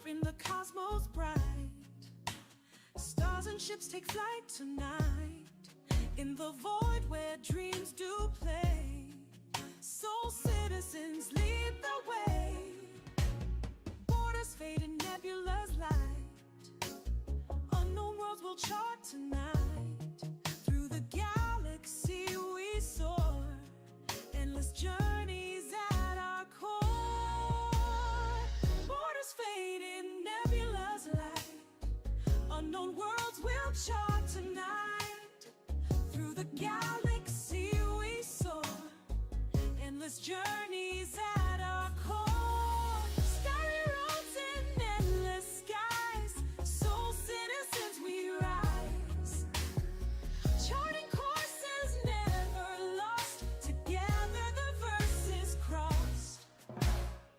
in the cosmos bright. Stars and ships take flight tonight. In the void where dreams do play, soul citizens lead the way. Borders fade in nebula's light. Unknown worlds will chart tonight. Through the galaxy we soar. Endless journeys at our core. Borders fade in nebula's light. Unknown worlds will chart tonight. Through the galaxy we soar. Endless journeys at our core. Starry roads in endless skies. Soul citizens we rise. Charting courses never lost. Together the verses crossed.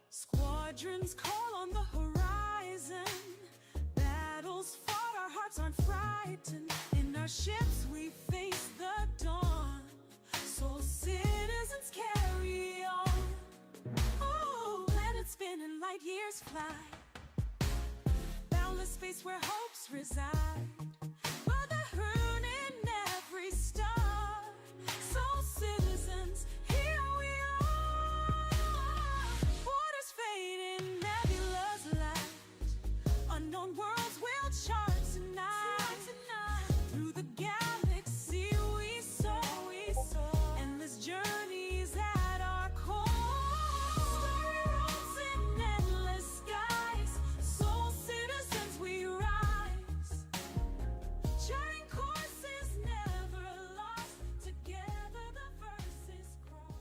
Squadrons call on the horizon. Battles fought, our hearts aren't frightened. In our ships we face the dawn. Soul citizens carry on. Oh, planets spin and light years fly. Boundless space where hopes reside. Brotherhood in every star. Soul citizens, here we are. Borders fade in nebula's light. Unknown worlds will chart tonight. Through the galaxy we soar. Endless journeys at our core. Starry roads in endless skies. Soul citizens we rise. Charting courses never lost. Together the verses crossed.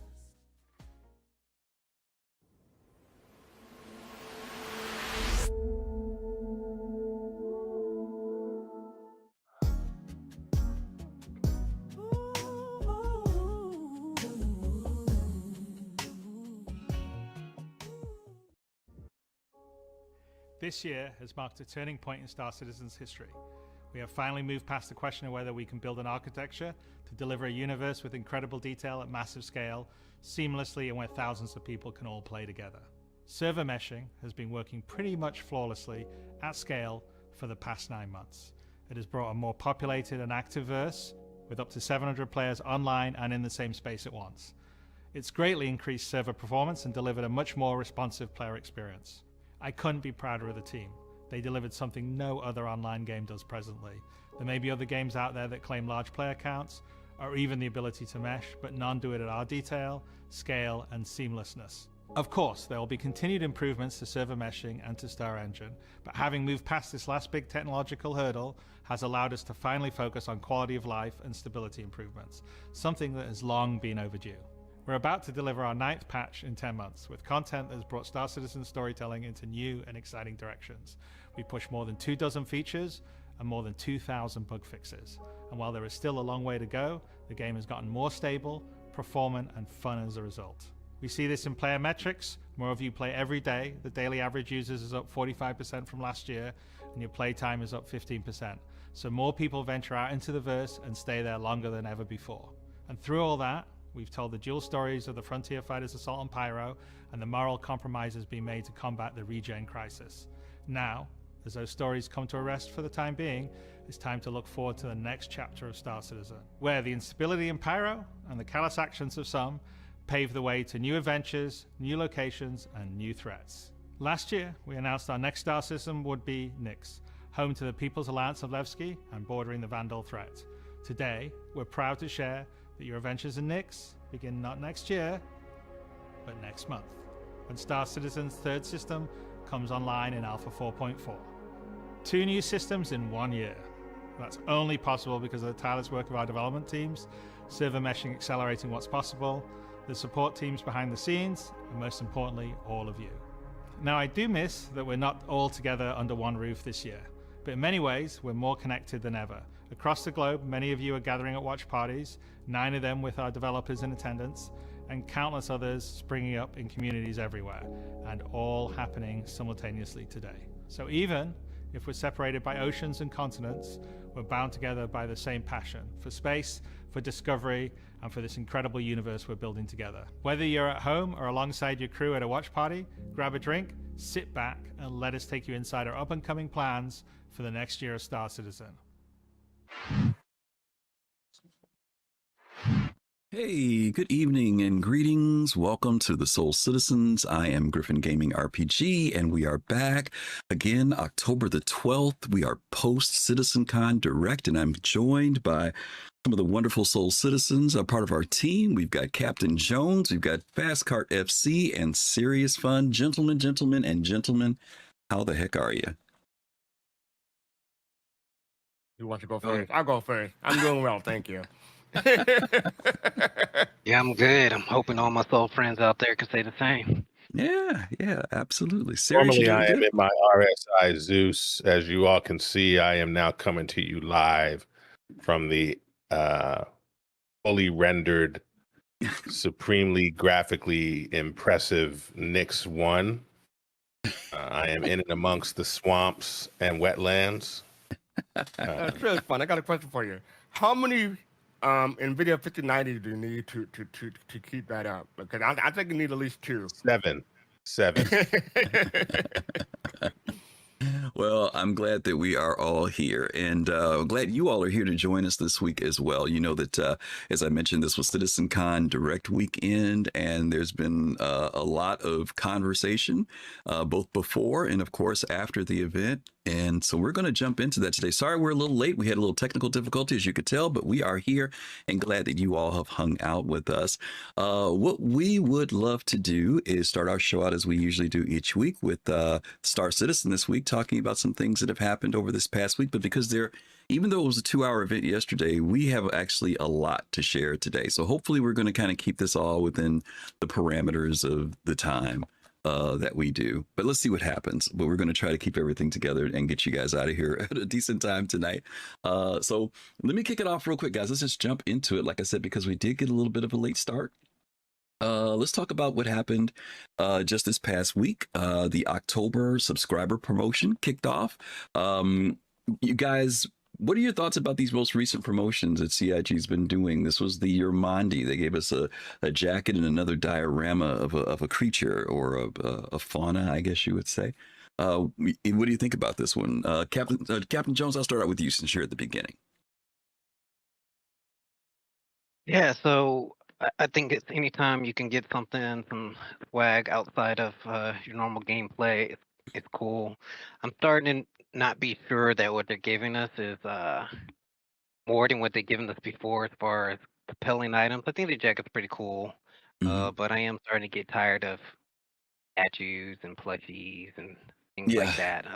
This year has marked a turning point in Star Citizen's history. We have finally moved past the question of whether we can build an architecture to deliver a universe with incredible detail at massive scale, seamlessly, and where thousands of people can all play together. Server meshing has been working pretty much flawlessly at scale for the past 9 months. It has brought a more populated and active verse with up to 700 players online and in the same space at once. It's greatly increased server performance and delivered a much more responsive player experience. I couldn't be prouder of the team. They delivered something no other online game does presently. There may be other games out there that claim large player counts, or even the ability to mesh, but none do it at our detail, scale, and seamlessness. Of course, there will be continued improvements to server meshing and to Star Engine, but having moved past this last big technological hurdle has allowed us to finally focus on quality of life and stability improvements, something that has long been overdue. We're about to deliver our 9th patch in 10 months, with content that has brought Star Citizen storytelling into new and exciting directions. We pushed more than 24 features and more than 2,000 bug fixes. And while there is still a long way to go, the game has gotten more stable, performant, and fun as a result. We see this in player metrics. More of you play every day. The daily average users is up 45% from last year, and your play time is up 15%. So more people venture out into the verse and stay there longer than ever before. And through all that, we've told the dual stories of the Frontier Fighters Assault on Pyro and the moral compromises being made to combat the regen crisis. Now, as those stories come to a rest for the time being, it's time to look forward to the next chapter of Star Citizen, where the instability in Pyro and the callous actions of some pave the way to new adventures, new locations, and new threats. Last year, we announced our next Star Citizen would be Nyx, home to the People's Alliance of Levski and bordering the Vandal threat. Today, we're proud to share that your adventures in Nyx begin not next year, but next month, when Star Citizen's 3rd system comes online in Alpha 4.4. 2 new systems in 1 year. That's only possible because of the tireless work of our development teams, server meshing accelerating what's possible, the support teams behind the scenes, and most importantly, all of you. Now, I do miss that we're not all together under one roof this year, but in many ways, we're more connected than ever. Across the globe, many of you are gathering at watch parties, 9 of them with our developers in attendance, and countless others springing up in communities everywhere, and all happening simultaneously today. So even if we're separated by oceans and continents, we're bound together by the same passion for space, for discovery, and for this incredible universe we're building together. Whether you're at home or alongside your crew at a watch party, grab a drink, Sit back and let us take you inside our up-and-coming plans for the next year of Star Citizen. Hey, good evening and greetings. Welcome to the Soul Citizens. I am GriffinGamingRPG, and we are back again October the 12th. We are post CitizenCon Direct, and I'm joined by some of the wonderful Soul Citizens, a part of our team. We've got Captain Jones, we've got fastcart FC, and SeriousFun. Gentlemen, how the heck are you? You want to go first? I'll go first. I'm doing well, thank you. Yeah, I'm good. I'm hoping all my soul friends out there can say the same. Yeah, absolutely. Normally, I am in my RSI Zeus. As you all can see, I am now coming to you live from the fully rendered, supremely graphically impressive Nyx 1. I am in and amongst the swamps and wetlands. That's really fun. I got a question for you. How many NVIDIA 5090 do you need to keep that up? Because I think you need at least 2. 7. Well, I'm glad that we are all here, and I'm glad you all are here to join us this week as well. You know that, as I mentioned, this was CitizenCon Direct weekend, and there's been a lot of conversation, both before and, of course, after the event. And so we're going to jump into that today. Sorry we're a little late. We had a little technical difficulty, as you could tell, but we are here and glad that you all have hung out with us. What we would love to do is start our show out as we usually do each week with Star Citizen this week, talking about some things that have happened over this past week. But because even though it was a 2-hour event yesterday, we have actually a lot to share today. So hopefully we're going to kind of keep this all within the parameters of the time that we do. But let's see what happens. But we're going to try to keep everything together and get you guys out of here at a decent time tonight. So let me kick it off real quick, guys. Let's just jump into it. Like I said, because we did get a little bit of a late start. Let's talk about what happened just this past week. The October subscriber promotion kicked off. You guys, what are your thoughts about these most recent promotions that CIG's been doing? This was the Yermandi. They gave us a jacket and another diorama of a creature or a fauna, I guess you would say. What do you think about this one? Captain Jones, I'll start out with you since you're at the beginning. Yeah, so I think it's anytime you can get some swag outside of your normal gameplay, it's cool. I'm starting to not be sure that what they're giving us is more than what they've given us before as far as compelling items. I think the jacket's pretty cool, but I am starting to get tired of statues and plushies and things like that.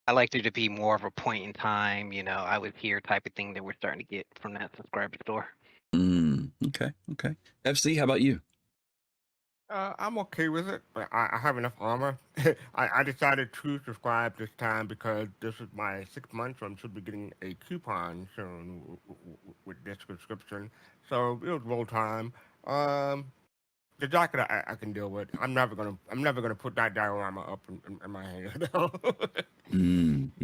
I like there to be more of a point in time, I was here type of thing that we're starting to get from that subscriber store. Okay. FC, how about you? I'm okay with it, but I have enough armor. I decided to subscribe this time because this is my 6th month, so I should be getting a coupon soon with this subscription. So it was roll time. The jacket I can deal with. I'm never gonna put that diorama up in my hand.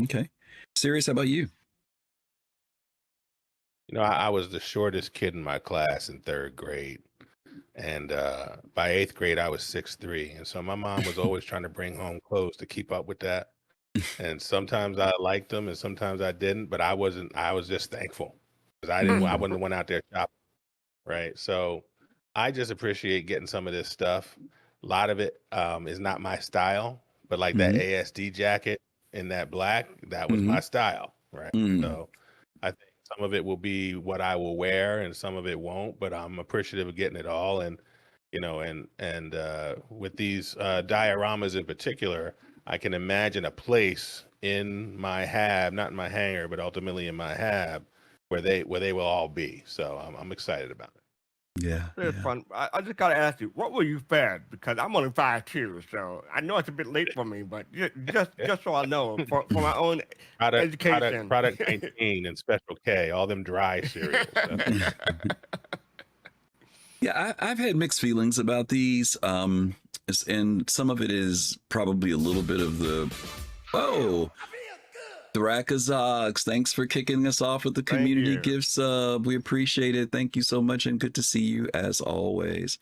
Okay. Serious, how about you? You know, I was the shortest kid in my class in 3rd grade. And by 8th grade, I was 6'3". And so my mom was always trying to bring home clothes to keep up with that. And sometimes I liked them and sometimes I didn't, but I was just thankful because I wasn't the one out there shopping. Right. So I just appreciate getting some of this stuff. A lot of it is not my style, but like that ASD jacket in that black, that was my style. Right. So I think some of it will be what I will wear and some of it won't, but I'm appreciative of getting it all. And, and with these dioramas in particular, I can imagine a place in my hab, not in my hangar, but ultimately in my hab where they will all be. So I'm excited about it. Yeah. It's fun. I just gotta ask you, what were you fed? Because I'm only 5'2", so I know it's a bit late for me, but just so I know, for my own education. Product 19 and Special K, all them dry cereals. Yeah, I've had mixed feelings about these, and some of it is probably a little bit of the, Thrakazogs, thanks for kicking us off with the community gifts. We appreciate it. Thank you so much, and good to see you as always.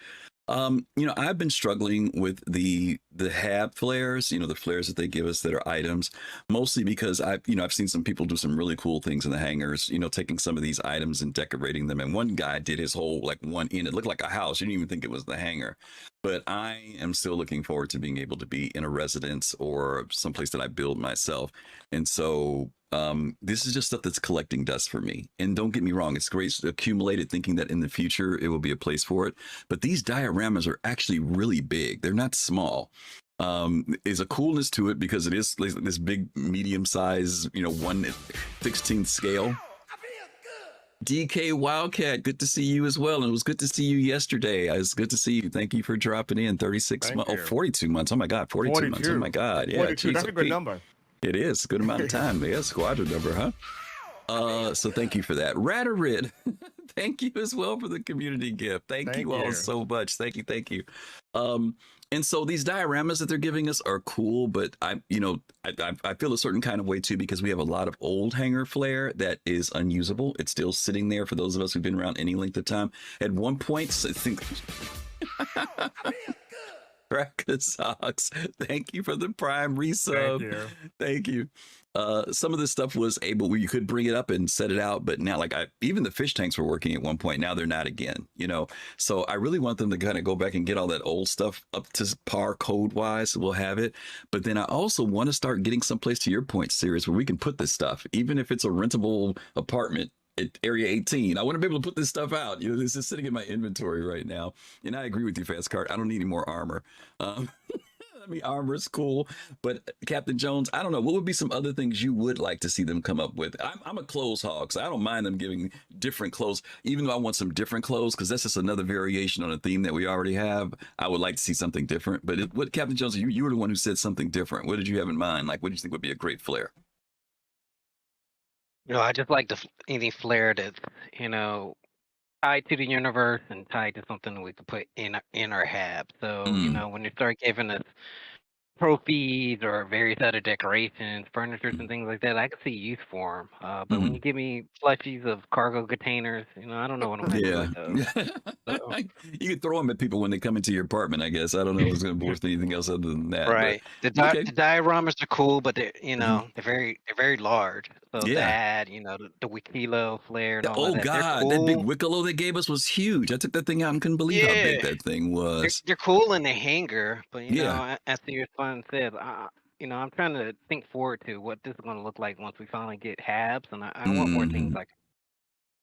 I've been struggling with the the hab flares, the flares that they give us that are items, mostly because I've seen some people do some really cool things in the hangars, taking some of these items and decorating them. And one guy did his whole like one end. It looked like a house. You didn't even think it was the hangar. But I am still looking forward to being able to be in a residence or someplace that I build myself. And so this is just stuff that's collecting dust for me. And don't get me wrong, it's great to accumulate it, thinking that in the future it will be a place for it. But these dioramas are actually really big. They're not small. There's a coolness to it because it is like this big, medium size, 1/16 scale. DK Wildcat, good to see you as well. And it was good to see you yesterday. It was good to see you. Thank you for dropping in. 36 months. Oh, 42 months. Oh my God. 42 months. Oh my God. Yeah. 42. Geez, That's a good number. It is. Good amount of time. Yeah. Squadron number, huh? So thank you for that. Ratarid, thank you as well for the community gift. Thank you all so much. Thank you. Thank you. And so these dioramas that they're giving us are cool, but I feel a certain kind of way too, because we have a lot of old hangar flare that is unusable. It's still sitting there for those of us who've been around any length of time. At one point, I think Socks, thank you for the prime resub. Thank you. Some of this stuff was able where you could bring it up and set it out, but now even the fish tanks were working at one point. Now they're not again, so I really want them to kind of go back and get all that old stuff up to par code wise. So we'll have it. But then I also want to start getting someplace, to your point, Sirius, where we can put this stuff, even if it's a rentable apartment at Area 18. I want to be able to put this stuff out. This is sitting in my inventory right now. And I agree with you, Fastcart. I don't need any more armor. I mean, armor is cool, but Captain Jones, I don't know. What would be some other things you would like to see them come up with? I'm a clothes hog, so I don't mind them giving different clothes, even though I want some different clothes, because that's just another variation on a theme that we already have. I would like to see something different. But what, Captain Jones, you were the one who said something different. What did you have in mind? Like, what do you think would be a great flare? I just like any flare that's, tied to the universe and tied to something we could put in our hab. So, when you start giving us trophies or various other decorations, furnitures and things like that, I can see use for them. But when you give me plushies of cargo containers, I don't know what I'm going to do with those. So. You could throw them at people when they come into your apartment, I guess. I don't know if it's going to be worth anything else other than that. Right. But, the dioramas are cool, but they're they're very large. So to add, the Wikilo flare and all that. God, cool. that big Wikilo they gave us was huge. I took that thing out and couldn't believe how big that thing was. They're cool in the hangar, but as SeriousFun said, I'm trying to think forward to what this is going to look like once we finally get habs, and I want more things like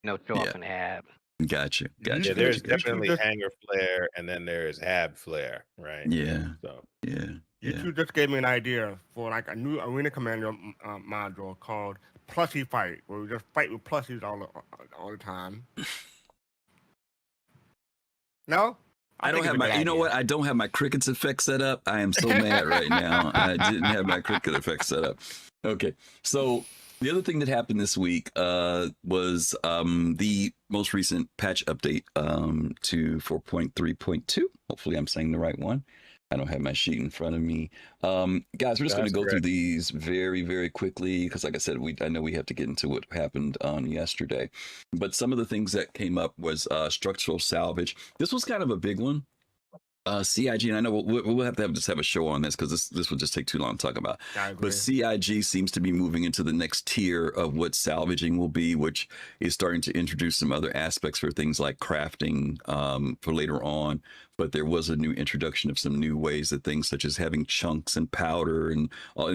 show up in hab. Gotcha. Yeah, there's definitely hangar flare, and then there's hab flare, right? Yeah. So You two just gave me an idea for like a new Arena Commander module called Plushie Fight, where we just fight with plushies all the time. No? I don't have my, you know what? I don't have my crickets effect set up. I am so mad right now. I didn't have my cricket effect set up. Okay. So the other thing that happened this week was the most recent patch update to 4.3.2. Hopefully I'm saying the right one. I don't have my sheet in front of me. Guys, we're just going to go through these very, very quickly because, like I said, I know we have to get into what happened on yesterday. But some of the things that came up was structural salvage. This was kind of a big one. CIG, and I know we'll have to just have a show on this because this would just take too long to talk about. But CIG seems to be moving into the next tier of what salvaging will be, which is starting to introduce some other aspects for things like crafting for later on. But there was a new introduction of some new ways that things such as having chunks and powder and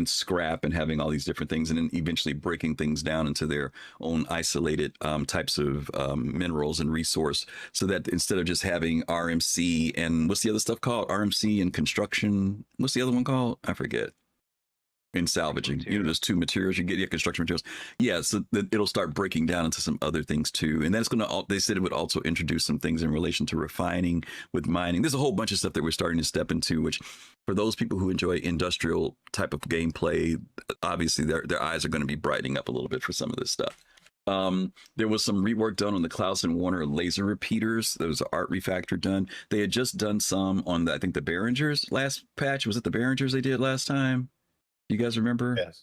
scrap and having all these different things, and then eventually breaking things down into their own isolated types of minerals and resource, so that instead of just having RMC and what's the other stuff called? RMC and construction. What's the other one called? I forget. In salvaging, there's two materials you get, construction materials. Yeah, so it'll start breaking down into some other things too. And that's they said it would also introduce some things in relation to refining with mining. There's a whole bunch of stuff that we're starting to step into, which for those people who enjoy industrial type of gameplay, obviously their eyes are going to be brightening up a little bit for some of this stuff. There was some rework done on the Klaus and Warner laser repeaters. There was an art refactor done. They had just done some on I think the Behringers last patch. Was it the Behringers they did last time? You guys remember? Yes.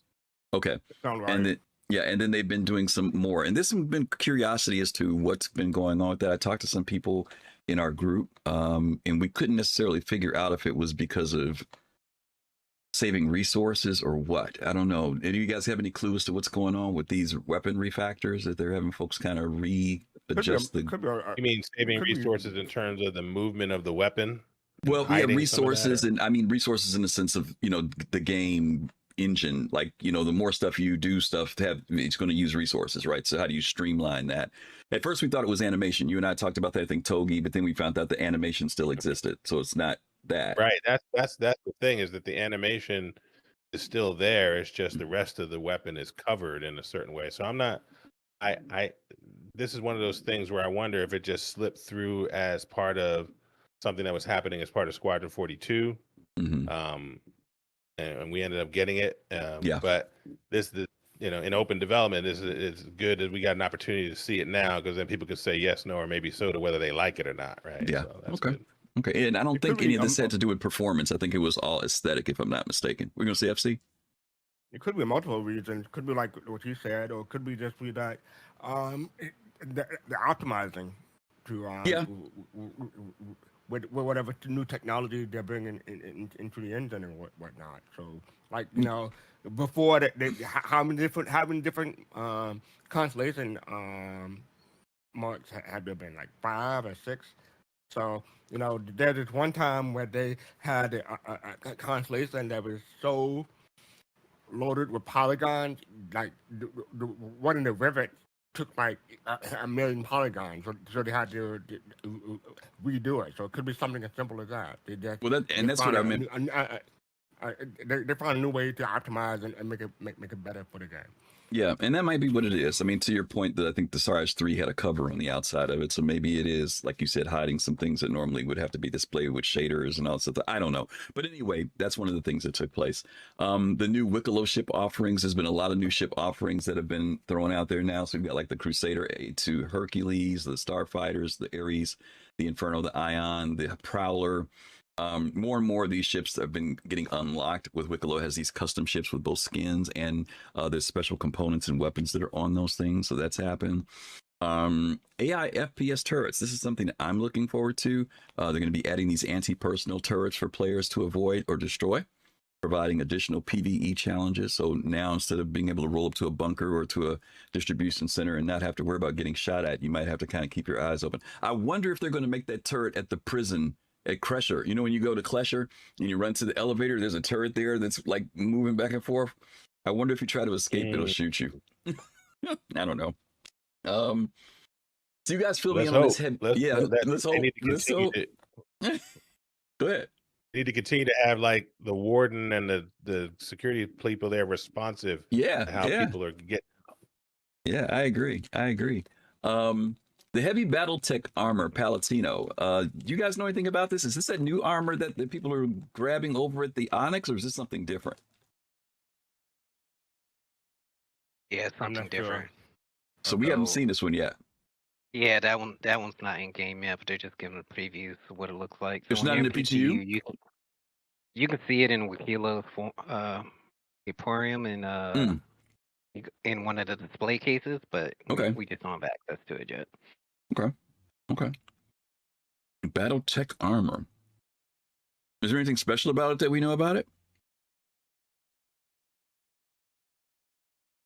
Okay. Sound right. And then they've been doing some more. And this has been curiosity as to what's been going on with that. I talked to some people in our group, and we couldn't necessarily figure out if it was because of saving resources or what? I don't know. Do you guys have any clues to what's going on with these weapon refactors that they're having folks kind of readjust the? You mean saving resources in terms of the movement of the weapon? Well, yeah, hiding some of resources, that, or- and I mean resources in the sense of the game engine. Like the more stuff you do, stuff to have, it's going to use resources, right? So how do you streamline that? At first, we thought it was animation. You and I talked about that, I think, Togi, but then we found out the animation still existed, so it's not that. Right. That's the thing, is that the animation is still there. It's just the rest of the weapon is covered in a certain way. So I'm not. I this is one of those things where I wonder if it just slipped through as part of something that was happening as part of Squadron 42. Mhm. And we ended up getting it. Yeah. But in open development, it's good that we got an opportunity to see it now, because then people could say yes, no, or maybe so to whether they like it or not, right? Yeah. So that's Okay. good. Okay. And I don't It think could any be, of this had to do with performance. I think it was all aesthetic, if I'm not mistaken. We're going to say FC? It could be multiple reasons. Could be like what you said, or it could be just be that the optimizing to Yeah. with whatever new technology they're bringing into the engine and whatnot. So, like before that, having different constellation marks had there been like 5 or 6. So there's this one time where they had a constellation that was so loaded with polygons, like the one in the river took like a million polygons, so they had to redo it. So it could be something as simple as that. That's what I meant. They found a new way to optimize and make it better for the game. Yeah, and that might be what it is. I mean, to your point, that I think the Sarge 3 had a cover on the outside of it, so maybe it is, like you said, hiding some things that normally would have to be displayed with shaders and all that stuff. I don't know. But anyway, that's one of the things that took place. The new Wicklow ship offerings, there's been a lot of new ship offerings that have been thrown out there now. So we've got like the Crusader A2 Hercules, the Starfighters, the Ares, the Inferno, the Ion, the Prowler. More and more of these ships have been getting unlocked. With Wicklow has these custom ships with both skins and there's special components and weapons that are on those things. So that's happened. AI FPS turrets. This is something that I'm looking forward to. They're going to be adding these anti-personnel turrets for players to avoid or destroy, providing additional PvE challenges. So now, instead of being able to roll up to a bunker or to a distribution center and not have to worry about getting shot at, you might have to kind of keep your eyes open. I wonder if they're going to make that turret at the prison at Cresher. When you go to Cresher and you run to the elevator, there's a turret there that's like moving back and forth. I wonder if you try to escape, it'll shoot you. I don't know. Do you guys feel me on this head? Let's hope. Let's hope. Go ahead. Need to continue to have like the warden and the security people there responsive. Yeah, to how people are getting. Yeah, I agree. The heavy battle tech armor Palatino. Do you guys know anything about this? Is this a new armor that people are grabbing over at the Onyx, or is this something different? Yeah, it's something different. So we haven't seen this one yet. Yeah, that one's not in game yet, but they're just giving a preview of what it looks like. It's not in the PTU? You can see it in Wikila Emporium and in one of the display cases, but we just don't have access to it yet. Okay. Battle tech armor. Is there anything special about it that we know about it?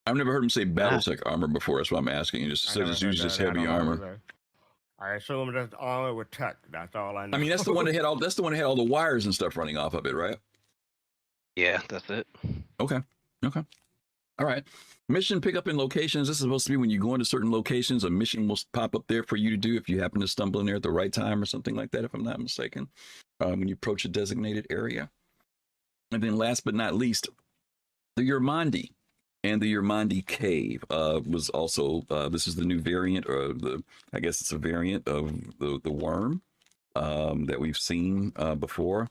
I've never heard him say Battletech armor before. That's why I'm asking. He just says it's used as heavy armor. I assume it's armor with tech. That's all I know. I mean, that's the one that had all. That's the one that had all the wires and stuff running off of it, right? Yeah, that's it. Okay. All right. Mission pickup in locations. This is supposed to be when you go into certain locations, a mission will pop up there for you to do if you happen to stumble in there at the right time or something like that, if I'm not mistaken, when you approach a designated area. And then last but not least, the Yurmandi and the Yurmandi Cave was also, this is the new variant, or I guess it's a variant of the worm that we've seen before.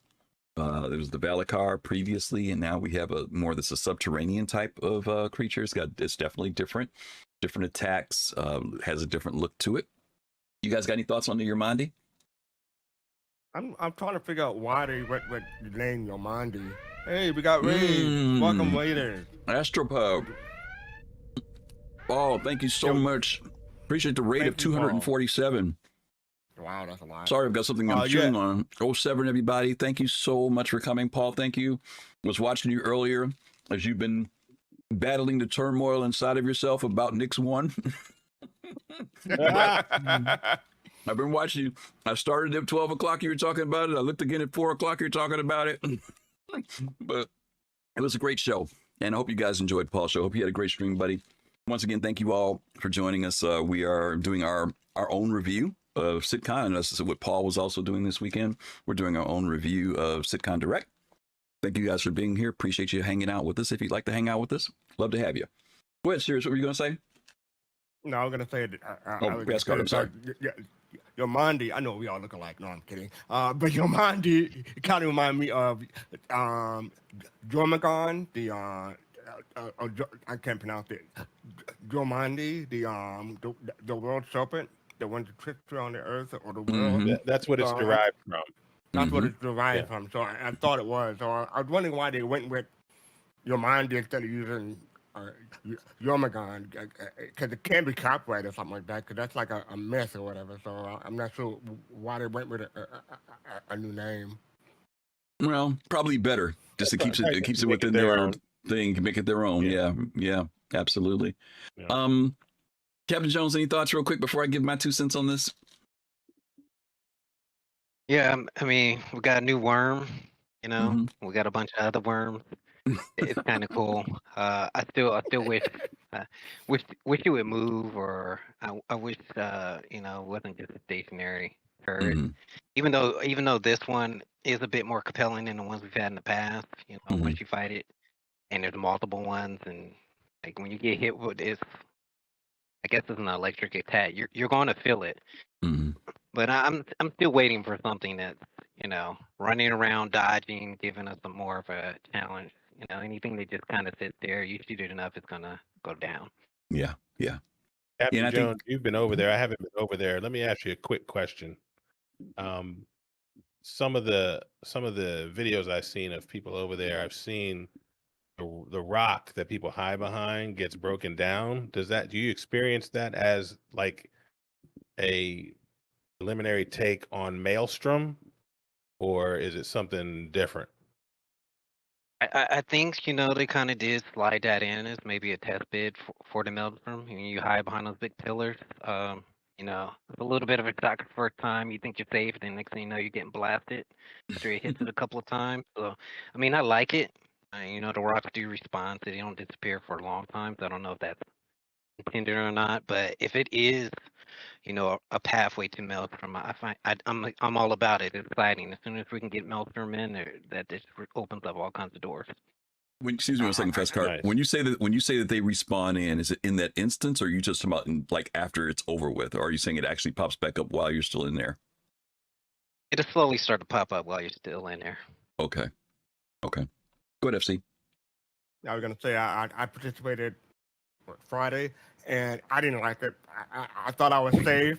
There was the Valakar previously, and now we have a subterranean type of creature. It's definitely different attacks, has a different look to it. You guys got any thoughts on the Yurmandi? I'm trying to figure out why they went with the name Yurmandi. Hey, we got Ray. Welcome later. Astropub. Oh, thank you so much. Appreciate the rate of 247. Wow, that's a lot. Sorry, I've got something I'm Yeah. chewing on. 07, everybody. Thank you so much for coming. Paul, thank you. I was watching you earlier as you've been battling the turmoil inside of yourself about Knicks 1. But I've been watching you. I started at 12 o'clock, you were talking about it. I looked again at 4 o'clock, you're talking about it. But it was a great show. And I hope you guys enjoyed Paul's show. I hope you had a great stream, buddy. Once again, thank you all for joining us. We are doing our own review of CitCon. And that's what Paul was also doing this weekend. We're doing our own review of CitCon Direct. Thank you guys for being here. Appreciate you hanging out with us. If you'd like to hang out with us, love to have you. Go ahead, Sirius. What were you going to say? No, I was gonna say that. Fastcart, I'm sorry. Yomandi, I know we all look alike. No, I'm kidding. But Yomandi kind of remind me of Jormagon, I can't pronounce it. Jormandi, the world serpent, the one that tricked around the earth or the world. Mhm. That's what it's derived from. That's what it's derived from. So I thought it was. So I was wondering why they went with Yomandi instead of using Yormagon, because it can be copyrighted or something like that, because that's like a mess or whatever. So I'm not sure why they went with a new name. Well, probably better. Just it keeps it within their thing, make it their own. Yeah, absolutely. Yeah. Captain Jones, any thoughts real quick before I give my 2 cents on this? Yeah, I mean, we got a new worm, you know, Mhm. we got a bunch of other worms. It's kind of cool. I still wish it would move, or I wish you know, it wasn't just a stationary turret. Mhm. Even though this one is a bit more compelling than the ones we've had in the past, you know, once you fight it, and there's multiple ones, and like when you get hit with this, I guess it's an electric attack. You're going to feel it. Mhm. But I'm still waiting for something that's, you know, running around, dodging, giving us some more of a challenge. You know, anything that just kind of sits there, you shoot it enough, it's gonna go down. Yeah. Captain I Jones, think you've been over there. I haven't been over there. Let me ask you a quick question. Some of the videos I've seen of people over there, I've seen the rock that people hide behind gets broken down. Do you experience that as like a preliminary take on Maelstrom, or is it something different? I think, you know, they kind of did slide that in as maybe a test bid for the Maelstrom. You hide behind those big pillars. You know, it's a little bit of a shock the first time. You think you're safe, then next thing you know, you're getting blasted after it hits it a couple of times. So, I mean, I like it. You know, the rocks do respond, so they don't disappear for a long time. So I don't know if that's intended or not. But if it is, you know, a pathway to Maelstrom, I'm all about it. It's exciting. As soon as we can get Maelstrom in there, that just opens up all kinds of doors. Excuse me one second, Fastcart. Nice. When you say that they respawn in, is it in that instance, or are you just talking about like after it's over with, or are you saying it actually pops back up while you're still in there? It'll slowly start to pop up while you're still in there. Okay. Go ahead, FC. I was gonna say I participated Friday, and I didn't like it. I thought I was safe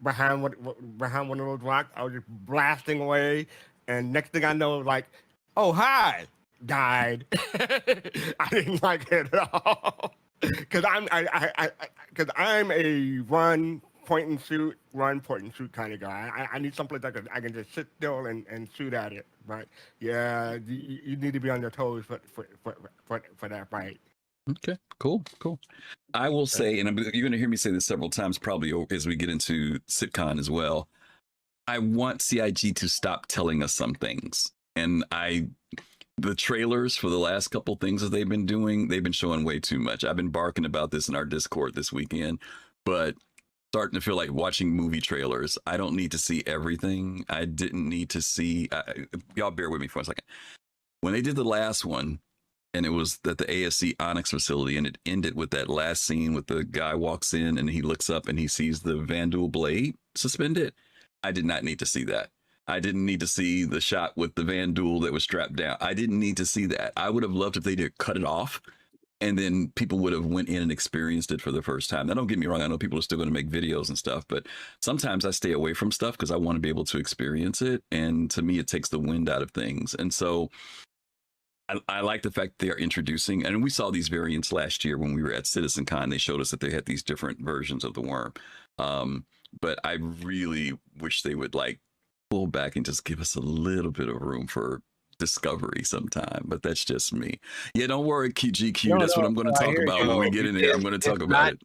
behind one of those rocks. I was just blasting away, and next thing I know, like, oh hi, died. I didn't like it at all because I'm a run point and shoot kind of guy. I need someplace I can just sit still and shoot at it. But yeah, you need to be on your toes for that fight. Okay, cool. I will say, and you're going to hear me say this several times probably as we get into CitCon as well. I want CIG to stop telling us some things. And the trailers for the last couple things that they've been doing, they've been showing way too much. I've been barking about this in our Discord this weekend, but starting to feel like watching movie trailers. I don't need to see everything. I didn't need to see, y'all bear with me for a second. When they did the last one, and it was at the ASC Onyx facility, and it ended with that last scene with the guy walks in and he looks up and he sees the Vandal blade suspended. I did not need to see that. I didn't need to see the shot with the Vandal that was strapped down. I didn't need to see that. I would have loved if they did cut it off, and then people would have went in and experienced it for the first time. Now, don't get me wrong. I know people are still going to make videos and stuff, but sometimes I stay away from stuff because I want to be able to experience it. And to me, it takes the wind out of things. And so I like the fact they're introducing, and we saw these variants last year when we were at CitizenCon. They showed us that they had these different versions of the worm. but I really wish they would like pull back and just give us a little bit of room for discovery sometime. But that's just me. Yeah, don't worry, GQ. No, That's what no, I'm going to no, I talk hear about you. when we No, get you in there. did. I'm going to talk It's about not. it.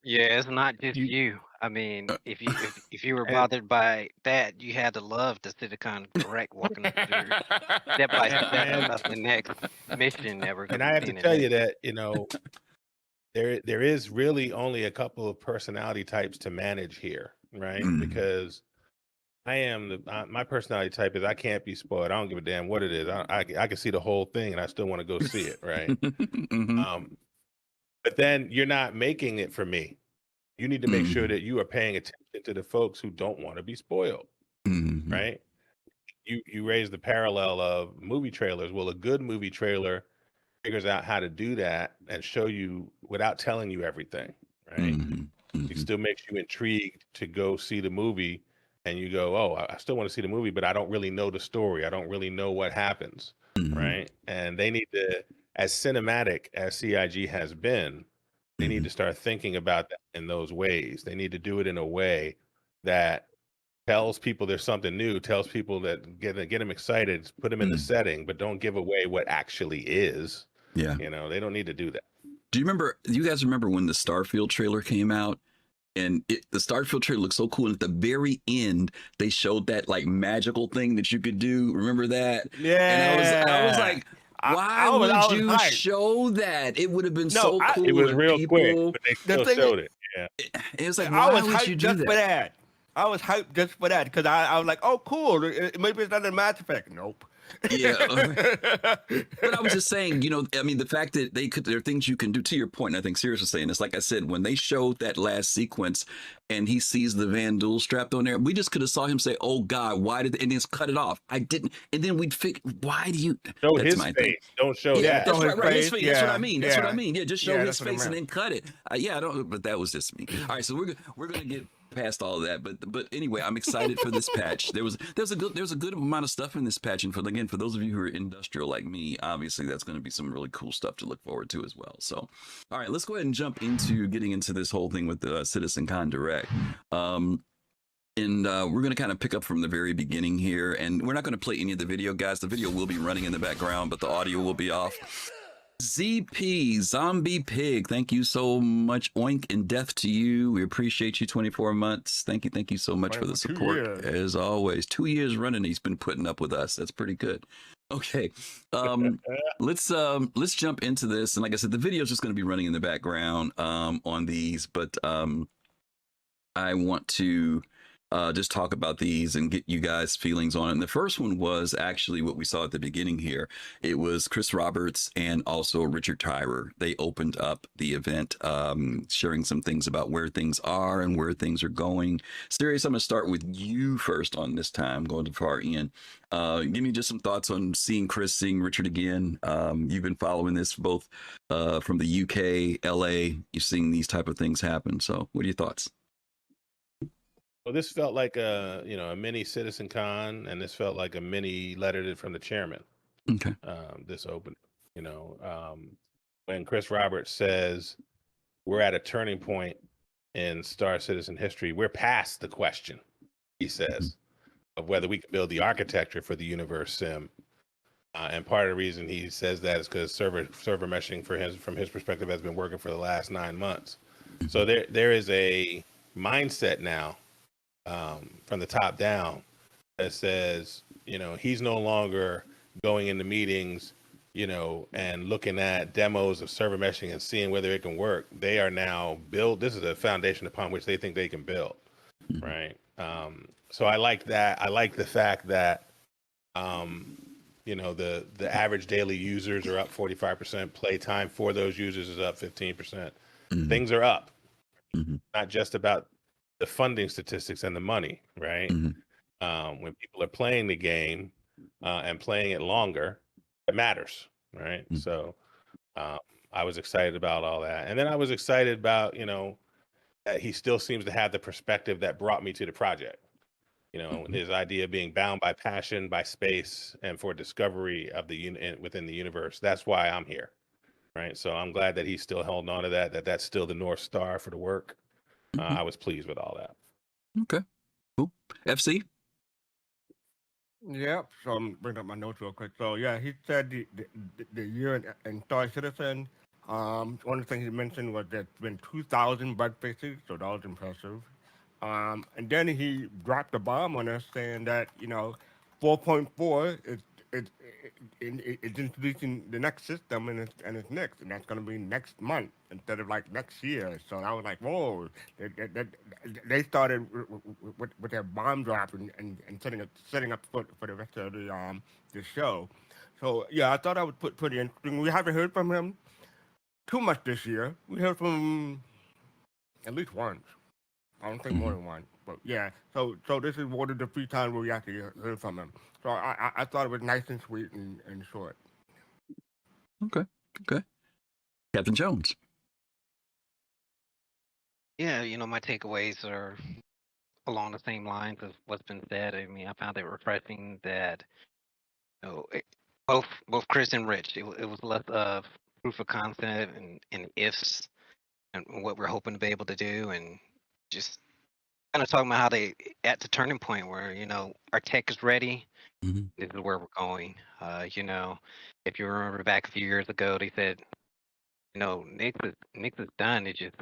Yeah, it's not just You you. I mean, Uh, if you were and bothered by that, you had to love the CitizenCon Direct, walking us through step by step and of the next mission that we're and gonna I be have to seeing in tell you there. that there is really only a couple of personality types to manage here, right? mm, Because I am my personality type is I can't be spoiled. I don't give a damn what it is. I can see the whole thing and I still want to go see it, right? mhm, But then you're not making it for me. You need to make sure mhm, that you are paying attention to the folks who don't want to be spoiled, mhm, right? You raise the parallel of movie trailers. Well, a good movie trailer figures out how to do that and show you without telling you everything, right? mhm, It mhm, still makes you intrigued to go see the movie, and you go, "Oh, I still want to see the movie, but I don't really know the story. I don't really know what happens." mhm, Right? And they need to, as cinematic as CIG has been, they need mhm, to start thinking about that in those ways. They need to do it in a way that tells people there's something new, tells people that get them excited, put them in the mhm. setting, but don't give away what actually is. Yeah. They don't need to do that. Do you guys remember when the Starfield trailer came out? And the Starfield trailer looked so cool. And at the very end, they showed that like magical thing that you could do. Remember that? And I was Yeah. like, why I would was you hyped. show that? It would have been No, so It cool was if real quick, people. but they the still thing showed it. Yeah. It was like, I why was would you hyped do just for that? that. I was hyped just for that because I was like, oh, cool. Maybe it's not a Mass Effect. Nope. Yeah. But I was just saying, I mean, the fact that there are things you can do to your point. And I think Sirius was saying this, like I said, when they showed that last sequence and he sees the Van Duel strapped on there, we just could have saw him say, oh God, why did, and just cut it off. I didn't. And then we'd figure, why do you, Show that's his my thing. face. Don't show Yeah, Yeah, that. that's show his right. His face. face. That's what I Yeah, mean. That's what I yeah, mean. Yeah, just show yeah. his That's what I face and meant. then cut it. Yeah, I don't. But that was just me. All right, so we're gonna get past all of that. But anyway, I'm excited for this patch. There's a good amount of stuff in this patch, and for those of you who are industrial like me, obviously that's going to be some really cool stuff to look forward to as well. So, all right, let's go ahead and jump into getting into this whole thing with the CitizenCon Direct. And we're going to kind of pick up from the very beginning here. And we're not going to play any of the video, guys. The video will be running in the background, but the audio will be off. ZP, Zombie Pig, thank you so much. Oink and death to you. We appreciate you 24 months. Thank you so much for the 2 support. years. As always, 2 years running, he's been putting up with us. That's pretty good. Okay. Let's jump into this. And like I said, the video is just going to be running in the background on these, but I want to just talk about these and get you guys' feelings on it. And the first one was actually what we saw at the beginning here. It was Chris Roberts and also Richard Tyrer. They opened up the event, sharing some things about where things are and where things are going. Sirius, I'm going to start with you first on this time, going to far end. Give me just some thoughts on seeing Chris, seeing Richard again. You've been following this both from the UK, LA. You've seen these type of things happen. So what are your thoughts? Well, this felt like a mini CitizenCon, and this felt like a mini letter from the chairman. Okay. This open, when Chris Roberts says we're at a turning point in Star Citizen history, we're past the question, he says, of whether we can build the architecture for the universe sim. And part of the reason he says that is because server meshing from his perspective has been working for the last 9 months. So there is a mindset now from the top down that says, he's no longer going into meetings, and looking at demos of server meshing and seeing whether it can work. They are now this is a foundation upon which they think they can build, right? So I like that. I like the fact that, the average daily users are up 45%. Playtime for those users is up 15%. Things are up. Not just about the funding statistics and the money, right? When people are playing the game and playing it longer, it matters, right? So I was excited about all that. And then I was excited about, that he still seems to have the perspective that brought me to the project. His idea of being bound by passion, by space, and for discovery of within the universe. That's why I'm here, right? So I'm glad that he's still holding on to that's still the North Star for the work. I was pleased with all that. Okay, cool. FC. Yep. So I'm bringing up my notes real quick. So yeah, he said the year in Star Citizen. One of the things he mentioned was there's been 2,000 bug fixes, so that was impressive. And then he dropped a bomb on us saying that 4.4 is introducing the next system and it's next, and that's going to be next month instead of like next year. So I was like, whoa, they started with their bomb drop and setting up for the rest of the show. So yeah, I thought I would put pretty interesting. We haven't heard from him too much this year. We heard from him at least once. I don't think more Hmm. than one, but yeah. So this is one of the few times where we actually heard from him. So I thought it was nice and sweet and short. Okay, okay. Captain Jones. Yeah, my takeaways are along the same lines as what's been said. I mean, I found it refreshing that both Chris and Rich, it was less of proof of concept and ifs and what we're hoping to be able to do, and just kind of talking about how they at the turning point where our tech is ready. Hmm. This is where we're going. If you remember back a few years ago, they said Nix is done. It's just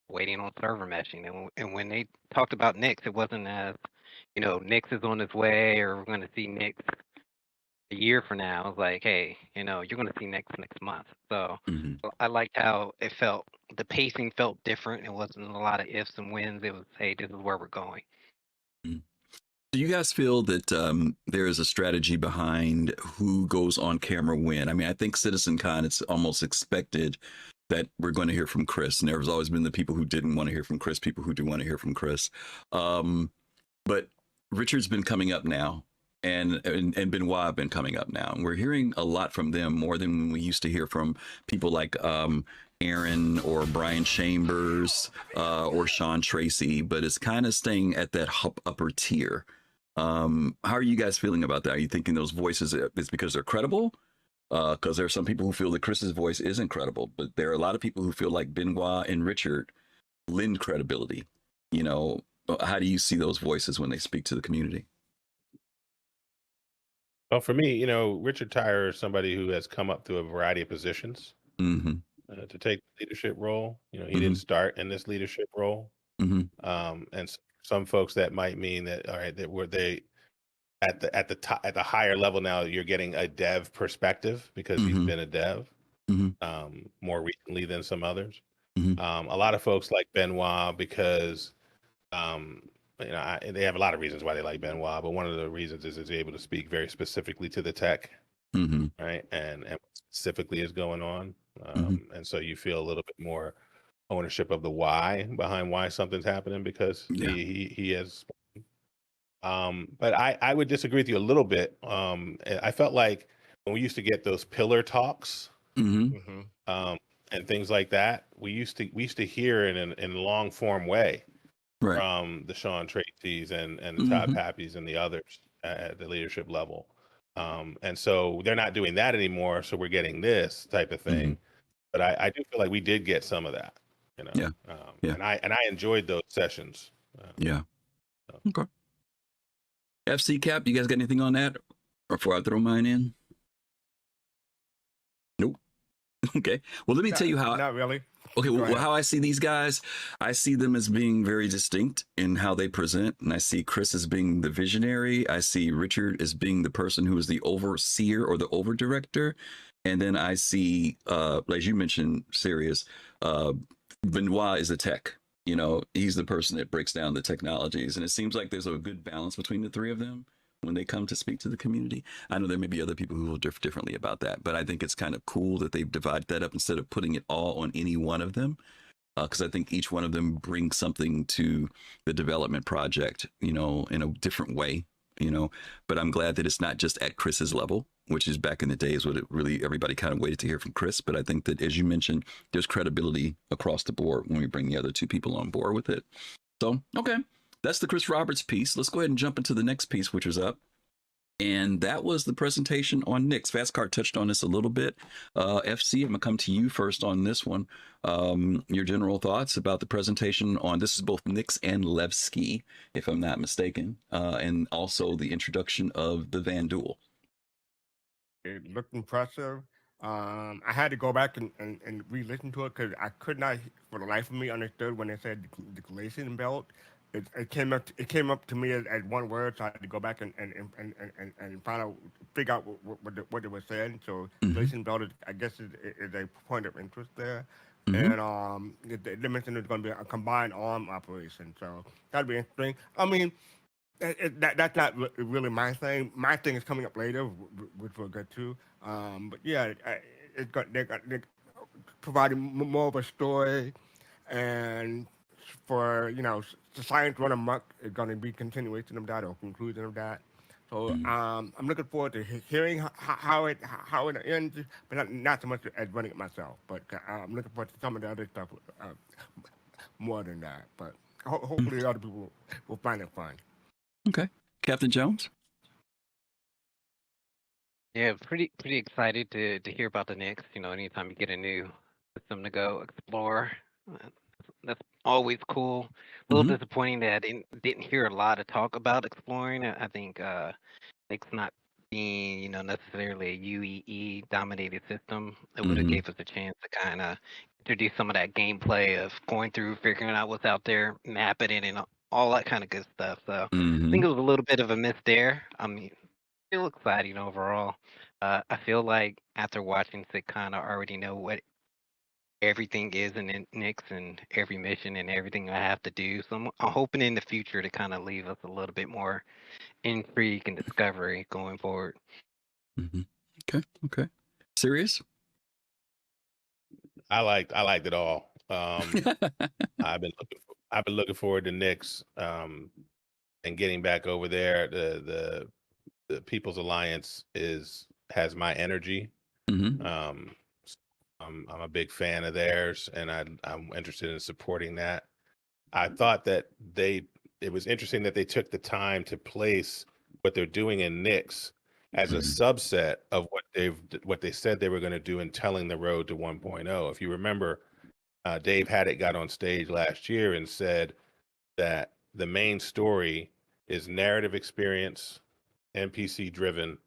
waiting on server meshing. And when they talked about Nix, it wasn't as Nix is on his way or we're going to see Nix a year from now. It was like, hey, you're going to see Nix next month. So Hmm. I liked how it felt. The pacing felt different. It wasn't a lot of ifs and wins. It was, hey, this is where we're going. Do you guys feel that there is a strategy behind who goes on camera when? I mean, I think CitizenCon, it's almost expected that we're going to hear from Chris. And there's always been the people who didn't want to hear from Chris, people who do want to hear from Chris. Um, but Richard's been coming up now, and Benoit have been coming up now. And we're hearing a lot from them more than we used to hear from people like Aaron or Brian Chambers or Sean Tracy, but it's kind of staying at that upper tier. How are you guys feeling about that? Are you thinking those voices is because they're credible? Because there are some people who feel that Chris's voice is incredible, but there are a lot of people who feel like Benoit and Richard lend credibility. You know, how do you see those voices when they speak to the community? Well, for me, Richard Tyre is somebody who has come up through a variety of positions Mm-hmm. to take the leadership role. He Mm-hmm. didn't start in this leadership role. Mm-hmm. And some folks that might mean that, all right, that were they at the top, at the higher level now, you're getting a dev perspective because he's Mm-hmm. been a dev Mm-hmm. more recently than some others. Mm-hmm. A lot of folks like Benoit because um, they have a lot of reasons why they like Benoit, but one of the reasons is he's able to speak very specifically to the tech, Mm-hmm. right? And what specifically is going on. Mm-hmm. And so you feel a little bit more ownership of the why behind why something's happening because Yeah. he has. But I would disagree with you a little bit. I felt like when we used to get those pillar talks, Mm-hmm. Mm-hmm. um, and things like that, we used to hear it in a long form way Right. from the Sean Tracy's and the Todd Mm-hmm. Pappies and the others at the leadership level. And so they're not doing that anymore. So we're getting this type of Mm-hmm. thing. But I do feel like we did get some of that, Yeah. Yeah. and I enjoyed those sessions. Yeah. So. Okay. FC Cap, you guys got anything on that? Or before I throw mine in? Nope. Okay. Well, let me tell you how. Not really. Okay, Go well, ahead. how I see these guys, I see them as being very distinct in how they present. And I see Chris as being the visionary. I see Richard as being the person who is the overseer or the over director. And then I see, as you mentioned, Sirius, Benoit is the tech. You know, he's the person that breaks down the technologies. And it seems like there's a good balance between the three of them when they come to speak to the community. I know there may be other people who will differ differently about that, but I think it's kind of cool that they've divided that up instead of putting it all on any one of them. Because I think each one of them brings something to the development project, you know, in a different way, you know. But I'm glad that it's not just at Chris's level, which is back in the days when it really everybody kind of waited to hear from Chris. But I think that, as you mentioned, there's credibility across the board when we bring the other two people on board with it. So, okay, that's the Chris Roberts piece. Let's go ahead and jump into the next piece, which is up. And that was the presentation on Nix. Fastcart touched on this a little bit. FC, I'm going to come to you first on this one. Your general thoughts about the presentation on this is both Nix and Levski, if I'm not mistaken, and also the introduction of the Van Duel. It looked impressive. I had to go back and re-listen to it because I could not, for the life of me, understood when they said the glaciation belt. It came up to me as one word, so I had to go back and find out, figure out what it was saying. So Mm-hmm. glaciation belt, I guess, is a point of interest there. Mm-hmm. And they mentioned it's going to be a combined arm operation, so that'd be interesting. I mean, that's not really my thing. My thing is coming up later, which we'll get to. But yeah, they providing more of a story, and for the science run amok is going to be continuation of that or conclusion of that. So I'm looking forward to hearing how it ends, but not so much as running it myself. But I'm looking forward to some of the other stuff more than that. But hopefully other people will find it fun. Okay. Captain Jones? Yeah, pretty excited to hear about the Knicks. Anytime you get a new system to go explore, uh, that's always cool. A little Mm-hmm. disappointing that I didn't hear a lot of talk about exploring. I think Knicks not being necessarily a UEE dominated system, it would have Mm-hmm. gave us a chance to kind of introduce some of that gameplay of going through, figuring out what's out there, mapping it, and all that kind of good stuff. So I Mm-hmm. think it was a little bit of a miss there. I mean, still exciting overall. I feel like after watching it, kind of already know what everything is in Nix and every mission and everything I have to do. So I'm hoping in the future to kind of leave us a little bit more intrigue and discovery going forward. Mm-hmm. Okay. Serious? I liked it all. I've been looking forward to Knicks and getting back over there. The People's Alliance has my energy. Mm-hmm. Um, I'm a big fan of theirs, and I'm interested in supporting that. I thought that it was interesting that they took the time to place what they're doing in Nix as a subset of what they said they were going to do in Telling the Road to 1.0. If you remember, Dave Haddock got on stage last year and said that the main story is narrative experience, NPC driven,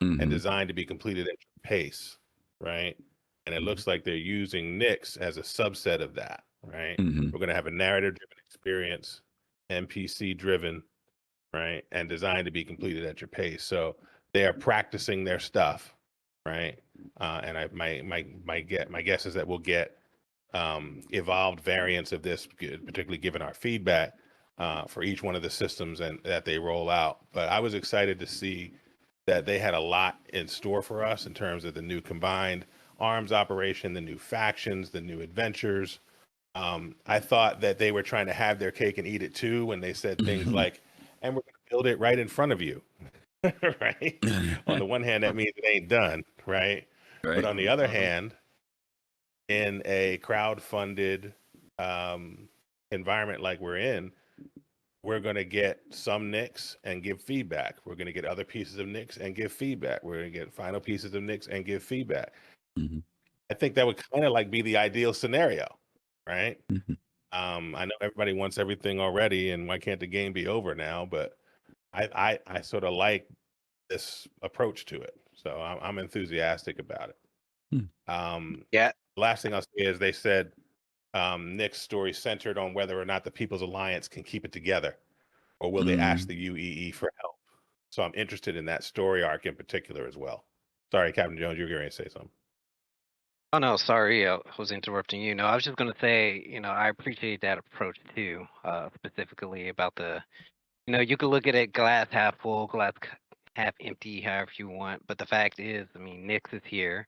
and Mm-hmm. designed to be completed at your pace, right? And it looks like they're using Nix as a subset of that, right? Mm-hmm. We're going to have a narrative driven experience, NPC driven, right? And designed to be completed at your pace. So they are practicing their stuff, right? And my guess is that we'll get evolved variants of this, particularly given our feedback for each one of the systems and that they roll out. But I was excited to see that they had a lot in store for us in terms of the new combined arms operation, the new factions, the new adventures. I thought that they were trying to have their cake and eat it too when they said things like, and we're going to build it right in front of you, right? On the one hand, that means it ain't done, right? Right. But on the other hand, in a crowd-funded environment like we're in, we're going to get some nicks and give feedback. We're going to get other pieces of nicks and give feedback. We're going to get final pieces of nicks and give feedback. Mm-hmm. I think that would kind of like be the ideal scenario, right? Mm-hmm. I know everybody wants everything already, and why can't the game be over now? But I sort of like this approach to it, so I'm enthusiastic about it. Yeah, Last thing I'll say is they said Nick's story centered on whether or not the People's Alliance can keep it together, or will they ask the UEE for help? So I'm interested in that story arc in particular as well. Sorry, Captain Jones, you were going to say something. Oh no, sorry, I was interrupting you. No, I was just gonna say, I appreciate that approach too, specifically about you could look at it glass half full, half empty, however you want. But the fact is, I mean, Nix is here.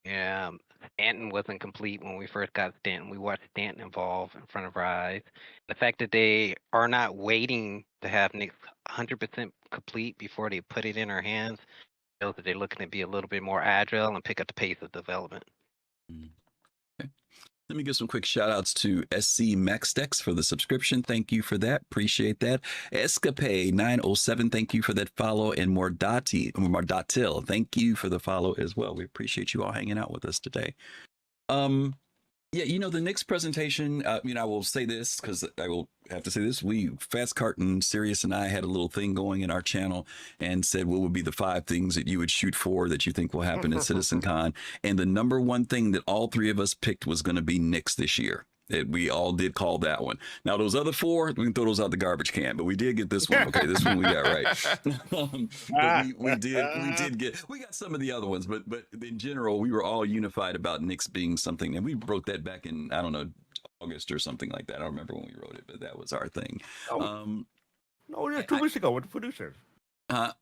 Stanton wasn't complete when we first got Stanton. We watched Stanton evolve in front of our eyes. The fact that they are not waiting to have Nix 100% complete before they put it in our hands shows that they're looking to be a little bit more agile and pick up the pace of development. Okay. Let me give some quick shout outs to SC Maxdex for the subscription. Thank you for that. Appreciate that. Escape 907, thank you for that follow. And Mordatil, thank you for the follow as well. We appreciate you all hanging out with us today. Yeah, the next presentation, I will say this because I will have to say this. Fastcart and Sirius and I had a little thing going in our channel and said what would be the 5 things that you would shoot for that you think will happen at CitizenCon. And the number one thing that all 3 of us picked was going to be Nix this year. We all did call that one. Now those other 4, we can throw those out the garbage can, but we did get this one. Okay, this one we got right. We got some of the other ones, but in general, we were all unified about Nix being something, and we wrote that back in, I don't know, August or something like that. I don't remember when we wrote it, but that was our thing. No, 2 weeks ago with the producers. No.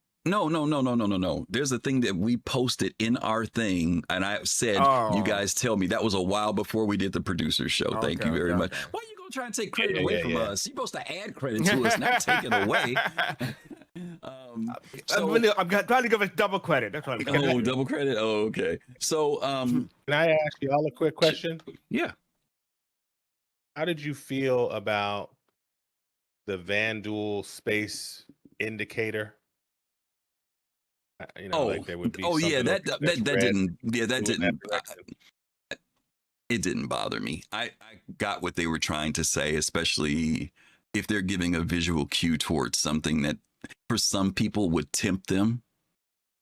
There's a thing that we posted in our thing, and I said, you guys tell me. That was a while before we did the producer show. Thank you very much. Why are you gonna try and take credit away from us? You're supposed to add credit to us, not take it away. I'm trying to give us double credit. That's what I'm doing. Oh, double credit. Oh, okay. So, can I ask you all a quick question? Yeah. How did you feel about the Vanduul space indicator? Like there would be. Oh yeah, that didn't. Yeah, that didn't. It didn't bother me. I got what they were trying to say, especially if they're giving a visual cue towards something that, for some people, would tempt them,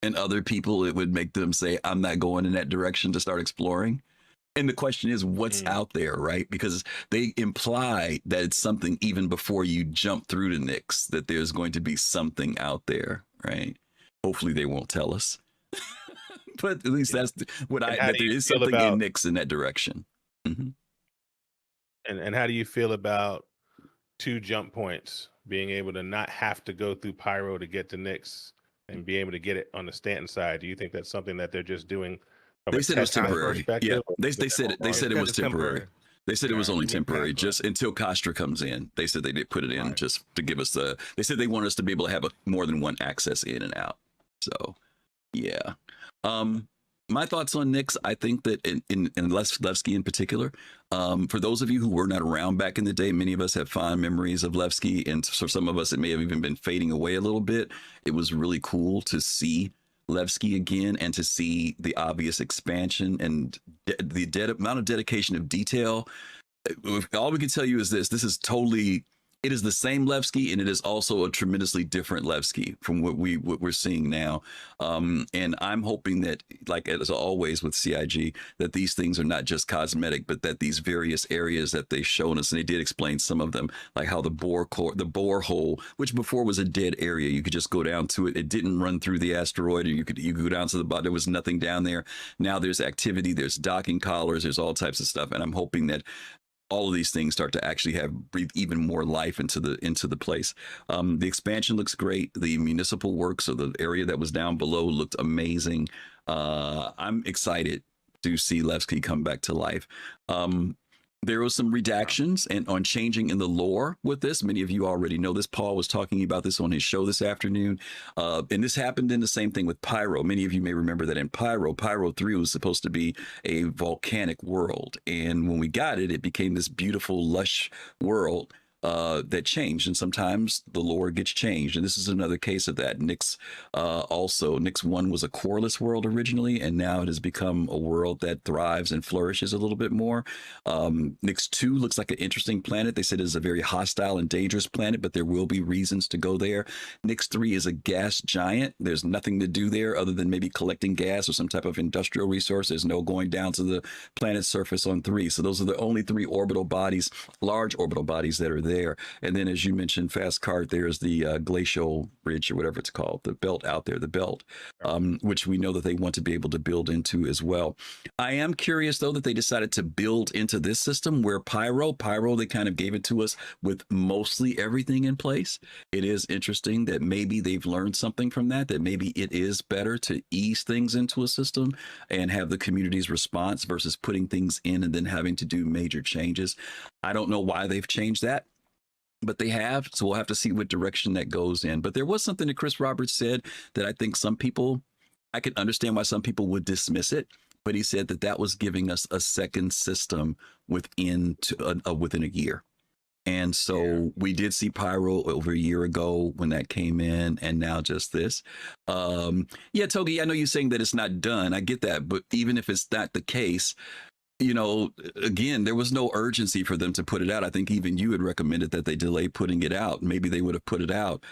and other people it would make them say, "I'm not going in that direction to start exploring." And the question is, what's out there, right? Because they imply that it's something even before you jump through to Nix, that there's going to be something out there, right? Hopefully they won't tell us, but at least that's that there is something in Nix in that direction. Mm-hmm. And how do you feel about 2 jump points, being able to not have to go through Pyro to get to Nix and be able to get it on the Stanton side? Do you think that's something that they're just doing? They said it was temporary. Yeah, they said it. They said it was temporary. They said it was only temporary, just until Kastra comes in. They said they did put it in just to give us they said they want us to be able to have more than one access in and out. So, yeah. My thoughts on Nix, I think that in Levski in particular, for those of you who were not around back in the day, many of us have fond memories of Levski, and for some of us, it may have even been fading away a little bit. It was really cool to see Levski again and to see the obvious expansion and the amount of dedication of detail. All we can tell you is this is totally it is the same Levski, and it is also a tremendously different Levski from what we're seeing now. And I'm hoping that, like as always with CIG, that these things are not just cosmetic, but that these various areas that they've shown us, and they did explain some of them, like how the borehole, which before was a dead area, you could just go down to it. It didn't run through the asteroid, or you could go down to the bottom. There was nothing down there. Now there's activity, there's docking collars, there's all types of stuff, and I'm hoping that all of these things start to actually breathe even more life into the place. The expansion looks great. The municipal works, or the area that was down below, looked amazing. I'm excited to see Levski come back to life. There was some redactions and on changing in the lore with this. Many of you already know this. Paul was talking about this on his show this afternoon. And this happened in the same thing with Pyro. Many of you may remember that in Pyro 3 was supposed to be a volcanic world. And when we got it, it became this beautiful, lush world that changed, and sometimes the lore gets changed, and this is another case of that. Nix 1 was a coreless world originally, and now it has become a world that thrives and flourishes a little bit more. Nix 2 looks like an interesting planet. They said it's a very hostile and dangerous planet, but there will be reasons to go there. Nix 3 is a gas giant. There's nothing to do there other than maybe collecting gas or some type of industrial resource. There's no going down to the planet's surface on 3. So those are the only 3 orbital bodies, large orbital bodies, that are there. And then, as you mentioned, Fastcart, there's the glacial ridge, or whatever it's called, the belt out there, which we know that they want to be able to build into as well. I am curious, though, that they decided to build into this system where Pyro, they kind of gave it to us with mostly everything in place. It is interesting that maybe they've learned something from that maybe it is better to ease things into a system and have the community's response versus putting things in and then having to do major changes. I don't know why they've changed that, but they have, so we'll have to see what direction that goes in. But there was something that Chris Roberts said that I think I could understand why some people would dismiss it, but he said that that was giving us a second system within a year. And so we did see Pyro over a year ago when that came in, and now just this. Yeah, Togi, I know you're saying that it's not done. I get that, but even if it's not the case, again, there was no urgency for them to put it out. I think even you had recommended that they delay putting it out. Maybe they would have put it out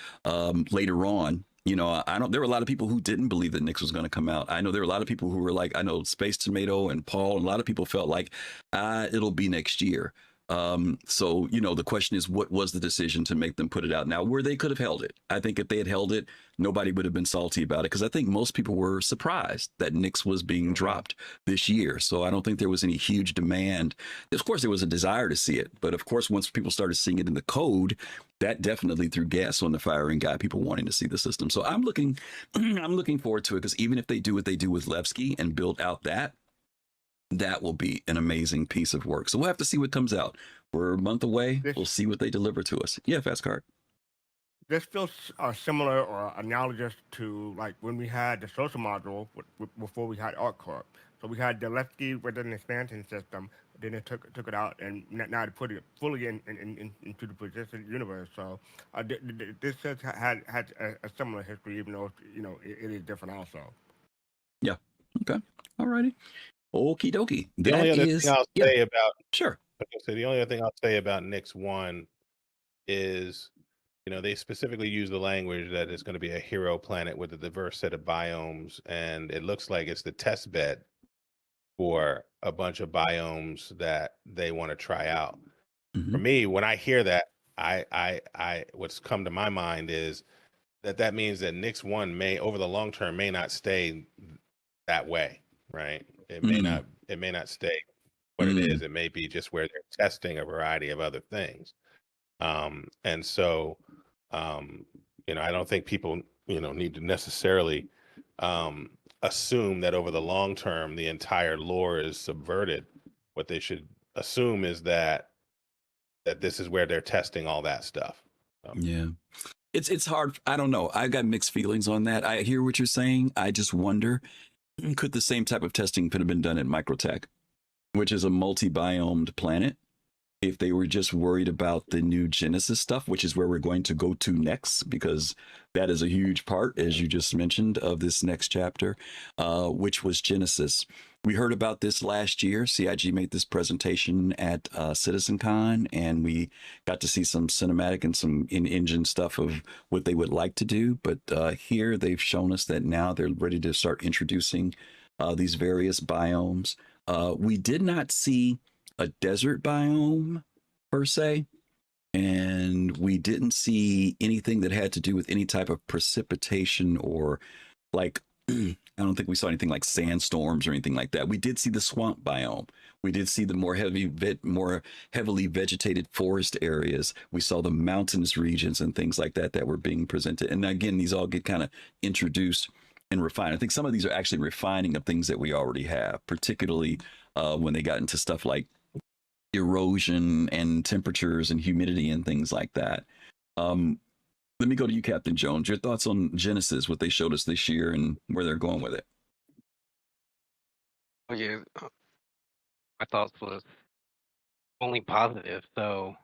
later on. I don't. There were a lot of people who didn't believe that Nyx was going to come out. I know there were a lot of people who were like, I know Space Tomato and Paul, and a lot of people felt like, it'll be next year. So the question is, what was the decision to make them put it out now, where they could have held it? I think if they had held it, nobody would have been salty about it, because I think most people were surprised that Nyx was being dropped this year. So I don't think there was any huge demand. Of course, there was a desire to see it, but of course, once people started seeing it in the code, that definitely threw gas on the fire and got people wanting to see the system. So I'm looking forward to it, because even if they do what they do with Levski and build out that will be an amazing piece of work. So we'll have to see what comes out. We're a month away. We'll see what they deliver to us. Yeah, fastcart. This feels similar or analogous to like when we had the social module before we had ArtCorp. So we had the Lefty with an expansion system, then it took it out, and now to put it fully into the persistent universe. So this has had a similar history, even though it is different also. Yeah. Okay. All righty. Okie dokie. The only other thing I'll say about sure. So the only other thing I'll say about Nyx 1 is, they specifically use the language that it's going to be a hero planet with a diverse set of biomes, and it looks like it's the test bed for a bunch of biomes that they want to try out. Mm-hmm. For me, when I hear that, I what's come to my mind is that means that Nyx 1 may, over the long term, may not stay that way, right? It may not stay what it is. It may be just where they're testing a variety of other things. And so, I don't think people, need to necessarily assume that over the long term, the entire lore is subverted. What they should assume is that this is where they're testing all that stuff. Yeah. It's hard. I don't know. I got mixed feelings on that. I hear what you're saying. I just wonder, could the same type of testing could have been done at Microtech, which is a multi-biomed planet, if they were just worried about the new Genesis stuff, which is where we're going to go to next, because that is a huge part, as you just mentioned, of this next chapter, which was Genesis. We heard about this last year. CIG made this presentation at CitizenCon, and we got to see some cinematic and some in-engine stuff of what they would like to do. But here they've shown us that now they're ready to start introducing these various biomes. We did not see a desert biome per se, and we didn't see anything that had to do with any type of precipitation or like I don't think we saw anything like sandstorms or anything like that. We did see the swamp biome. We did see the more heavily vegetated forest areas. We saw the mountainous regions and things like that were being presented. And again, these all get kind of introduced and refined. I think some of these are actually refining of things that we already have, particularly when they got into stuff like erosion and temperatures and humidity and things like that. Let me go to you, Captain Jones. Your thoughts on Genesis, what they showed us this year and where they're going with it. Yeah, my thoughts was only positive. So,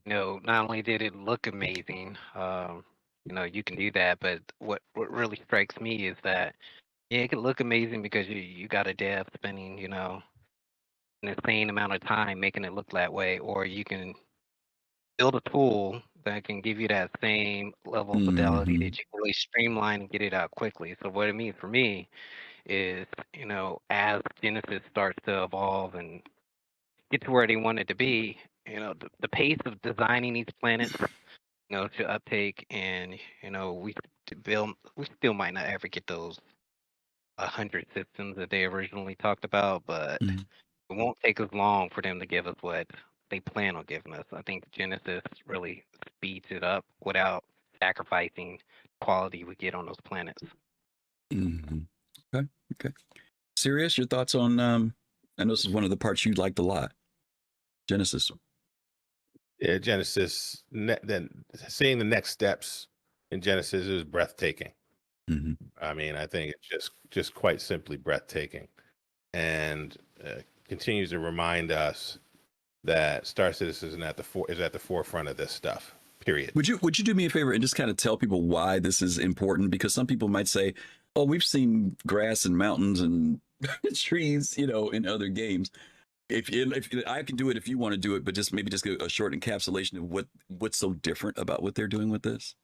not only did it look amazing, you can do that, but what really strikes me is that, it can look amazing because you got a dev spending, an insane amount of time making it look that way, or you can build a tool that can give you that same level of fidelity that you can really streamline and get it out quickly. So what it means for me is, as Genesis starts to evolve and get to where they want it to be, the pace of designing these planets, to uptake, and we still might not ever get those 100 systems that they originally talked about, but it won't take as long for them to give us what they plan on giving us. I think Genesis really speeds it up without sacrificing quality we get on those planets. Okay. Sirius, your thoughts on, I know this is one of the parts you liked a lot, Genesis. Yeah, Genesis, then seeing the next steps in Genesis is breathtaking. I mean, I think it's just quite simply breathtaking. and continues to remind us that Star Citizen is at the forefront of this stuff. Period. Would you do me a favor and just kind of tell people why this is important? Because some people might say, "Oh, we've seen grass and mountains and trees, in other games." If I can do it, if you want to do it, but just maybe just a short encapsulation of what's so different about what they're doing with this.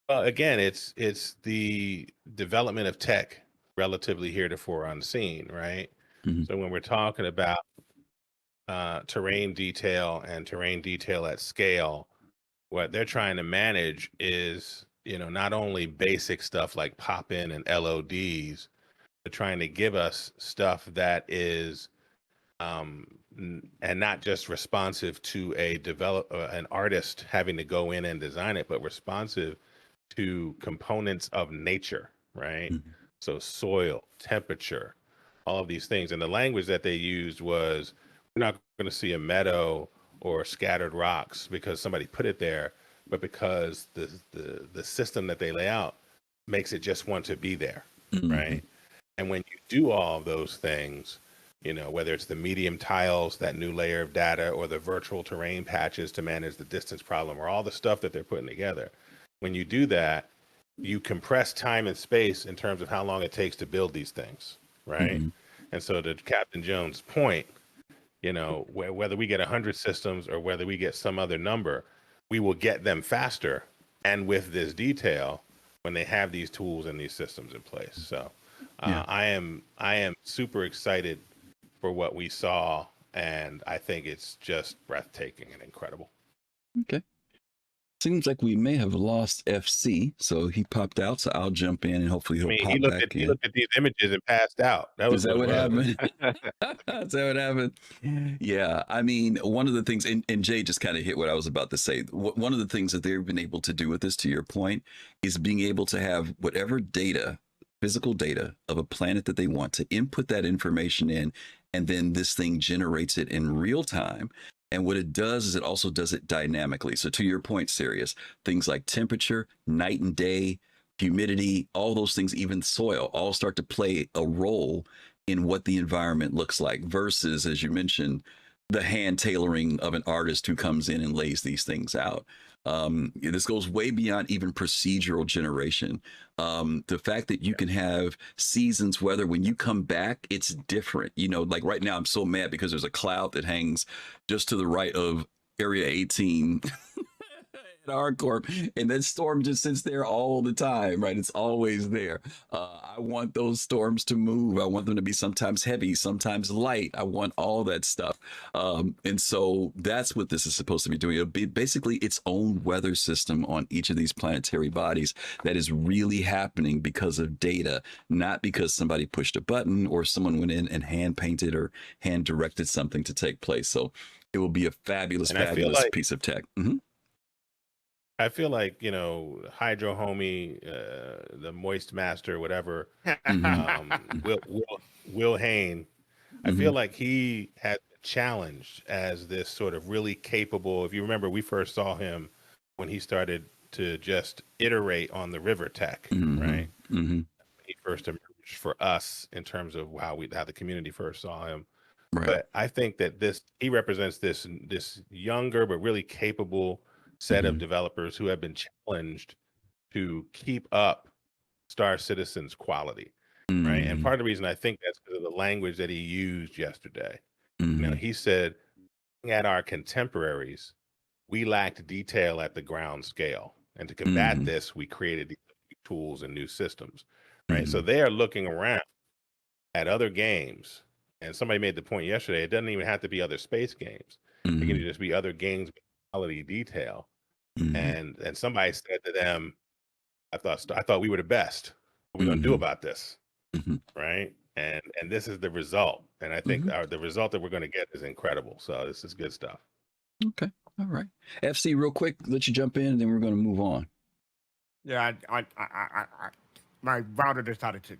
Well, again, it's the development of tech relatively heretofore unseen, right? Mhm. So when we're talking about terrain detail and terrain detail at scale, what they're trying to manage is, not only basic stuff like pop-in and LODs, but trying to give us stuff that is, and not just responsive to an artist having to go in and design it, but responsive to components of nature, right? Mhm. So soil, temperature, all of these things. And the language that they used was, we're not going to see a meadow or scattered rocks because somebody put it there, but because the system that they lay out makes it just want to be there, Mhm. right? And when you do all of those things, whether it's the medium tiles, that new layer of data, or the virtual terrain patches to manage the distance problem, or all the stuff that they're putting together, when you do that, you compress time and space in terms of how long it takes to build these things, right? Mhm. And so to Captain Jones' point, whether we get 100 systems or whether we get some other number, we will get them faster and with this detail when they have these tools and these systems in place. So Yeah. I am super excited for what we saw, and I think it's just breathtaking and incredible. Okay. Seems like we may have lost FC, so he popped out. So I'll jump in and hopefully he'll He pop back he in. looked at these images and passed out. That was Is that what it was. happened? Is that what happened? Yeah. I mean, one of the things, and Jay just kind of hit what I was about to say. One of the things that they've been able to do with this, to your point, is being able to have whatever data, physical data of a planet that they want, to input that information in, and then this thing generates it in real time. And what it does is it also does it dynamically. So to your point, Sirius, things like temperature, night and day, humidity, all those things, even soil, all start to play a role in what the environment looks like versus, as you mentioned, the hand tailoring of an artist who comes in and lays these things out. This goes way beyond even procedural generation. The fact that you can have seasons, whether when you come back, it's different. Like right now, I'm so mad because there's a cloud that hangs just to the right of Area 18 at Hardcorp, and that storm just sits there all the time, right? It's always there. I want those storms to move. I want them to be sometimes heavy, sometimes light. I want all that stuff. And so that's what this is supposed to be doing. It'll be basically its own weather system on each of these planetary bodies that is really happening because of data, not because somebody pushed a button or someone went in and hand painted or hand directed something to take place. So it will be a fabulous, fabulous piece of tech. Mm-hmm. I feel like, Hydro Homie, the Moist Master, whatever, Will Hain, I feel like he had challenged as this sort of really capable. If you remember, we first saw him when he started to just iterate on the river tech, right? Mm-hmm. He first emerged for us in terms of how the community first saw him. Right. But I think that he represents this younger but really capable set of developers who have been challenged to keep up Star Citizen's quality, right? And part of the reason I think that's because of the language that he used yesterday. He said, at our contemporaries, we lacked detail at the ground scale, and to combat this, we created these tools and new systems, right? So they are looking around at other games, and somebody made the point yesterday, it doesn't even have to be other space games. It can just be other games with quality detail. And somebody said to them, I thought we were the best. What are we gonna do about this? Right? And this is the result. And I think the result that we're gonna get is incredible. So this is good stuff. Okay. All right. FC, real quick, let you jump in, and then we're going to move on. Yeah, my router decided to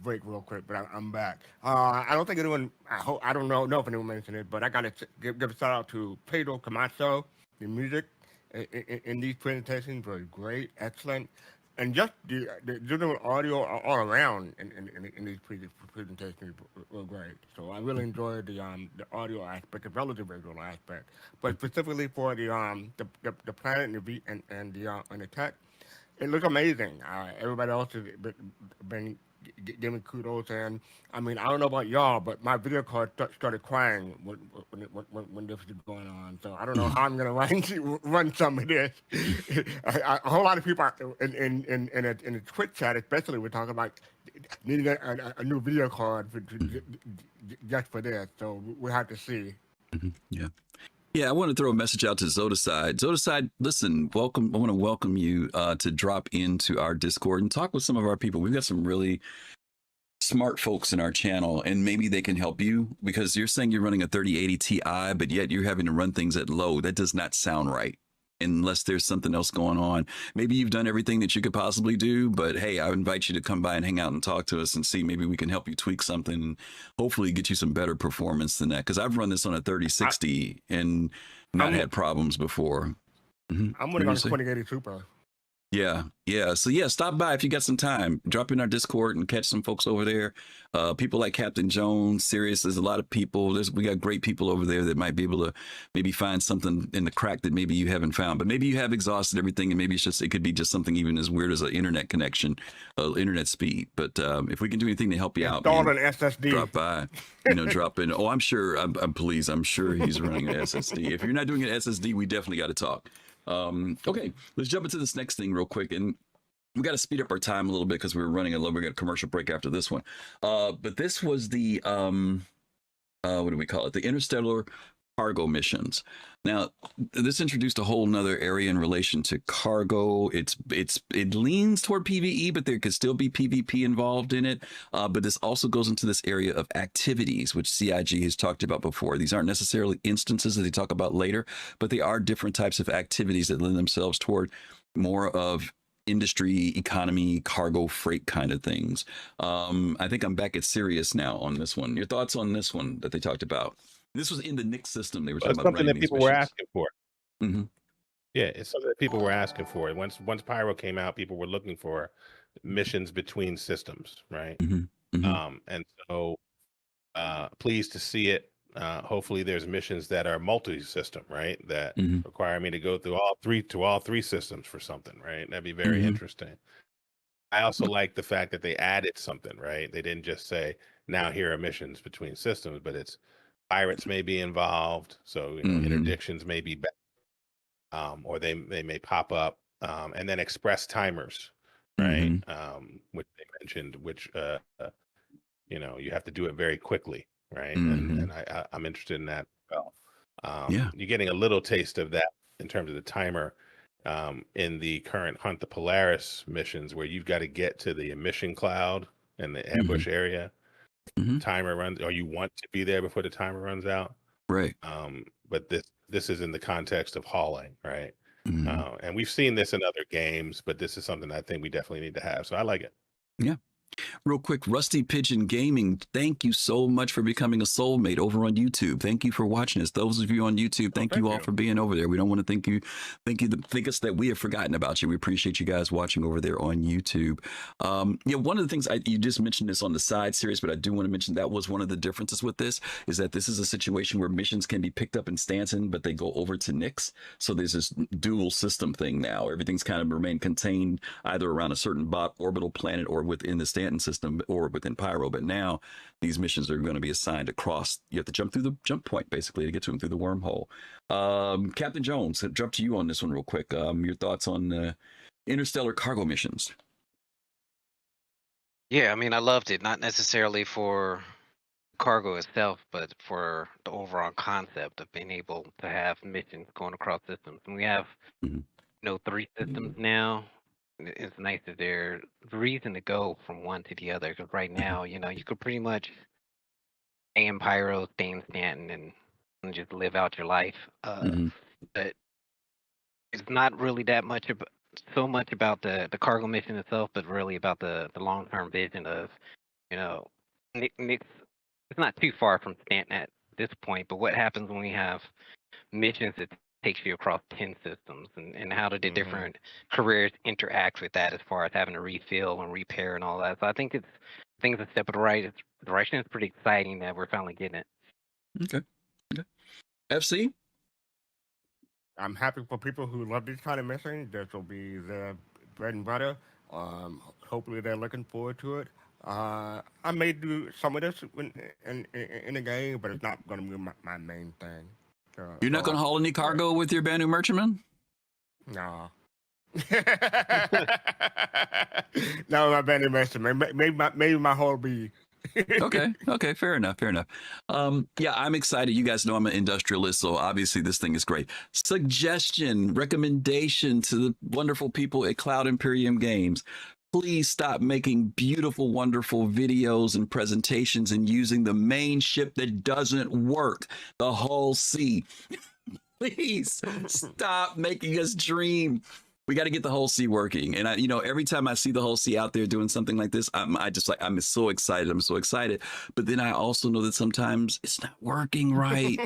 break real quick, but I'm back. I don't think anyone. I don't know if anyone mentioned it, but I gotta give a shout out to Pedro Camacho. The music in these presentations was great, excellent. and just the digital audio all around in these presentations were great. So I really enjoyed the audio aspect as well as the visual aspect, but specifically for the planet and and the tech, it looks amazing. Everybody else has been giving kudos, and I mean, I don't know about y'all, but my video card started crying when this was going on. So I don't know how I'm gonna run some of this. A whole lot of people in the Twitch chat, especially, were talking about needing a new video card just for this. So we'll have to see. Yeah. Yeah, I want to throw a message out to Zodaside. Zodaside, listen, welcome. I want to welcome you to drop into our Discord and talk with some of our people. We've got some really smart folks in our channel, and maybe they can help you, because you're saying you're running a 3080 Ti, but yet you're having to run things at low. That does not sound right, unless there's something else going on. Maybe you've done everything that you could possibly do, but hey, I invite you to come by and hang out and talk to us and see, maybe we can help you tweak something and hopefully get you some better performance than that. Because I've run this on a 3060 and not had problems before. I'm running on a 2080 Super. Yeah. So yeah, stop by if you got some time. Drop in our Discord and catch some folks over there. People like Captain Jones, Serious. There's a lot of people. We got great people over there that might be able to maybe find something in the crack that maybe you haven't found. But maybe you have exhausted everything, and maybe it could be just something even as weird as an internet connection, internet speed. But if we can do anything to help you out, install an SSD. Drop by. Drop in. Oh, I'm sure. I'm sure he's running an SSD. If you're not doing an SSD, we definitely got to talk. Okay, let's jump into this next thing real quick, and we got to speed up our time a little bit because we're running a little. We got a commercial break after this one. But this was the what do we call it? The interstellar cargo missions. Now, this introduced a whole nother area in relation to cargo. It leans toward PvE, but there could still be PvP involved in it. But this also goes into this area of activities, which CIG has talked about before. These aren't necessarily instances that they talk about later, but they are different types of activities that lend themselves toward more of industry, economy, cargo, freight kind of things. I think I'm back at Sirius now on this one. Your thoughts on this one that they talked about? This was in the Nix system. They were talking about something that people were asking for. Mm-hmm. Yeah, it's something that people were asking for. Once Pyro came out, people were looking for missions between systems, right? Mm-hmm. Mm-hmm. And so pleased to see it. Hopefully there's missions that are multi-system, right? That require me to go through all three systems for something, right? That'd be very interesting. I also like the fact that they added something, right? They didn't just say, now here are missions between systems, but it's pirates may be involved, so interdictions may be back, or they may pop up, and then express timers, right? Which they mentioned, which you have to do it very quickly, right? And I'm interested in that as well. You're getting a little taste of that in terms of the timer in the current Hunt the Polaris missions, where you've got to get to the emission cloud and the ambush area. Timer runs, or you want to be there before the timer runs out, right? But this is in the context of hauling, right? And we've seen this in other games, but this is something I think we definitely need to have. So I like it. Yeah. Real quick, Rusty Pigeon Gaming, thank you so much for becoming a soulmate over on YouTube. Thank you for watching us. Those of you on YouTube, thank you all for being over there. We don't want to think us that we have forgotten about you. We appreciate you guys watching over there on YouTube. One of the things you just mentioned this on the side series, but I do want to mention that was one of the differences with this, is that this is a situation where missions can be picked up in Stanton, but they go over to Nix. So there's this dual system thing now. Everything's kind of remained contained either around a certain orbital planet or within the Stanton system or within Pyro, but now these missions are going to be assigned across. You have to jump through the jump point basically to get to them through the wormhole. Captain Jones, I'll jump to you on this one real quick. Your thoughts on interstellar cargo missions? Yeah, I mean, I loved it, not necessarily for cargo itself, but for the overall concept of being able to have missions going across systems. And we have 3 systems now. It's nice that there's reason to go from one to the other, because right now, you could pretty much stay in Pyro, stay in Stanton, and just live out your life. But it's not really that much so much about the cargo mission itself, but really about the long-term vision of, Nick's, it's not too far from Stanton at this point, but what happens when we have missions that takes you across 10 systems, and how do the Mhm. different careers interact with that as far as having to refill and repair and all that. So I think it's a step in the right direction. It's pretty exciting that we're finally getting it. Okay. FC. I'm happy for people who love this kind of mission. This will be their bread and butter. Hopefully, they're looking forward to it. I may do some of this in the game, but it's not going to be my main thing. You're not going to haul any cargo with your Banu Merchantman? No. No, my band investor. Maybe my whole be. Okay, fair enough. Yeah, I'm excited. You guys know I'm an industrialist, so obviously this thing is great. Suggestion, recommendation to the wonderful people at Cloud Imperium Games. Please stop making beautiful, wonderful videos and presentations and using the main ship that doesn't work, the Hull C. Please stop making us dream. We got to get the Hull C working. And every time I see the Hull C out there doing something like this, I'm so excited. I'm so excited. But then I also know that sometimes it's not working right.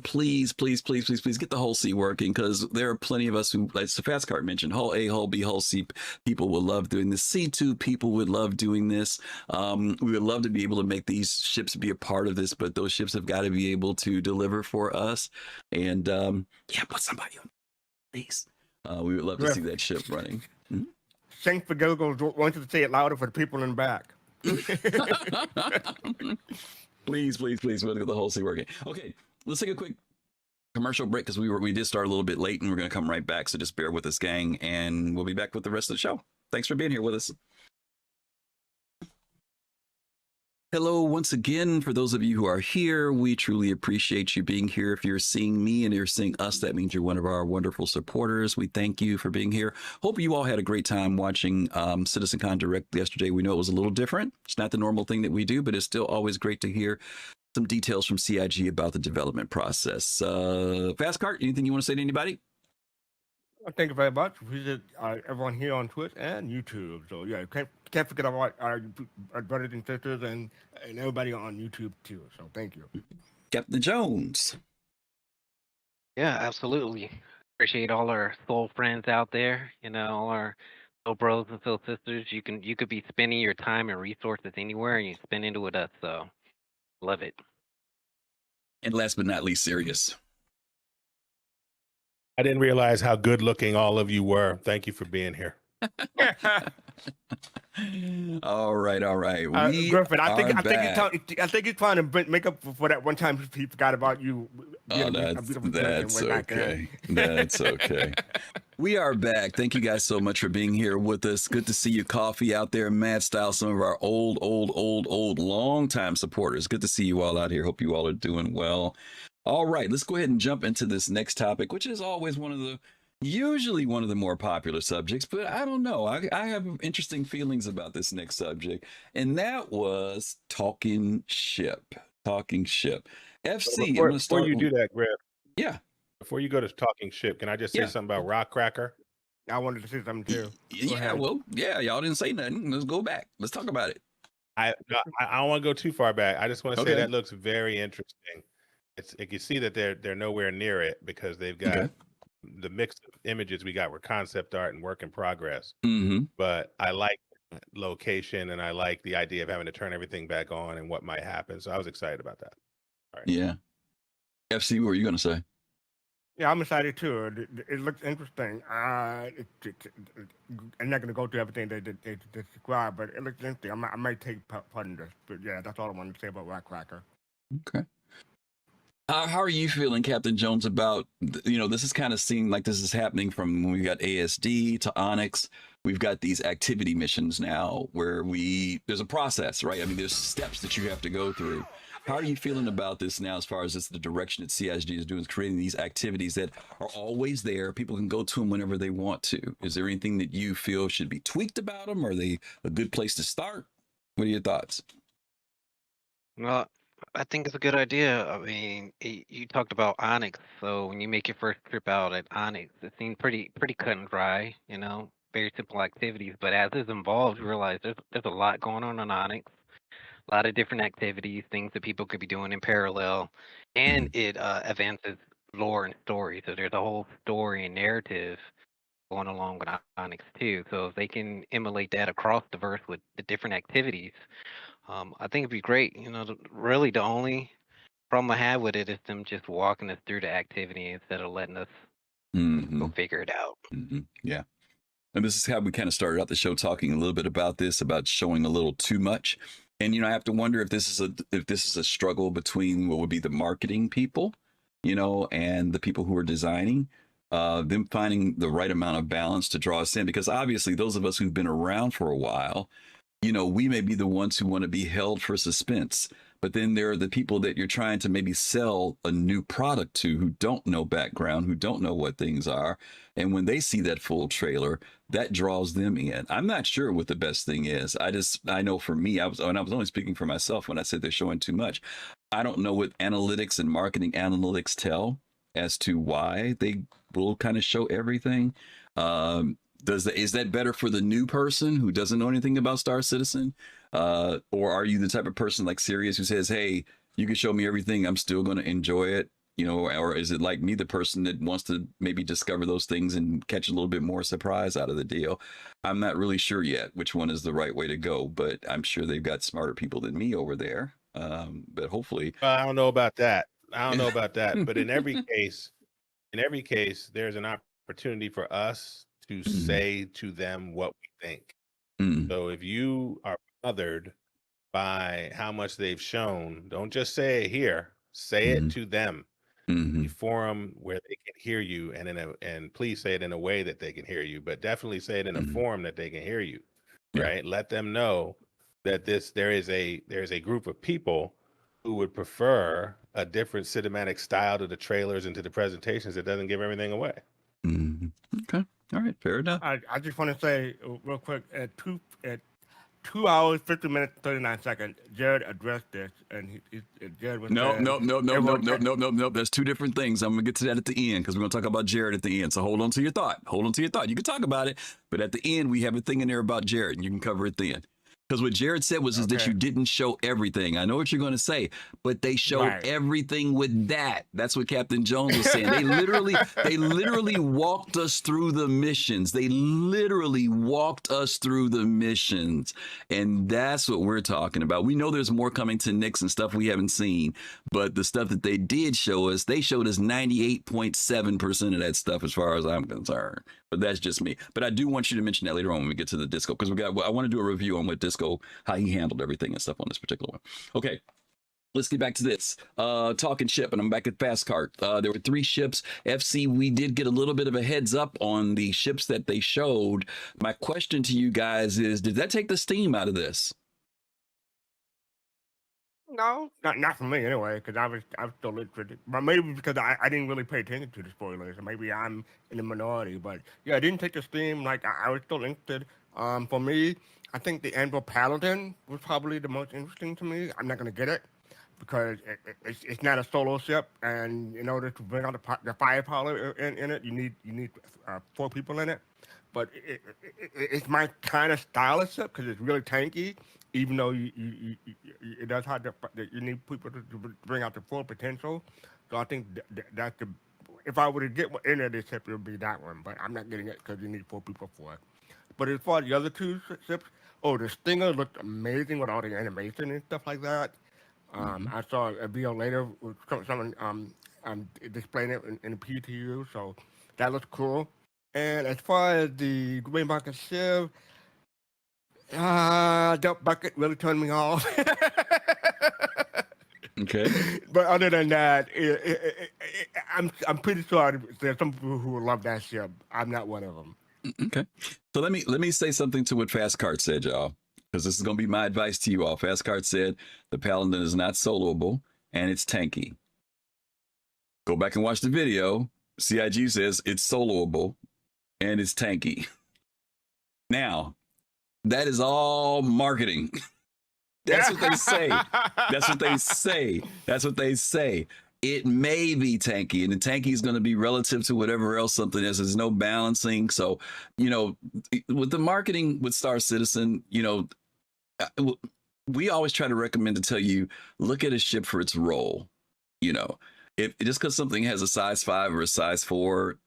Please get the Hull C working, because there are plenty of us who, like the fastcart mentioned, Hull A, Hull B, Hull C people would love doing this. C2 people would love doing this. We would love to be able to make these ships be a part of this, but those ships have got to be able to deliver for us. And put somebody on, please. We would love to see that ship running. Mm-hmm. Thanks for Google. Want you to say it louder for the people in the back. Please, we'll get the Hull C working. Okay, let's take a quick commercial break, because we did start a little bit late, and we're going to come right back. So just bear with us, gang, and we'll be back with the rest of the show. Thanks for being here with us. Hello once again. For those of you who are here, we truly appreciate you being here. If you're seeing me and you're seeing us, that means you're one of our wonderful supporters. We thank you for being here. Hope you all had a great time watching CitizenCon Direct yesterday. We know it was a little different. It's not the normal thing that we do, but it's still always great to hear some details from CIG about the development process. Fastcart, anything you want to say to anybody? Thank you very much. Visit everyone here on Twitch and YouTube. So yeah, can't forget about our brothers and sisters and everybody on YouTube too. So thank you. Captain Jones. Yeah, absolutely. Appreciate all our soul friends out there. All our soul bros and soul sisters. You could be spending your time and resources anywhere, and you spend it with us. So love it. And last but not least, Serious. I didn't realize how good looking all of you were. Thank you for being here. All right. Griffin, I think he's trying to make up for that one time he forgot about you. That's okay. That's okay. We are back. Thank you guys so much for being here with us. Good to see you, Coffee, out there, Mad Style, some of our old, long-time supporters. Good to see you all out here. Hope you all are doing well. All right, let's go ahead and jump into this next topic, which is always usually one of the more popular subjects, but I don't know. I have interesting feelings about this next subject, and that was talking ship. FC, Before you do that, Griff. Yeah. Before you go to talking ship, can I just say something about Rock Cracker? I wanted to say something too. Y'all didn't say nothing. Let's go back. Let's talk about it. I don't want to go too far back. I just want to say that looks very interesting. You can see that they're nowhere near it, because they've got the mix of images we got were concept art and work in progress. Mm-hmm. But I like location, and I like the idea of having to turn everything back on and what might happen. So I was excited about that. All right. Yeah. FC, what were you going to say? Yeah, I'm excited too. It looks interesting. I'm not going to go through everything they described, but it looks interesting. I might take part in this. But yeah, that's all I wanted to say about Rock Cracker. Okay. How are you feeling, Captain Jones, about, this is kind of seeming like this is happening from when we got ASD to Onyx. We've got these activity missions now where there's a process, right? I mean, there's steps that you have to go through. How are you feeling about this now, as far as the direction that CIG is doing, is creating these activities that are always there? People can go to them whenever they want to. Is there anything that you feel should be tweaked about them? Are they a good place to start? What are your thoughts? Well, I think it's a good idea. I mean, you talked about Onyx, so when you make your first trip out at Onyx, it seemed pretty cut and dry, very simple activities. But as it's involved, you realize there's a lot going on Onyx, a lot of different activities, things that people could be doing in parallel, and it advances lore and story. So there's a whole story and narrative going along with Onyx too. So if they can emulate that across the verse with the different activities, I think it'd be great. Really the only problem I have with it is them just walking us through the activity instead of letting us Mm-hmm. go figure it out. Mm-hmm. Yeah. And this is how we kind of started out the show, talking a little bit about this, about showing a little too much. And I have to wonder if this is a struggle between what would be the marketing people, and the people who are designing, them finding the right amount of balance to draw us in. Because obviously, those of us who've been around for a while, we may be the ones who want to be held for suspense. But then there are the people that you're trying to maybe sell a new product to, who don't know background, who don't know what things are. And when they see that full trailer, that draws them in. I'm not sure what the best thing is. I know for me, I was only speaking for myself when I said they're showing too much. I don't know what analytics and marketing analytics tell as to why they will kind of show everything. Is that better for the new person who doesn't know anything about Star Citizen? Or are you the type of person like Sirius who says, hey, you can show me everything, I'm still going to enjoy it? Or is it like me, the person that wants to maybe discover those things and catch a little bit more surprise out of the deal? I'm not really sure yet which one is the right way to go, but I'm sure they've got smarter people than me over there. But hopefully, I don't know about that. But in every case, there's an opportunity for us to say to them what we think. So if you are bothered by how much they've shown, don't just say it here. Say it to them. The forum where they can hear you, and please say it in a way that they can hear you, but definitely say it in a forum that they can hear you. Right? Let them know that there is a group of people who would prefer a different cinematic style to the trailers and to the presentations that doesn't give everything away. Okay. All right. Fair enough. I just want to say real quick, at 2 hours, 50 minutes, 39 seconds, Jared addressed this, and Jared was No. saying, There's two different things. I'm gonna get to that at the end because we're gonna talk about Jared at the end. So hold on to your thought. You can talk about it, but at the end we have a thing in there about Jared, and you can cover it then. Because what Jared said was is that you didn't show everything. I know what you're going to say, but they showed everything with that. That's what Captain Jones was saying. They literally walked us through the missions. And that's what we're talking about. We know there's more coming to Nyx and stuff we haven't seen, but the stuff that they did show us, they showed us 98.7% of that stuff as far as I'm concerned. But that's just me. But I do want you to mention that later on when we get to the disco, because I want to do a review on what disco, how he handled everything and stuff on this particular one. Okay. Let's get back to this. Talking ship, and I'm back at fastcart. There were 3 ships. FC, we did get a little bit of a heads up on the ships that they showed. My question to you guys is, did that take the steam out of this? no, not for me anyway, because I was still interested. But maybe because I didn't really pay attention to the spoilers, so maybe I'm in the minority. But yeah, I didn't take the steam. Like I was still interested. For me, I think the Anvil Paladin was probably the most interesting to me. I'm not gonna get it because it's not a solo ship, and in order to bring out the firepower in it, you need 4 people in it. But it's my kind of style of ship because it's really tanky. Even though it does have you need people to bring out the full potential. So I think that's the, if I were to get any of this ship, it would be that one. But I'm not getting it because you need 4 people for it. But as far as the other 2 ships, the Stinger looked amazing with all the animation and stuff like that. I saw a video later with someone displaying it in the PTU, so that looks cool. And as far as the Green Bucket Shiv, Delp Bucket really turned me off. Okay. But other than that, I'm pretty sure there's some people who will love that ship. I'm not one of them. Okay. So let me say something to what Fastcart said, y'all, because this is going to be my advice to you all. Fastcart said the Paladin is not soloable and it's tanky. Go back and watch the video. CIG says it's soloable and it's tanky. Now, that is all marketing. That's what they say. That's what they say. It may be tanky, and the tanky is going to be relative to whatever else something is. There's no balancing. So, with the marketing with Star Citizen, we always try to recommend to tell you, look at a ship for its role. if just because something has a size 5 or a size 4,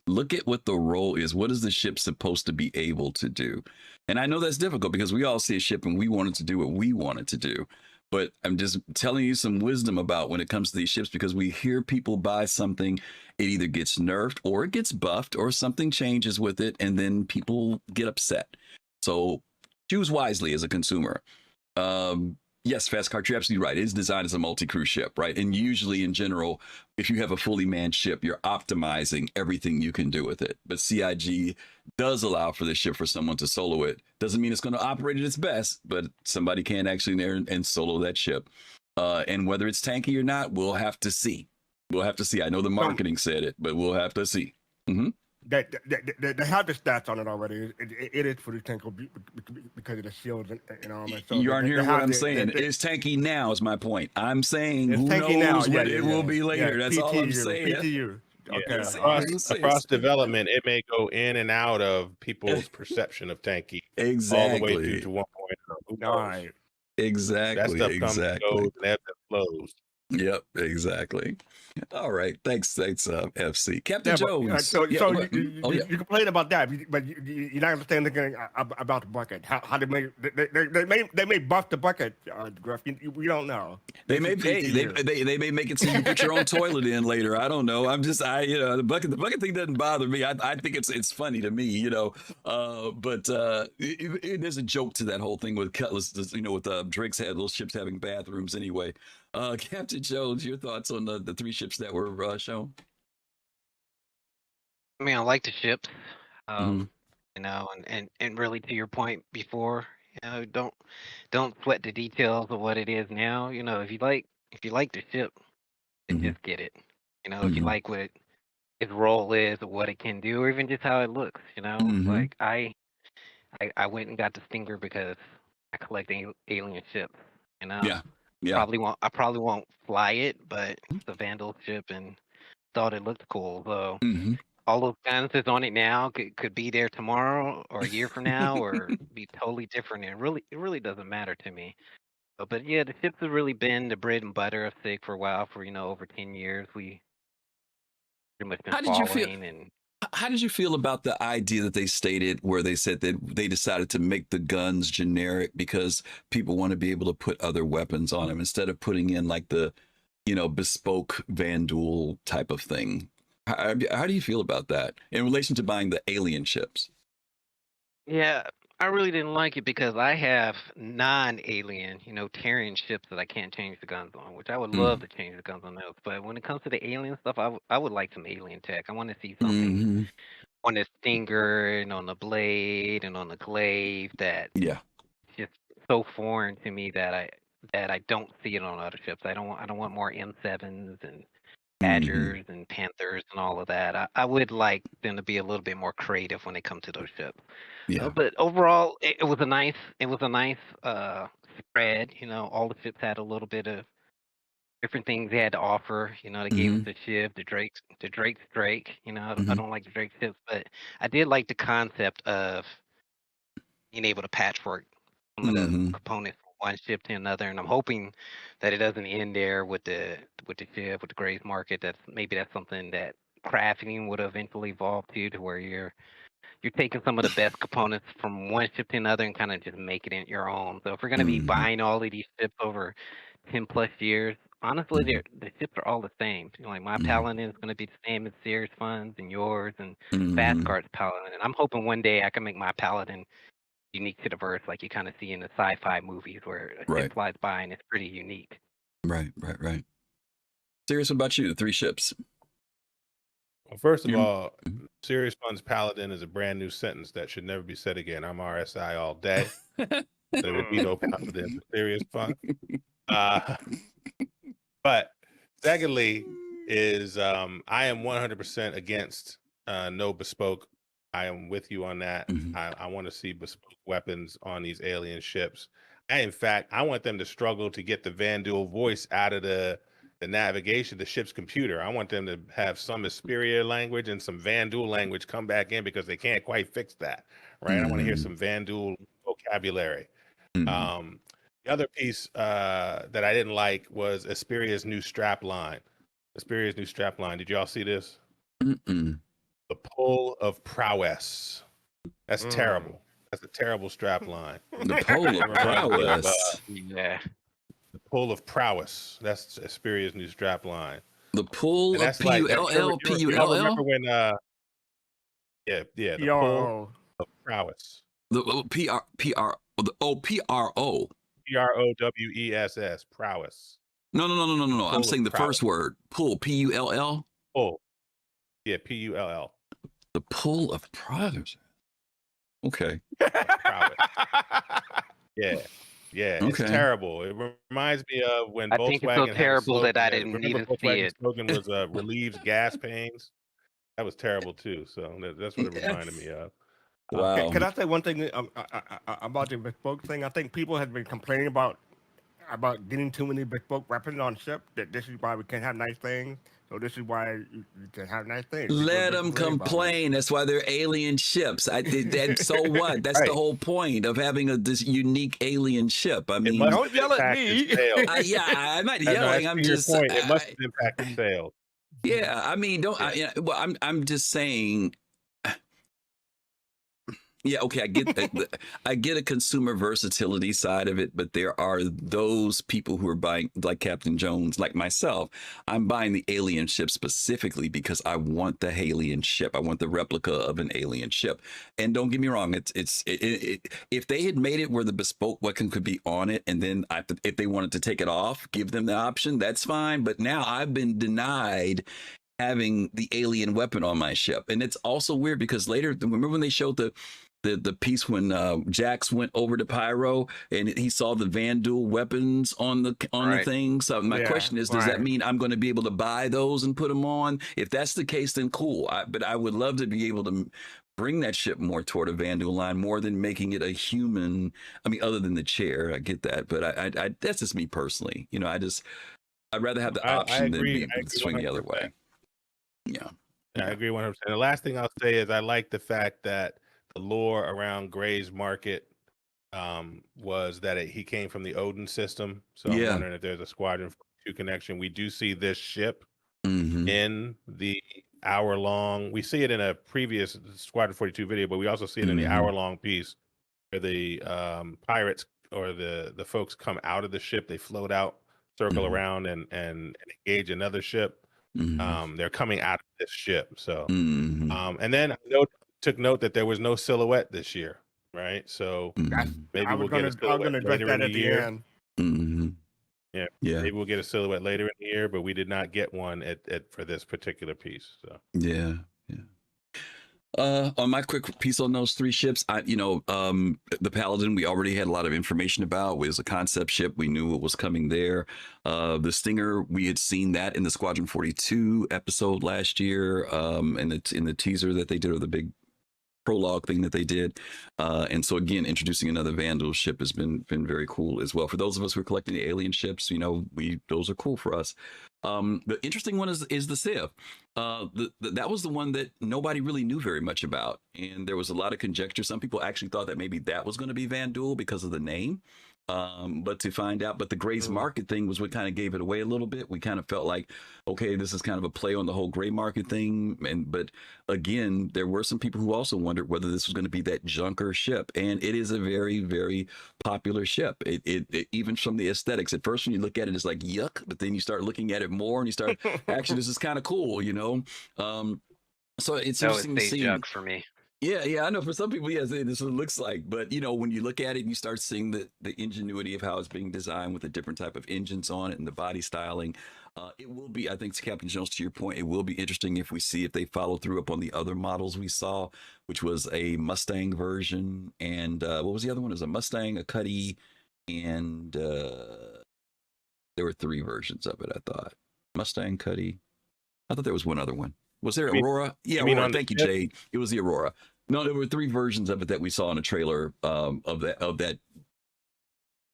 look at what the role is. What is the ship supposed to be able to do? And I know that's difficult because we all see a ship and we want it to do what we want it to do. But I'm just telling you some wisdom about when it comes to these ships, because we hear people buy something, it either gets nerfed or it gets buffed or something changes with it, and then people get upset. So choose wisely as a consumer. Yes, fastcart, you're absolutely right. It is designed as a multi-crew ship, right? And usually, in general, if you have a fully manned ship, you're optimizing everything you can do with it. But CIG does allow for the ship for someone to solo it. Doesn't mean it's going to operate at its best, but somebody can actually there and solo that ship. And whether it's tanky or not, we'll have to see. We'll have to see. I know the marketing said it, but we'll have to see. Mm-hmm. They have the stats on it already. It is pretty tanky because of the shields and armor. So you aren't hearing what I'm saying. It's tanky now is my point. I'm saying who knows what it will be later. That's all I'm saying. PTU. Okay. Across development, it may go in and out of people's perception of tanky. Exactly. All the way through to 1.0. All right. Exactly. That stuff comes and goes and ebbs and flows. Yep, exactly. All right, thanks, FC. Captain Jones. You complain about that, but you're not understanding about the bucket. How they may buff the bucket, Griff. We don't know. They may they may make it so you put your own toilet in later. I don't know. The bucket thing doesn't bother me. I think it's funny to me, But there's a joke to that whole thing with Cutlass, with Drake's had those ships having bathrooms anyway. Captain Jones, your thoughts on the 3 ships that were shown? I mean, I like the ships, and really to your point before, don't sweat the details of what it is now. If you like the ship, then just get it. If you like what its role is or what it can do, or even just how it looks. Like I went and got the Stinger because I collect alien ships. Yeah. I probably won't fly it, but it's a Vandal ship and thought it looked cool. So all those guns that's on it now could be there tomorrow or a year from now or be totally different. And it really doesn't matter to me. But yeah, the ships have really been the bread and butter of SIG for a while. For over 10 years, we pretty much been following. How did you feel about the idea that they stated where they said that they decided to make the guns generic because people want to be able to put other weapons on them instead of putting in like the, bespoke Vandal type of thing? How do you feel about that in relation to buying the alien ships? Yeah, I really didn't like it because I have non-alien, Terran ships that I can't change the guns on, which I would love to change the guns on those. But when it comes to the alien stuff, I would like some alien tech. I want to see something on the Stinger and on the Blade and on the Glaive that just so foreign to me that I don't see it on other ships. I don't want more M7s and Badgers and Panthers and all of that. I would like them to be a little bit more creative when it comes to those ships. Yeah. But overall, it was a nice spread. All the ships had a little bit of different things they had to offer. They gave us the ship, the Drake's Drake. I don't like the Drake ships, but I did like the concept of being able to patchwork some of the components from one ship to another. And I'm hoping that it doesn't end there with the ship, with the Grays market. That's something that crafting would eventually evolve to where you're taking some of the best components from one ship to another and kind of just make it your own. So if we're going to be buying all of these ships over 10 plus years, honestly, the ships are all the same. Like my Paladin is going to be the same as SeriousFun's and yours and fastcart's Paladin. And I'm hoping one day I can make my Paladin unique to the verse, like you kind of see in the sci-fi movies where a ship flies by and it's pretty unique. Right. Serious, what about you? The 3 ships. Well, first of all, SeriousFun's Paladin is a brand new sentence that should never be said again. I'm RSI all day. There would be no Paladin for SeriousFun. But secondly is I am 100% against no bespoke. I am with you on that. I want to see bespoke weapons on these alien ships. In fact, I want them to struggle to get the Vandal voice out of the navigation, the ship's computer. I want them to have some Asperia language and some Vandal language come back in because they can't quite fix that, right? I want to hear some Vandal vocabulary. The other piece that I didn't like was Asperia's new strap line. Asperia's new strapline. Did y'all see this? Mm-mm. The pull of prowess. That's Mm. terrible. That's a terrible strapline. The pole of prowess. Yeah. The pull of prowess. That's Asperia's new strapline. The pull And of that's like Pull. you all remember Pull. when the pull of prowess. The PRO. PROWESS. Prowess. No. I'm Pull saying of the first word. Pull. PULL. Pull. Yeah, PULL. The pull of prowess. Okay. Prowess. Yeah. Yeah, it's Okay. terrible. It reminds me of when I Volkswagen think it's so had a terrible that I slogan. didn't Remember even see Volkswagen's it. slogan was relieves gas pains. That was terrible too. So that's what it reminded me of. Wow. Can I say one thing about the bespoke thing? I think people have been complaining about getting too many bespoke weapons on ship. That this is why we can't have nice things. So this is why you can have nice things. Let them complain. That's why they're alien ships. So what? That's Right. the whole point of having this unique alien ship. I mean, Don't yell at me. yeah, I'm not No, yelling. that's I'm to your just. point. It must have impacted sales. Yeah, I mean, don't. Yeah. I'm just saying. Yeah, okay, I get a consumer versatility side of it, but there are those people who are buying, like Captain Jones, like myself. I'm buying the alien ship specifically because I want the alien ship. I want the replica of an alien ship. And don't get me wrong, if they had made it where the bespoke weapon could be on it, and then if they wanted to take it off, give them the option, that's fine. But now I've been denied having the alien weapon on my ship, and it's also weird because later, remember when they showed the piece when Jax went over to Pyro and he saw the Vandal weapons on the thing. So my question is, does that mean I'm going to be able to buy those and put them on? If that's the case, then cool. But I would love to be able to bring that ship more toward a Vandal line, more than making it a human. I mean, other than the chair, I get that, but I that's just me personally. You know, I'd rather have the option than be swing the other way. Yeah. I agree 100%. The last thing I'll say is I like the fact that the lore around Gray's Market was that he came from the Odin system. So I'm wondering if there's a Squadron 42 connection. We do see this ship in the hour-long. We see it in a previous Squadron 42 video, but we also see it in the hour-long piece where the pirates or the folks come out of the ship. They float out, circle around, and engage another ship. They're coming out of this ship. So, and then I took note that there was no silhouette this year, right? So maybe we'll get a silhouette later in the year. Yeah, maybe we'll get a silhouette later in the year, but we did not get one for this particular piece. So on my quick piece on those three ships, the Paladin we already had a lot of information about. It was a concept ship. We knew it was coming there. The Stinger, we had seen that in the Squadron 42 episode last year, in the teaser that they did, or the big prologue thing that they did. And so again, introducing another Vandal ship has been very cool as well. For those of us who are collecting the alien ships, those are cool for us. The interesting one is the Civ. That was the one that nobody really knew very much about. And there was a lot of conjecture. Some people actually thought that maybe that was going to be Vandal because of the name. But to find out, but the Gray's Market thing was what kind of gave it away a little bit. We kind of felt like, okay, this is kind of a play on the whole Gray Market thing. But again, there were some people who also wondered whether this was going to be that junker ship. And it is a very, very popular ship. It even from the aesthetics, at first when you look at it, it's like yuck, but then you start looking at it more and you start, actually, this is kind of cool, So it's interesting to see. Jug for me. Yeah, I know for some people, yes, this is what it looks like. But, when you look at it and you start seeing the ingenuity of how it's being designed with the different type of engines on it and the body styling, it will be, I think, Captain Jones, to your point, it will be interesting if we see if they follow through up on the other models we saw, which was a Mustang version. And what was the other one? It was a Mustang, a Cuddy, and there were three versions of it, I thought. Mustang, Cuddy. I thought there was one other one. Was there Aurora? Yeah, Aurora. Thank you, Jade. It was the Aurora. No, there were three versions of it that we saw in a trailer of that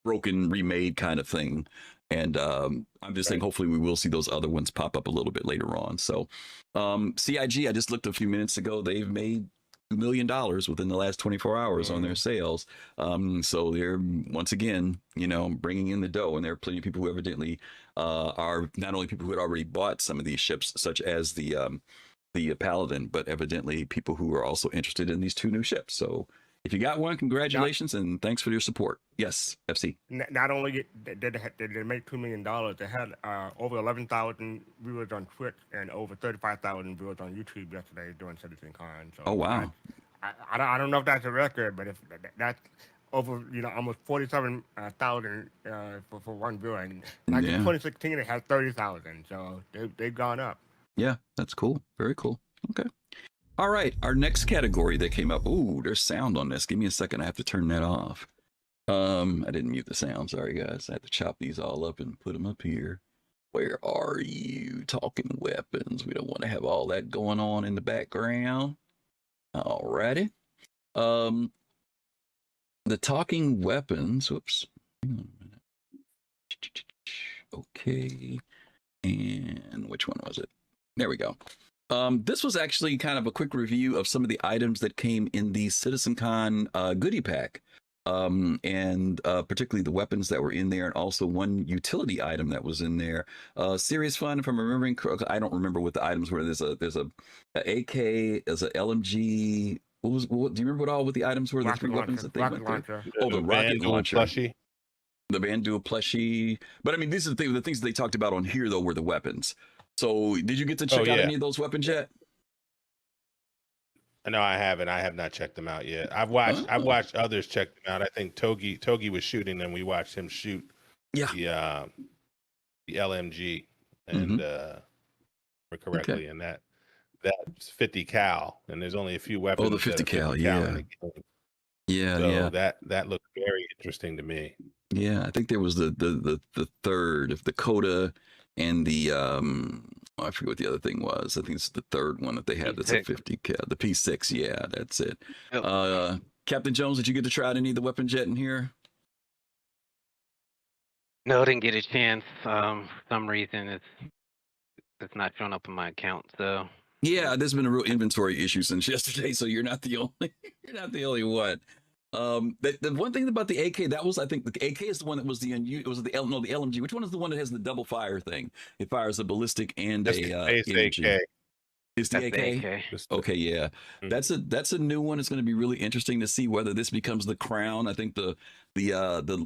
broken remade kind of thing. And I'm just saying, hopefully we will see those other ones pop up a little bit later on. So CIG, I just looked a few minutes ago. They've made million within the last 24 hours on their Mm. sales. So they're once again, bringing in the dough, and there are plenty of people who evidently are not only people who had already bought some of these ships, such as the Paladin, but evidently people who are also interested in these 2 new ships. So if you got one, congratulations and thanks for your support. Yes, FC. Not only did they make $2 million, they had over 11,000 viewers on Twitch and over 35,000 viewers on YouTube yesterday during CitizenCon. So Oh wow. I don't know if that's a record, but if that's over, almost 47,000 for one viewer. And like in Yeah. 2016, it had 30,000. So they've gone up. Yeah, that's cool. Very cool. Okay. All right. Our next category that came up. Ooh, there's sound on this. Give me a second. I have to turn that off. I didn't mute the sound. Sorry, guys. I had to chop these all up and put them up here. Where are you? Talking weapons. We don't want to have all that going on in the background. Alrighty. The talking weapons. Whoops. Hang on a minute. Okay. And which one was it? There we go. This was actually kind of a quick review of some of the items that came in the CitizenCon goodie pack. And particularly the weapons that were in there, and also one utility item that was in there. SeriousFun, if I'm remembering, I don't remember what the items were. There's a AK, there's a LMG. What do you remember what the items were? The 3 weapons that they went through. Oh, the rocket launcher. Plushie. The Vanduul plushie. But I mean, these are the things they talked about on here though were the weapons. So did you get to check out any of those weapons yet? No, I haven't. I have not checked them out yet. I've watched others check them out. I think Togi was shooting, and we watched him shoot the LMG and correctly, Okay. and that's 50 cal, and there's only a few weapons. Oh, the 50 cal, in the game. Yeah, So yeah. That looked very interesting to me. Yeah, I think there was the third of the Coda and the I forget what the other thing was. I think it's the third one that they have that's a 50 cal. The P6, yeah, that's it. Yep. Captain Jones, did you get to try out any of the weapons yet in here? No, didn't get a chance. For some reason, it's not showing up in my account. So Yeah, there's been a real inventory issue since yesterday, so you're not the only one. The one thing about the AK, that was, I think the AK is the one that was the LMG. Which one is the one that has the double fire thing? It fires a ballistic and That's a AK. It's the that's AK. the AK. Okay, yeah, that's a new one. It's going to be really interesting to see whether this becomes the crown. I think the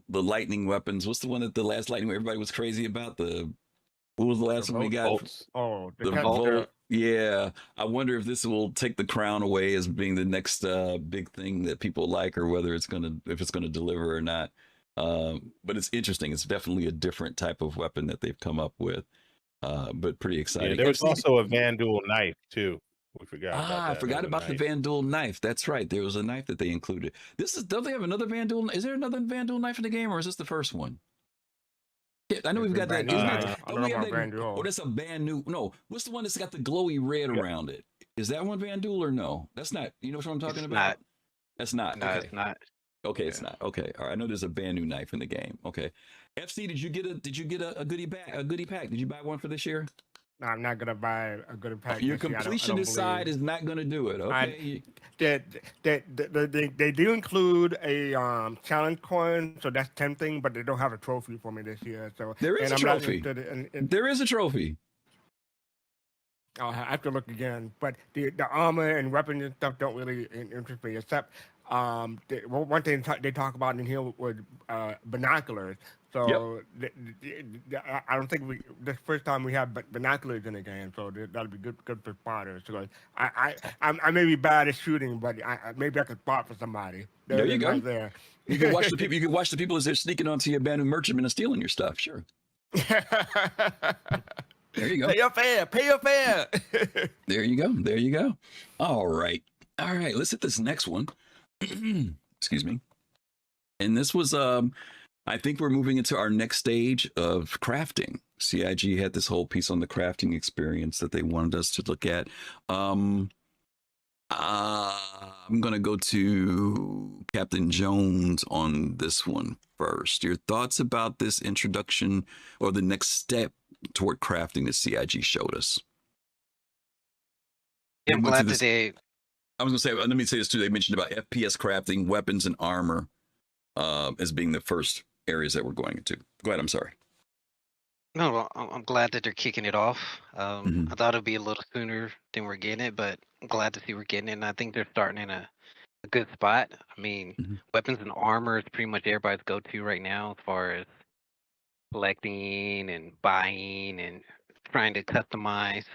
lightning weapons. What's the one that the last lightning everybody was crazy about? What was the last one we got? Bolts. Oh, The Volt. Yeah, I wonder if this will take the crown away as being the next big thing that people like, or whether if it's gonna deliver or not. But it's interesting. It's definitely a different type of weapon that they've come up with. But pretty exciting. Yeah, there was also a Vanduul knife too. We forgot about that. I forgot about the Vanduul knife. That's right. There was a knife that they included. Don't they have another Vanduul? Is there another Vanduul knife in the game, or is this the first one? Yeah, I know we've got that. I don't know about Vanduul. Oh, that's a Vanduul. No, what's the one that's got the glowy red around it? Is that one Vanduul or no? That's not. You know what I'm talking about? Not. That's not. No, Okay. it's not. Okay, it's not. Okay, all right. I know there's a Vanduul knife in the game. Okay, FC, did you get a goodie pack? Did you buy one for this year? No, I'm not gonna buy a good pack. Your completionist side is not going to do it. Okay. They do include a challenge coin, so that's tempting, but they don't have a trophy for me this year. So There is a trophy. There is a trophy. I'll have to look again. But the armor and weapons and stuff don't really interest me, except one thing they talk about in here was binoculars. So I don't think this first time we have binoculars in the game, so that'll be good for spotters. So I may be bad at shooting, but maybe I could spot for somebody. There you go. Right there. You can watch the people. You can watch the people as they're sneaking onto your abandoned merchantman and stealing your stuff. Sure. There you go. Pay your fare. Pay your fare. There you go. There you go. All right. Let's hit this next one. Excuse me. And this was I think we're moving into our next stage of crafting. CIG had this whole piece on the crafting experience that they wanted us to look at. I'm going to go to Captain Jones on this one first. Your thoughts about this introduction or the next step toward crafting that CIG showed us? I'm glad that they I was going to say, let me say this too. They mentioned about FPS crafting, weapons, and armor as being the first areas that we're going into. Go ahead. I'm sorry. No, well, I'm glad that they're kicking it off. Mhm. I thought it'd be a little sooner than we're getting it, but I'm glad to see we're getting it. And I think they're starting in a good spot. I mean, Mhm. weapons and armor is pretty much everybody's go-to right now as far as collecting and buying and trying to customize.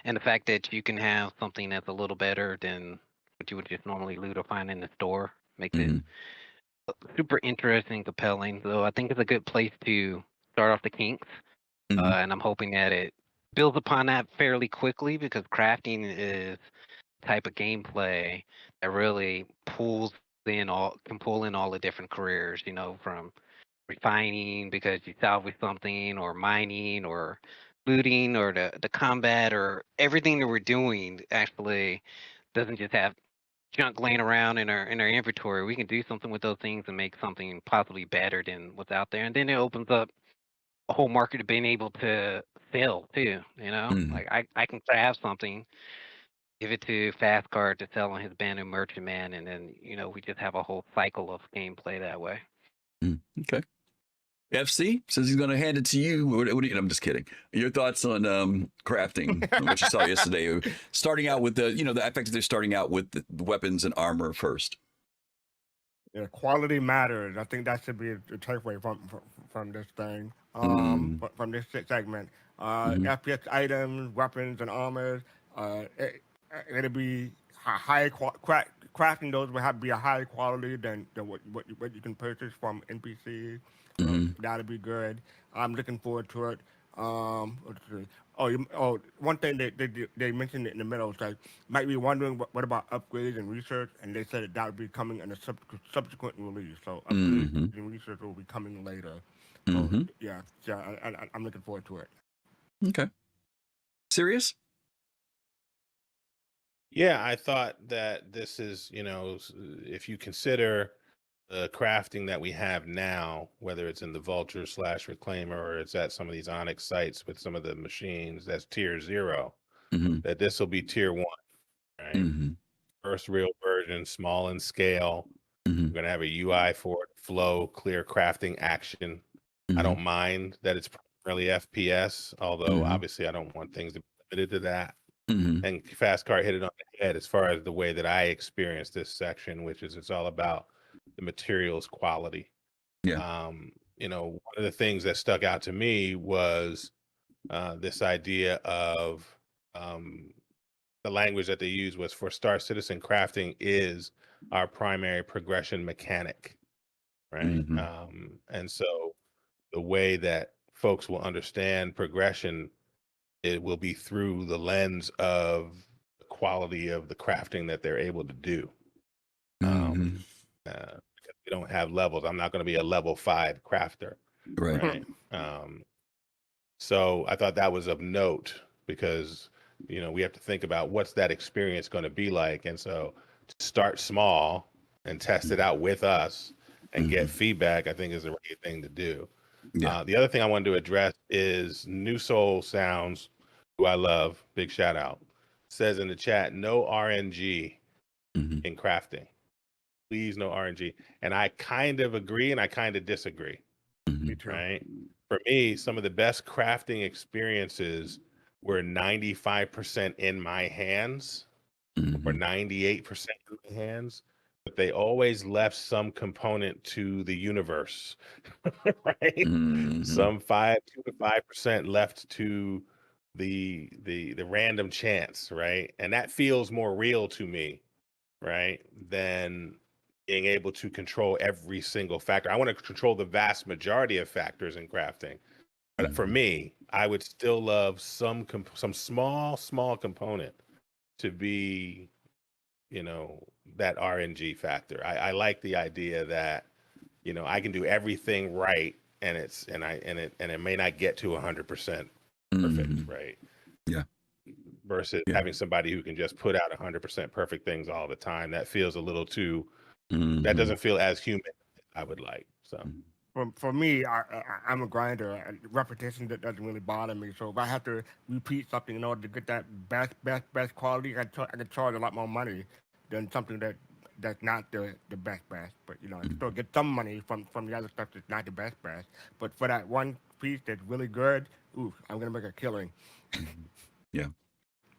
And the fact that you can have something that's a little better than what you would just normally loot or find in the store makes it Mhm. super interesting, compelling. So I think it's a good place to start off the kinks. Mhm. And I'm hoping that it builds upon that fairly quickly because crafting is type of gameplay that really can pull in all the different careers, from refining because you salvage something, or mining, or looting, or the combat, or everything that we're doing actually doesn't just have junk laying around in our inventory. We can do something with those things and make something possibly better than what's out there. And then it opens up a whole market of being able to sell too, Mhm. Like I can craft something, give it to Fastcart to sell on his Banu Merchant Man, and then, we just have a whole cycle of gameplay that way. Mhm. Okay. FC says he's going to hand it to you. I'm just kidding. Your thoughts on crafting, what you saw yesterday, starting out with the fact that they're starting out with the weapons and armor first. Yeah, quality matters. I think that should be the takeaway from this thing, Mm-hmm. from this segment. Mm-hmm. FPS items, weapons, and armors. It'll be crafting those will have to be a higher quality than what you can purchase from NPCs. So Mm-hmm. that'll be good. I'm looking forward to it. Let's see. One thing they mentioned in the middle is like might be wondering what about upgrades and research, and they said that would be coming in a subsequent release. So upgrades Mm-hmm. and research will be coming later. So Mm-hmm. yeah, I'm looking forward to it. Okay. Serious? Yeah, I thought that this is, if you consider the crafting that we have now, whether it's in the Vulture / Reclaimer or it's at some of these Onyx sites with some of the machines, that's tier 0, Mm-hmm. that this will be tier 1, right? Mm-hmm. First real version, small in scale. Mm-hmm. We're going to have a UI for it, flow, clear crafting action. I Mm-hmm. don't mind that it's primarily FPS, although Mm-hmm. obviously I don't want things to be limited to that. Mm-hmm. And Fastcart hit it on the head as far as the way that I experienced this section, which is it's all about the materials quality. Yeah. One of the things that stuck out to me was this idea of the language that they used was for Star Citizen crafting is our primary progression mechanic, right? Mm-hmm. And so the way that folks will understand progression, it will be through the lens of the quality of the crafting that they're able to do. Mm-hmm. Because we don't have levels. I'm not going to be a level 5 crafter, Right. right? So I thought that was of note because, we have to think about what's that experience going to be like. And so to start small and test it out with us and get feedback, I think is the right thing to do. Yeah. The other thing I wanted to address is New Soul Sounds, who I love, big shout out, says in the chat, no RNG Mm-hmm. in crafting. Please, no RNG. And I kind of agree and I kind of disagree, Mm-hmm. Me too. right? For me, some of the best crafting experiences were 95% in my hands or Mm-hmm. 98% in my hands, but they always left some component to the universe, right? Mm-hmm. Some 2 to 5% left to the random chance, right? And that feels more real to me, right, than being able to control every single factor. I want to control the vast majority of factors in crafting. But for me, I would still love some small component to be, that RNG factor. I like the idea that, I can do everything right and it may not get to 100% perfect, right? Yeah. Versus Yeah. having somebody who can just put out 100% perfect things all the time. That feels a little too, Mm-hmm. that doesn't feel as human as I would like. So For me, I'm a grinder, and repetition that doesn't really bother me. So if I have to repeat something in order to get that best quality, I can charge a lot more money. than something that's not the best best. But you know, I still get some money from the other stuff that's not the best best. But for that one piece that's really good, ooh, I'm gonna make a killing. Yeah.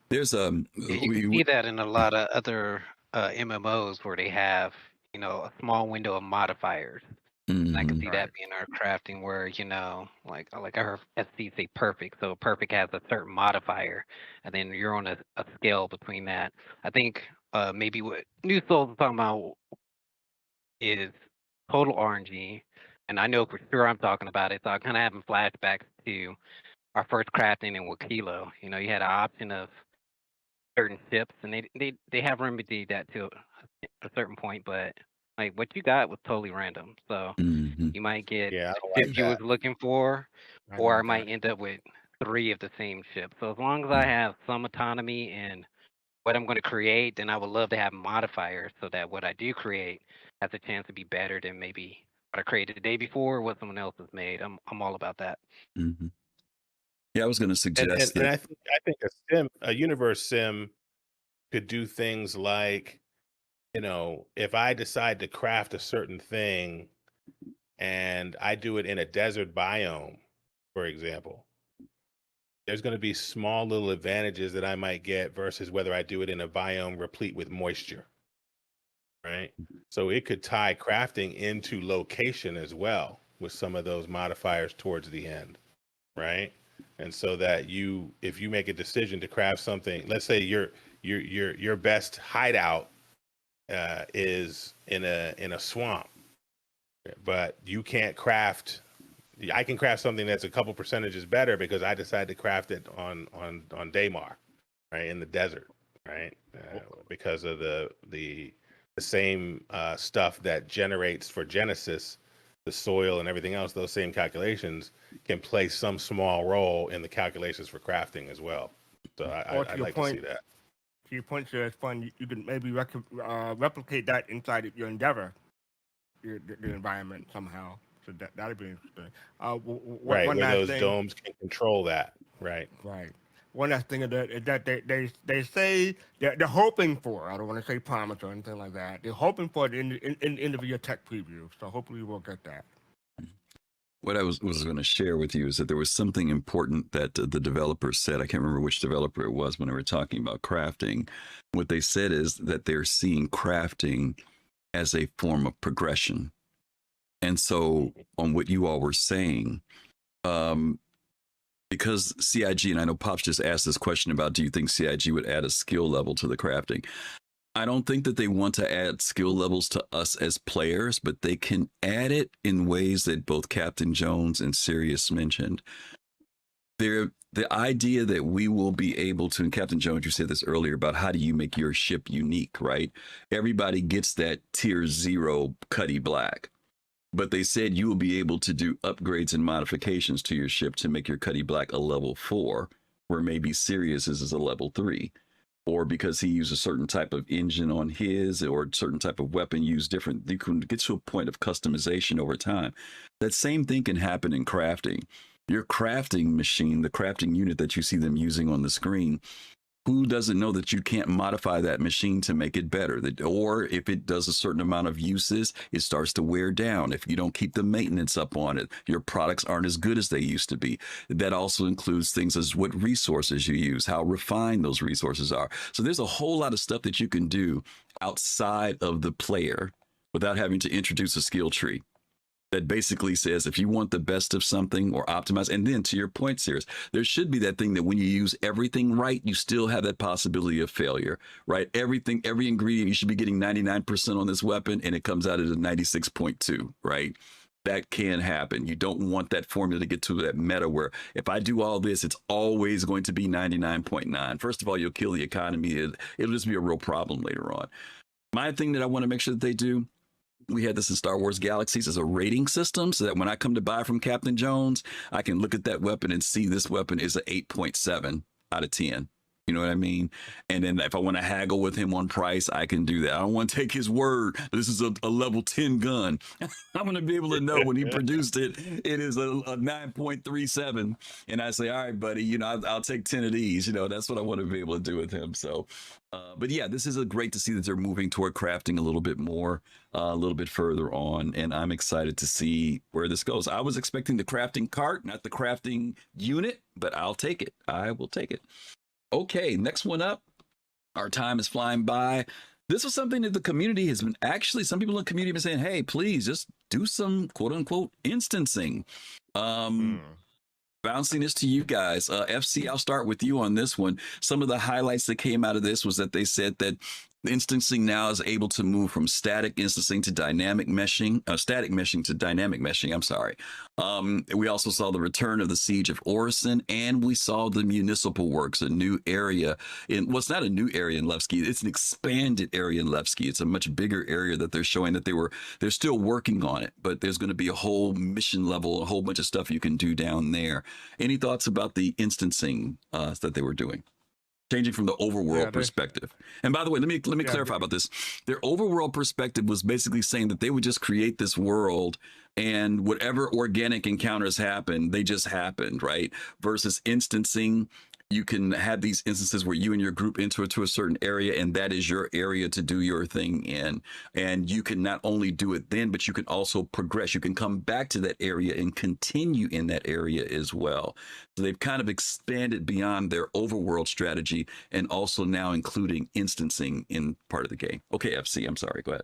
There's Yeah, you can see that in a lot of other MMOs where they have, a small window of modifiers. And I can see that Right. being our crafting where, like I heard SC say perfect. So perfect has a certain modifier, and then you're on a scale between that. I think maybe what New Souls is talking about is total RNG. And I know for sure I'm talking about it. So I'm kind of having flashbacks to our first crafting in Wakilo. You had an option of certain ships, and they have remedied that to a certain point, but like what you got was totally random. So Mhm. you might get Yeah, I the don't ship like you was that. looking for, I or I love might that. end up with three of the same ship. So as long as I have some autonomy in what I'm going to create, then I would love to have modifiers so that what I do create has a chance to be better than maybe what I created the day before or what someone else has made. I'm all about that. Mhm. Yeah, I was going to And and, suggest and that. I think a universe sim could do things like, if I decide to craft a certain thing and I do it in a desert biome, for example, there's going to be small little advantages that I might get versus whether I do it in a biome replete with moisture, right? So it could tie crafting into location as well with some of those modifiers towards the end, right? And so that if you make a decision to craft something, let's say your best hideout is in a swamp, but you can't craft. I can craft something that's a couple percentages better because I decided to craft it on Daymar, right, in the desert, right, because of the same stuff that generates for Genesis, the soil and everything else. Those same calculations can play some small role in the calculations for crafting as well. So Or to I'd your like to see point, that. it's fun. You can maybe replicate that inside of your endeavor, the environment somehow. So that'd be interesting. Right, One where last those thing, domes can control that. Right. right? One last thing is that they say they're hoping for. I don't want to say promise or anything like that. They're hoping for it in the end of your tech preview. So hopefully we'll get that. What I was going to share with you is that there was something important that the developer said. I can't remember which developer it was when they were talking about crafting. What they said is that they're seeing crafting as a form of progression. And so, on what you all were saying, um, because CIG, and I know Pops just asked this question about do you think CIG would add a skill level to the crafting? I don't think that they want to add skill levels to us as players, but they can add it in ways that both Captain Jones and Sirius mentioned. The idea that we will be able to, and Captain Jones, you said this earlier about how do you make your ship unique, right? Everybody gets that tier 0 Cuddy Black, but they said you will be able to do upgrades and modifications to your ship to make your Cuddy Black a level 4, where maybe Sirius is a level 3, or because he used a certain type of engine on his or a certain type of weapon used different. You can get to a point of customization over time. That same thing can happen in crafting. Your crafting machine, the crafting unit that you see them using on the screen, who doesn't know that you can't modify that machine to make it better? Or if it does a certain amount of uses, it starts to wear down. If you don't keep the maintenance up on it, your products aren't as good as they used to be. That also includes things as what resources you use, how refined those resources are. So there's a whole lot of stuff that you can do outside of the player without having to introduce a skill tree that basically says if you want the best of something or optimize, and then to your point, Sirius, there should be that thing that when you use everything right, you still have that possibility of failure, right? Everything, every ingredient, you should be getting 99% on this weapon and it comes out at a 96.2, right? That can happen. You don't want that formula to get to that meta where if I do all this, it's always going to be 99.9. First of all, you'll kill the economy. It'll just be a real problem later on. My thing that I want to make sure that they do, we had this in Star Wars Galaxies as a rating system so that when I come to buy from Captain Jones, I can look at that weapon and see this weapon is an 8.7 out of 10. You know what I mean? And then if I want to haggle with him on price, I can do that. I don't want to take his word. This is a level 10 gun. I'm going to be able to know when he produced it, it is a 9.37. And I say, all right, buddy, you know, I'll take 10 of these. You know, that's what I want to be able to do with him. So, but yeah, this is great to see that they're moving toward crafting a little bit more, a little bit further on. And I'm excited to see where this goes. I was expecting the crafting cart, not the crafting unit, but I'll take it. I will take it. Okay, next one up. Our time is flying by. This was something that the community has been actually, some people in the community have been saying, hey, please just do some quote unquote instancing. Bouncing this to you guys. FC, I'll start with you on this one. Some of the highlights that came out of this was that they said that instancing now is able to move from static instancing to dynamic meshing, static meshing to dynamic meshing. I'm sorry. We also saw the return of the Siege of Orison, and we saw the Municipal Works, a new area in, well, it's not a new area in Levski. It's an expanded area in Levski. It's a much bigger area that they're showing that they're still working on it, but there's going to be a whole mission level, a whole bunch of stuff you can do down there. Any thoughts about the instancing that they were doing? Changing from the overworld perspective. And by the way, let me clarify about this. Their overworld perspective was basically saying that they would just create this world and whatever organic encounters happen, they just happened, right? Versus instancing, you can have these instances where you and your group enter to a certain area, and that is your area to do your thing in. And you can not only do it then, but you can also progress. You can come back to that area and continue in that area as well. So they've kind of expanded beyond their overworld strategy and also now including instancing in part of the game. Okay, FC, I'm sorry. Go ahead.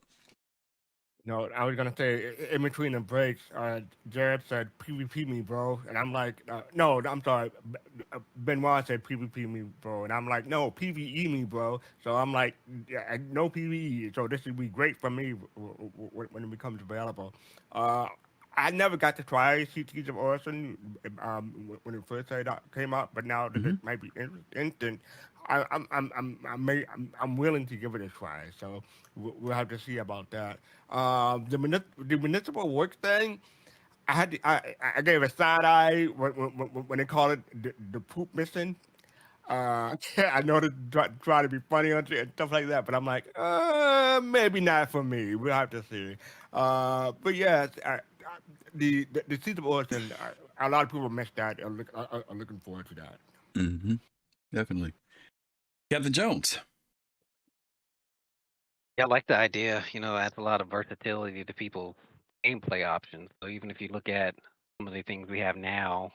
No, I was gonna say in between the breaks, Jared said PvP me, bro, and I'm like, no, I'm sorry, Benoit said PvP me, bro, and I'm like, no, PvE me, bro. So I'm like, yeah, no PvE. So this would be great for me when it becomes available. I never got to try Siege of Orison when it first came out, but now that it might be instant, I'm willing to give it a try. So we'll have to see about that. The municipal work thing, I gave a side eye when they call it the poop mission. I know to try to be funny on it and stuff like that, but I'm like, maybe not for me. We'll have to see. But yeah, the Siege of Orison, a lot of people missed that. Are looking forward to that. Mm-hmm. Definitely. Captain Jones. Yeah, I like the idea. Adds a lot of versatility to people's gameplay options. So even if you look at some of the things we have now,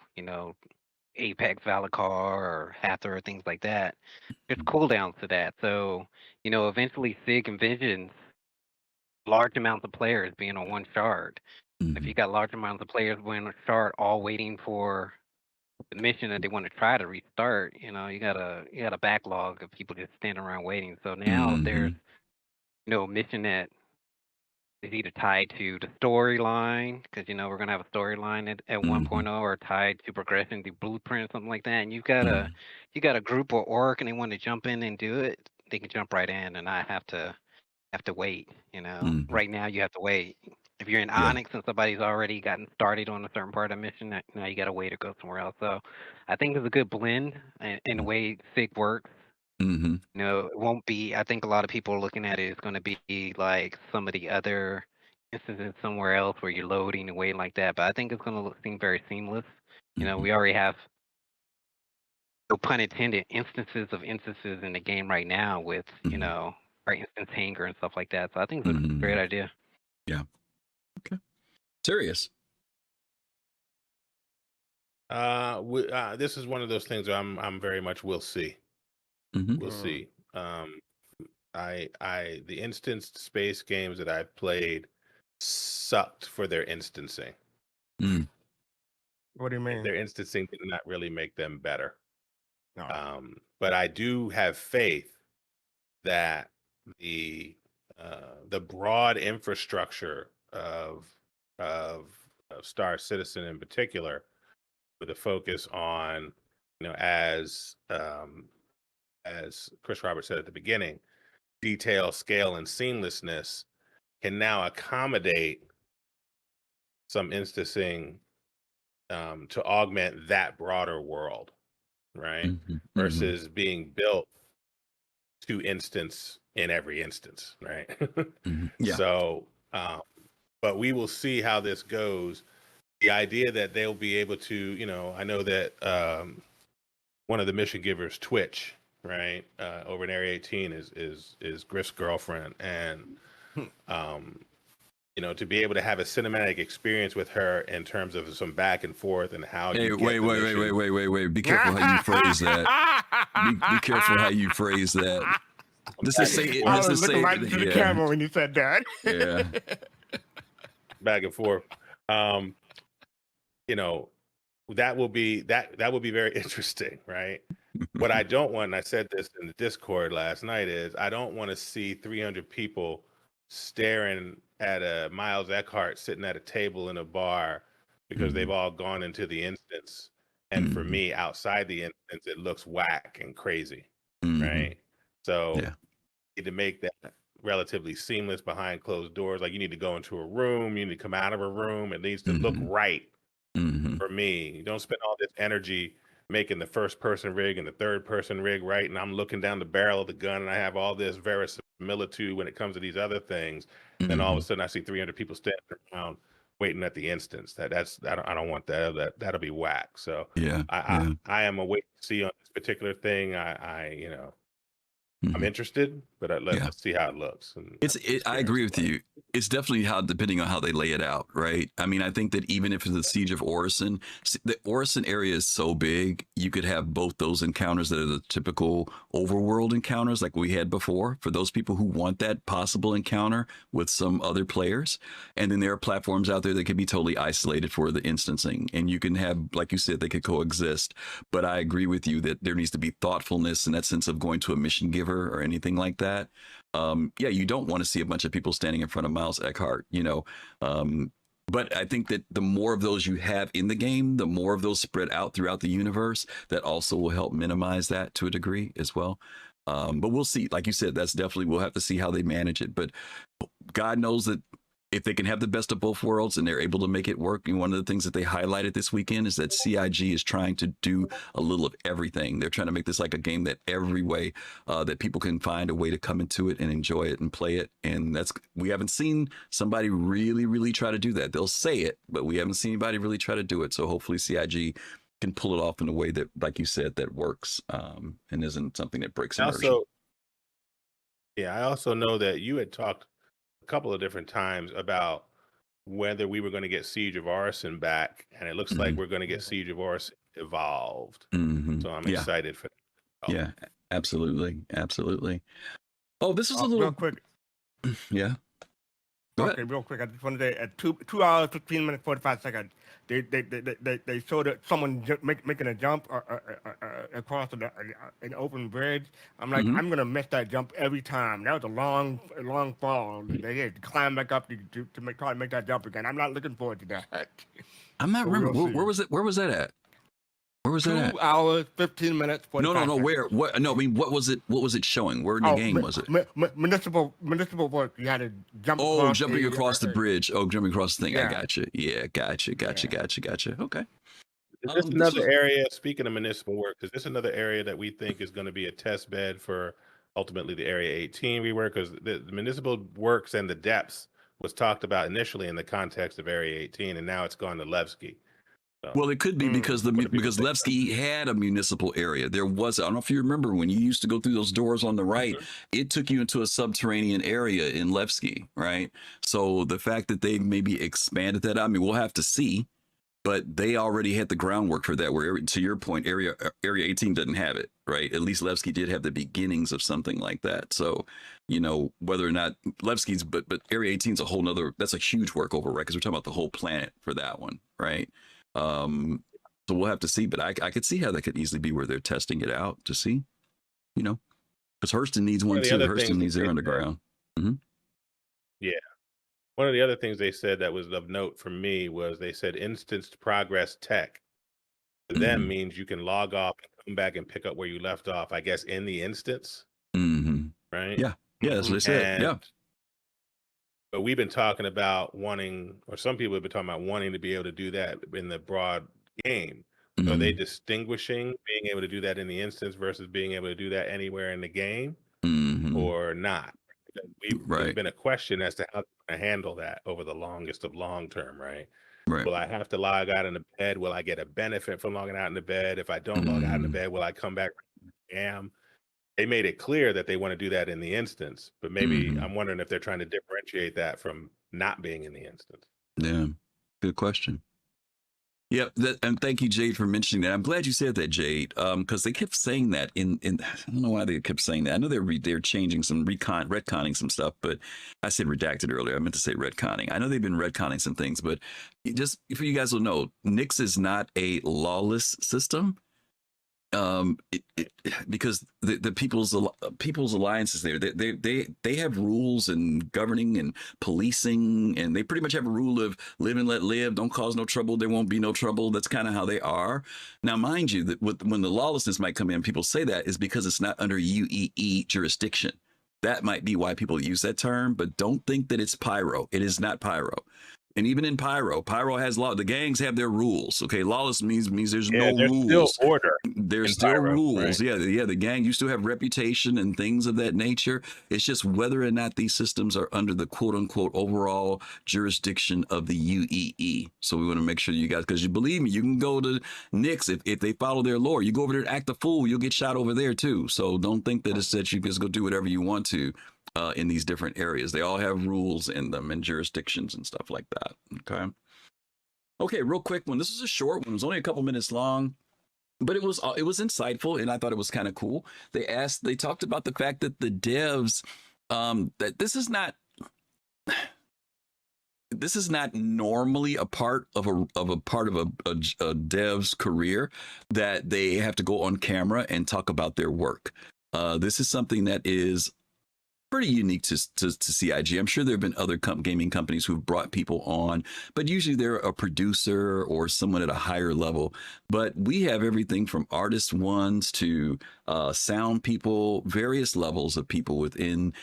Apex, Valakar, or Hathor, or things like that, there's cooldowns to that. So, eventually Sig envisions large amounts of players being on one shard. If you got large amounts of players being on a shard, all waiting for the mission that they want to try to restart, you got a backlog of people just standing around waiting. So now there's a mission that is either tied to the storyline, because we're gonna have a storyline at 1.0, or tied to progression, the blueprint, something like that. And you got a group or orc, and they want to jump in and do it. They can jump right in, and not have to wait. Right now you have to wait. If you're in Onyx and somebody's already gotten started on a certain part of the mission, now you got to wait or go somewhere else. So I think there's a good blend in the way SIG works. It won't be, I think a lot of people are looking at it, it's going to be like some of the other instances somewhere else where you're loading and waiting like that. But I think it's going to seem very seamless. We already have, no pun intended, instances in the game right now with, our instance hanger and stuff like that. So I think it's a great idea. Yeah. Okay. Serious. This is one of those things where I'm very much we'll see. We'll see. The instanced space games that I've played sucked for their instancing. What do you mean? Their instancing did not really make them better. No. But I do have faith that the broad infrastructure of Star Citizen in particular, with a focus on, as Chris Roberts said at the beginning, detail, scale, and seamlessness, can now accommodate some instancing to augment that broader world. right? Mhm. Versus being built to instance in every instance, right? Yeah. So, but we will see how this goes. The idea that they'll be able to, I know that one of the mission givers, Twitch, right, over in Area 18 is Griff's girlfriend, and to be able to have a cinematic experience with her in terms of some back and forth and how Hey, you wait, get the wait, wait, mission. wait, wait, wait, wait. Be careful how you phrase that. Be careful how you phrase that. Just to Back and say it. forth. I Just to was looking say right it. into the Yeah. camera when you said that. Yeah. Back and forth. That will be very interesting, right? What I don't want, and I said this in the Discord last night, is I don't want to see 300 people staring at a Miles Eckhart sitting at a table in a bar because they've all gone into the instance. And for me, outside the instance, it looks whack and crazy, right? So Yeah. you need to make that relatively seamless behind closed doors. Like you need to go into a room, you need to come out of a room. It needs to look right for me. You don't spend all this energy making the first person rig and the third person rig right, and I'm looking down the barrel of the gun and I have all this verisimilitude when it comes to these other things. Then all of a sudden I see 300 people standing around waiting at the instance. I don't want that. That'll be whack. So Yeah. I am a wait to see on this particular thing. I'm interested, but let's see how it looks. And I agree with you. It's definitely depending on how they lay it out, right? I mean, I think that even if it's the Siege of Orison, the Orison area is so big, you could have both those encounters that are the typical overworld encounters like we had before for those people who want that possible encounter with some other players. And then there are platforms out there that can be totally isolated for the instancing. And you can have, like you said, they could coexist. But I agree with you that there needs to be thoughtfulness in that sense of going to a mission giver or anything like that. You don't want to see a bunch of people standing in front of Miles Eckhart, but I think that the more of those you have in the game, the more of those spread out throughout the universe, that also will help minimize that to a degree as well. But we'll see. Like you said, we'll have to see how they manage it. But God knows that if they can have the best of both worlds and they're able to make it work, and one of the things that they highlighted this weekend is that CIG is trying to do a little of everything. They're trying to make this like a game that every way that people can find a way to come into it and enjoy it and play it. And we haven't seen somebody really, really try to do that. They'll say it, but we haven't seen anybody really try to do it. So hopefully CIG can pull it off in a way that, like you said, that works and isn't something that breaks immersion. I also know that you had talked couple of different times about whether we were going to get Siege of Orison back, and it looks like we're going to get Siege of Orison evolved. So I'm excited for that. Yeah, absolutely. Oh, this is a little real quick. Yeah. Go ahead. Real quick. I just wanted to at 2 hours 15 minutes 45 seconds. They showed someone making a jump across an open bridge. I'm like, I'm gonna miss that jump every time. That was a long fall. They had to climb back up to try to make that jump again. I'm not looking forward to that. I'm not remembering where was it. Where was that at? Where was that at? 2 hours 15 minutes 45 No. seconds. Where? What? No. I mean, what was it? What was it showing? Where in the game was it? Municipal work. You had to jump. Jumping across the bridge. Oh, jumping across the thing. Yeah. I gotcha. Yeah, gotcha. Okay. Is this another area? Speaking of municipal work, is this another area that we think is going to be a test bed for ultimately the Area 18 rework? Because the municipal works and the depths was talked about initially in the context of Area 18, and now it's gone to Levski. Well, it could be because Levski had a municipal area. There was, I don't know if you remember when you used to go through those doors on the right, it took you into a subterranean area in Levski, right? So the fact that they maybe expanded that, I mean, we'll have to see, but they already had the groundwork for that. Where, to your point, Area 18 doesn't have it, right? At least Levski did have the beginnings of something like that. So, whether or not Levski's, but Area 18 is a whole nother, that's a huge work over, right? Because we're talking about the whole planet for that one, right? So we'll have to see, but I could see how that could easily be where they're testing it out to see, because Hurston needs one too. Hurston needs their underground. Yeah. One of the other things they said that was of note for me was they said instanced progress tech to them means you can log off and come back and pick up where you left off, I guess, in the instance. Right? Yeah. Yeah, that's what they said. Yeah. But we've been talking about wanting, or some people have been talking about wanting to be able to do that in the broad game. So are they Mhm. distinguishing being able to do that in the instance versus being able to do that anywhere in the game, Mhm. or not? There's Right. been a question as to how to handle that over the longest of long term, right? Right. Will I have to log out in the bed? Will I get a benefit from logging out in the bed? If I don't log out in the Mhm. bed, will I come back? They made it clear that they want to do that in the instance, but maybe Mhm. I'm wondering if they're trying to differentiate that from not being in the instance. Yeah. Good question. Yep, and thank you, Jade, for mentioning that. I'm glad you said that, Jade, because they kept saying that in. I don't know why they kept saying that. I know they're changing some retconning some stuff, but I said redacted earlier. I meant to say retconning. I know they've been retconning some things, but just for you guys to know, Nix is not a lawless system. Because the people's alliances there, they have rules and governing and policing, and they pretty much have a rule of live and let live, don't cause no trouble, there won't be no trouble. That's kind of how they are. Now mind you, that when the lawlessness might come in, people say that is because it's not under UEE jurisdiction. That might be why people use that term, but don't think that it's pyro. It is not pyro. And even in pyro has law. The gangs have their rules. Okay, lawless means there's Yeah, no there's still rules. order There's in still Pyro, rules. right? Yeah. The gang used to have reputation and things of that nature. It's just whether or not these systems are under the quote unquote overall jurisdiction of the UEE. So we want to make sure you guys, because you believe me, you can go to Nix if they follow their lore. You go over there and act a fool, you'll get shot over there too. So don't think that it's that you can just go do whatever you want to. In these different areas, they all have rules in them and jurisdictions and stuff like that. Okay, real quick one. This is a short one. It was only a couple minutes long, but it was insightful, and I thought it was kind of cool. They talked about the fact that the devs, that this is not normally a part of a dev's career, that they have to go on camera and talk about their work. This is something that is pretty unique to CIG. I'm sure there have been other gaming companies who've brought people on, but usually they're a producer or someone at a higher level. But we have everything from artist ones to sound people, various levels of people within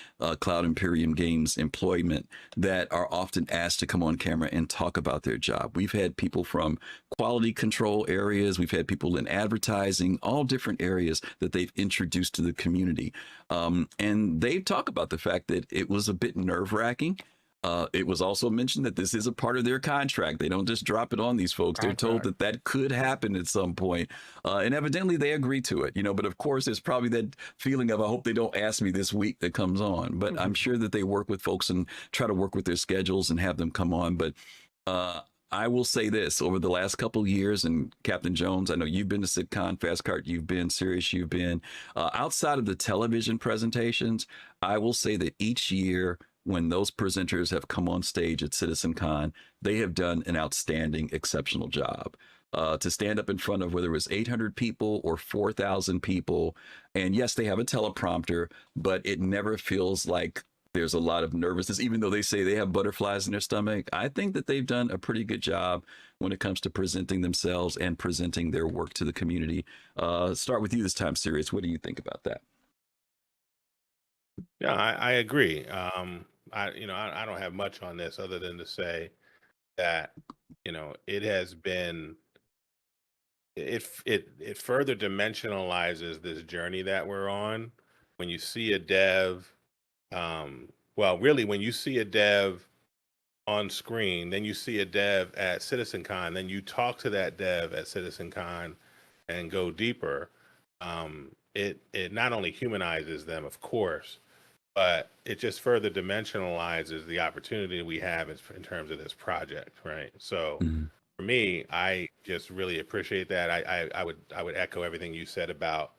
Cloud Imperium Games employment that are often asked to come on camera and talk about their job. We've had people from quality control areas, we've had people in advertising, all different areas that they've introduced to the community. And they talk about the fact that it was a bit nerve wracking. It was also mentioned that this is a part of their contract. They don't just drop it on these folks. They're told Contract. that could happen at some point. And evidently they agree to it, but of course there's probably that feeling of, I hope they don't ask me this week that comes on, but I'm sure that they work with folks and try to work with their schedules and have them come on. But, I will say this: over the last couple of years, and Captain Jones, I know you've been to CitCon, Fastcart, you've been, Serious, you've been. Outside of the television presentations, I will say that each year when those presenters have come on stage at CitizenCon, they have done an outstanding, exceptional job. To stand up in front of whether it was 800 people or 4,000 people, and yes, they have a teleprompter, but it never feels like there's a lot of nervousness, even though they say they have butterflies in their stomach. I think that they've done a pretty good job when it comes to presenting themselves and presenting their work to the community. Start with you this time, Sirius. What do you think about that? Yeah, I agree. I don't have much on this other than to say that it has been it further dimensionalizes this journey that we're on when you see a dev. Well, really, when you see a dev on screen, then you see a dev at CitizenCon, then you talk to that dev at CitizenCon and go deeper. It not only humanizes them, of course, but it just further dimensionalizes the opportunity we have in terms of this project, right? So Mm-hmm. for me, I just really appreciate that. I would echo everything you said about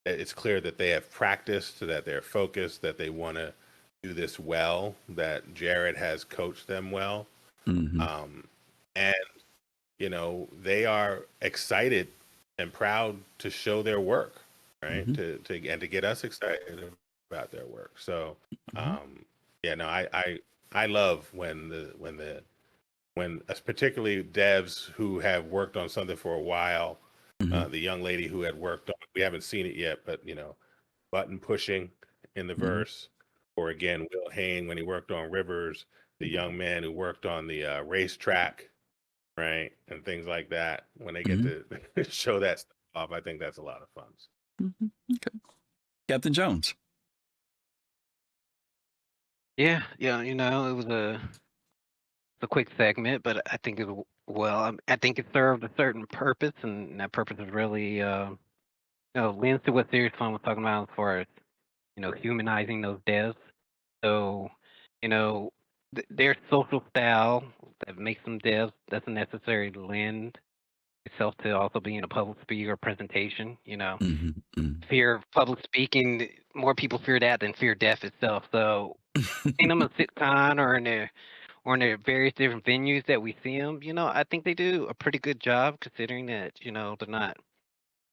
it's clear that they have practiced, that they're focused, that they want to do this well, that Jared has coached them well. Mm-hmm. And they are excited and proud to show their work, right? Mm-hmm. To get us excited about their work. So, Mm-hmm. yeah, no, I love when particularly devs who have worked on something for a while. Mm-hmm. The young lady who had worked on, we haven't seen it yet, but button pushing in the Mm-hmm. verse, or again, Will Hain when he worked on Rivers, the young man who worked on the racetrack, right, and things like that. When they get to show that stuff off, I think that's a lot of fun. Okay. Captain Jones. Yeah, it was a quick segment, but I think I think it served a certain purpose, and that purpose is really lends to what SeriousFun was talking about as far as humanizing those devs. So, you know, their social style that makes them devs doesn't necessarily lend itself to also being a public speaker or presentation. Fear of public speaking, more people fear that than fear death itself. So, seeing them at SitCon or in their various different venues that we see them, I think they do a pretty good job considering that, they're not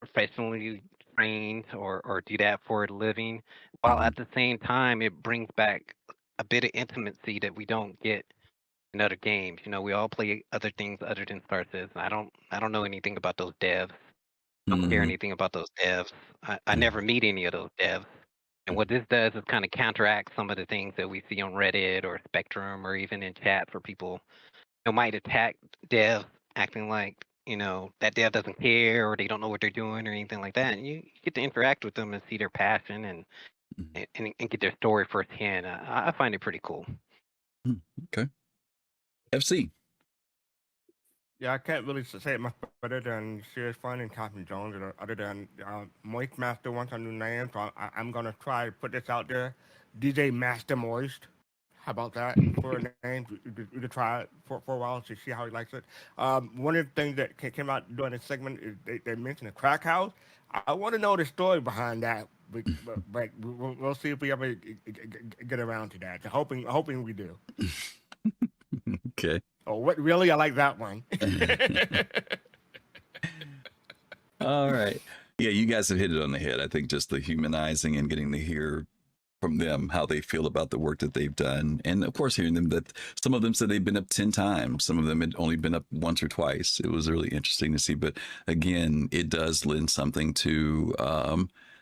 professionally trained or do that for a living, while at the same time it brings back a bit of intimacy that we don't get in other games. We all play other things other than Star Citizen. I don't know anything about those devs. Don't care anything about those devs. I never meet any of those devs. And what this does is kind of counteract some of the things that we see on Reddit or Spectrum or even in chat for people who might attack devs acting like, that dev doesn't care or they don't know what they're doing or anything like that. And you get to interact with them and see their passion and get their story firsthand. I find it pretty cool. Okay. FC. Yeah, I can't really say it much better than SeriousFun and Captain Jones, other than Moist Master wants a new name, so I'm gonna try to put this out there. DJ Master Moist. How about that for a name? You could try it for a while to see how he likes it. One of the things that came out during this segment is they mentioned a crack house. I want to know the story behind that, but we'll see if we ever get around to that. So hoping we do. Okay. Oh, what really? I like that one. All right. Yeah, you guys have hit it on the head. I think just the humanizing and getting to hear from them how they feel about the work that they've done. And of course, hearing them that some of them said they've been up 10 times. Some of them had only been up once or twice. It was really interesting to see. But again, it does lend something to,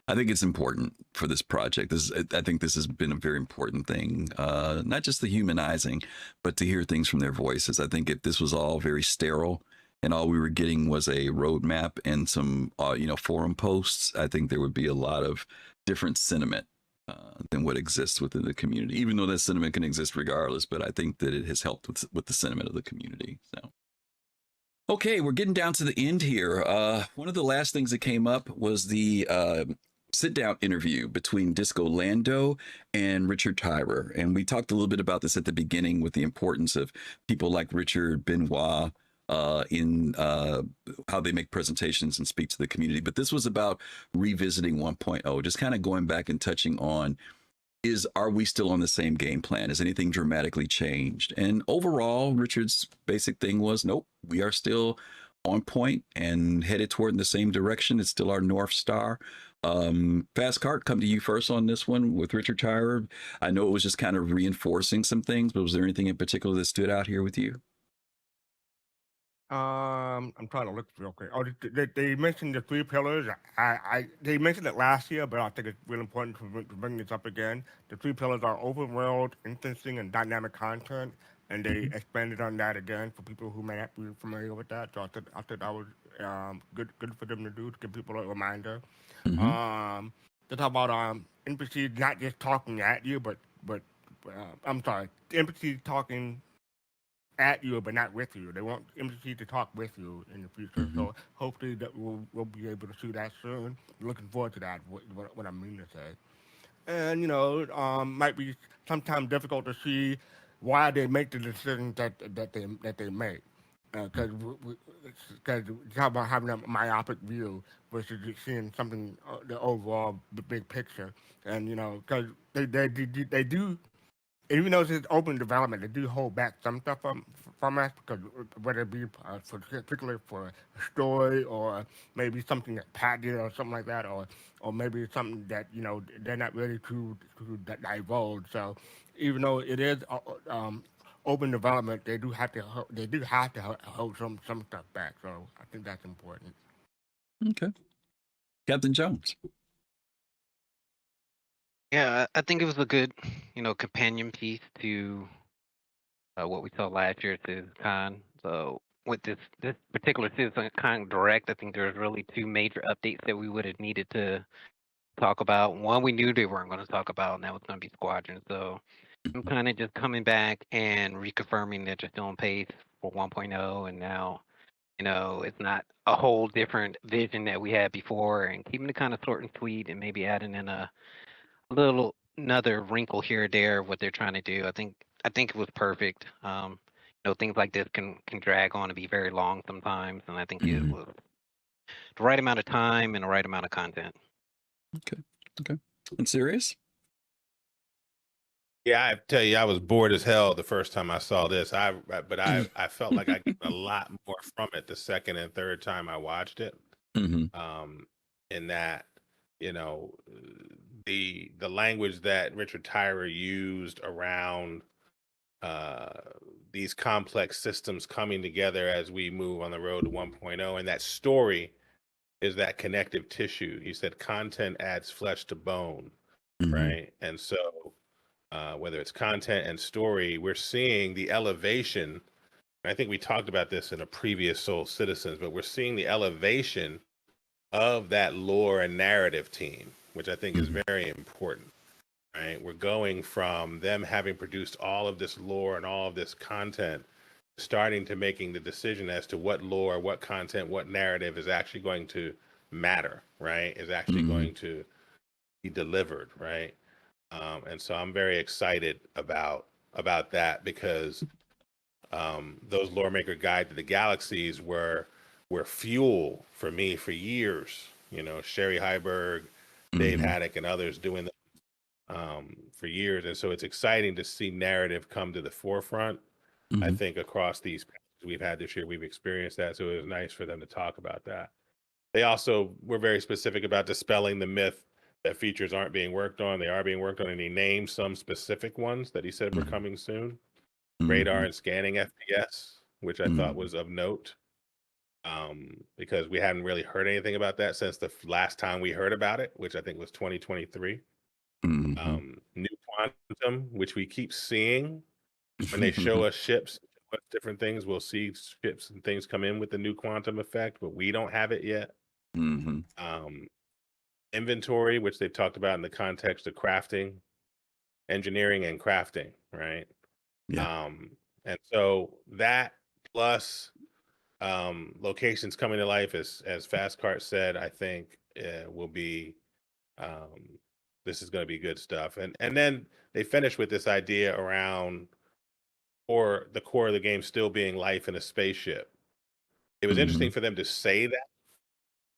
I think it's important for this project. I think this has been a very important thing, not just the humanizing, but to hear things from their voices. I think if this was all very sterile and all we were getting was a roadmap and some, forum posts, I think there would be a lot of different sentiment than what exists within the community, even though that sentiment can exist regardless. But I think that it has helped with the sentiment of the community. So, okay, we're getting down to the end here. One of the last things that came up was the sit-down interview between Disco Lando and Richard Tyrer. And we talked a little bit about this at the beginning with the importance of people like Richard Benoit in how they make presentations and speak to the community. But this was about revisiting 1.0, just kind of going back and touching on, are we still on the same game plan? Has anything dramatically changed? And overall, Richard's basic thing was, nope, we are still on point and headed toward the same direction. It's still our North Star. Fastcart, come to you first on this one with Richard Tyrer. I know it was just kind of reinforcing some things, but was there anything in particular that stood out here with you? I'm trying to look real quick. Oh, they mentioned the three pillars. They mentioned it last year, but I think it's really important to bring this up again. The three pillars are open world, interesting, and dynamic content, and they expanded on that again for people who may not be familiar with that. So I thought that was good for them to do to give people a reminder. They talk about NPCs not just talking at you, but I'm sorry, NPCs talking at you but not with you. They want MCC to talk with you in the future. So hopefully that we'll be able to see that soon. Looking forward to that. What I mean to say, and might be sometimes difficult to see why they make the decisions that they make. Because talk about having a myopic view versus just seeing something the overall the big picture, and because they do, even though it's open development, they do hold back some stuff from us because whether it be particularly for a story or maybe something that Pat did or something like that, or maybe it's something that they're not ready to divulge. So even though it is open development, they do have to hold some stuff back. So I think that's important. Okay, Captain Jones. Yeah, I think it was a good, companion piece to what we saw last year at CitizenCon. So with this particular CitizenCon Direct, I think there's really two major updates that we would have needed to talk about. One we knew they weren't going to talk about, and that was going to be Squadron. So I'm kind of just coming back and reconfirming that you're still on pace for 1.0, and now it's not a whole different vision that we had before, and keeping it kind of short and sweet, and maybe adding in a little another wrinkle here or there of what they're trying to do. I think it was perfect. Things like this can drag on and be very long sometimes, and I think it was the right amount of time and the right amount of content. Okay. And serious? Yeah, I tell you, I was bored as hell the first time I saw this. But I felt like I got a lot more from it the second and third time I watched it. In that, the language that Richard Tyrer used around these complex systems coming together as we move on the road to 1.0, and that story is that connective tissue. He said content adds flesh to bone, right? And so whether it's content and story, we're seeing the elevation. I think we talked about this in a previous Soul Citizens, but we're seeing the elevation of that lore and narrative team, which I think is very important, right? We're going from them having produced all of this lore and all of this content, starting to making the decision as to what lore, what content, what narrative is actually going to matter, right? Is actually going to be delivered, right? And so I'm very excited about that, because those Lore Maker Guide to the Galaxies were fuel for me for years. Sherry Heiberg, Dave Haddock, and others doing them for years. And so it's exciting to see narrative come to the forefront. I think across these patches we've had this year, we've experienced that. So it was nice for them to talk about that. They also were very specific about dispelling the myth that features aren't being worked on. They are being worked on, and he named some specific ones that he said were coming soon. Radar and scanning FPS, which I thought was of note, because we hadn't really heard anything about that since the last time we heard about it, which I think was 2023. New quantum, which we keep seeing when they show us ships, different things. We'll see ships and things come in with the new quantum effect, but we don't have it yet. Inventory, which they've talked about in the context of crafting, engineering, and crafting, right? Yeah. And so that plus locations coming to life, as fastcart said, I think will be this is going to be good stuff. And then they finish with this idea around, or the core of the game still being life in a spaceship. It was interesting for them to say that,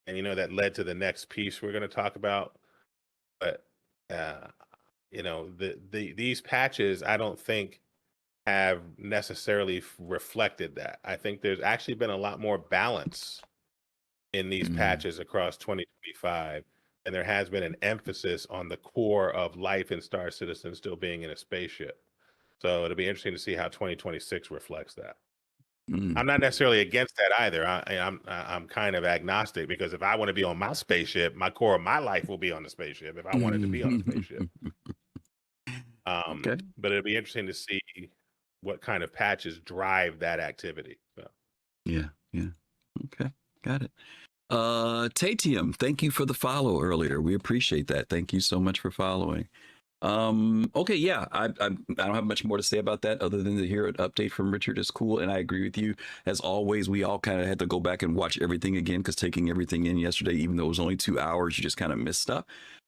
and that led to the next piece we're going to talk about. But these patches, I don't think have necessarily reflected that. I think there's actually been a lot more balance in these patches across 2025, and there has been an emphasis on the core of life in Star Citizen still being in a spaceship. So it'll be interesting to see how 2026 reflects that. I'm not necessarily against that either. I'm kind of agnostic, because if I want to be on my spaceship, my core of my life will be on the spaceship if I wanted to be on a spaceship. But it'll be interesting to see what kind of patches drive that activity. So. Yeah. Okay, got it. Tatium, thank you for the follow earlier. We appreciate that. Thank you so much for following. Okay, yeah, I don't have much more to say about that other than to hear an update from Richard is cool, and I agree with you. As always, we all kind of had to go back and watch everything again, because taking everything in yesterday, even though it was only 2 hours, you just kind of missed stuff.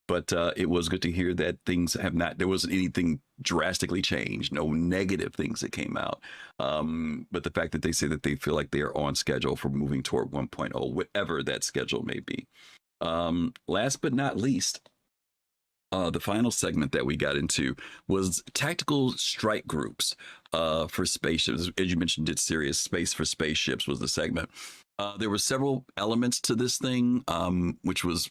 But it was good to hear that things have not, there wasn't anything drastically changed, no negative things that came out. But the fact that they say that they feel like they are on schedule for moving toward 1.0, whatever that schedule may be. Last but not least, the final segment that we got into was tactical strike groups for spaceships. As you mentioned, it's Serious Space for Spaceships was the segment. There were several elements to this thing, which was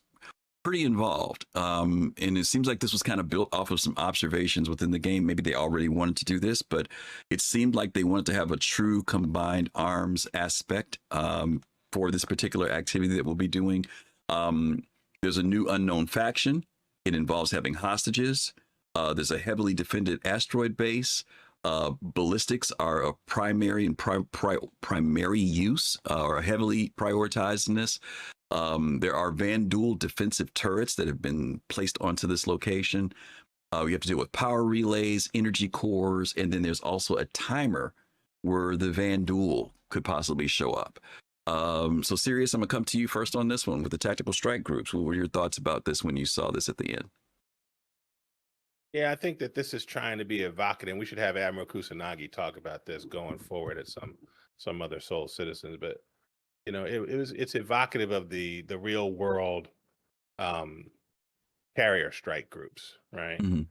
pretty involved. And it seems like this was kind of built off of some observations within the game. Maybe they already wanted to do this, but it seemed like they wanted to have a true combined arms aspect for this particular activity that we'll be doing. There's a new unknown faction. It involves having hostages. There's a heavily defended asteroid base. Ballistics are a primary and primary use or heavily prioritized in this. There are Vanduul defensive turrets that have been placed onto this location. You have to deal with power relays, energy cores, and then there's also a timer where the Vanduul could possibly show up. So, Sirius, I'm going to come to you first on this one with the tactical strike groups. What were your thoughts about this when you saw this at the end? Yeah, I think that this is trying to be evocative. We should have Admiral Kusanagi talk about this going forward at some other Soul Citizens. But you know, it's evocative of the real world carrier strike groups, right? Mm-hmm.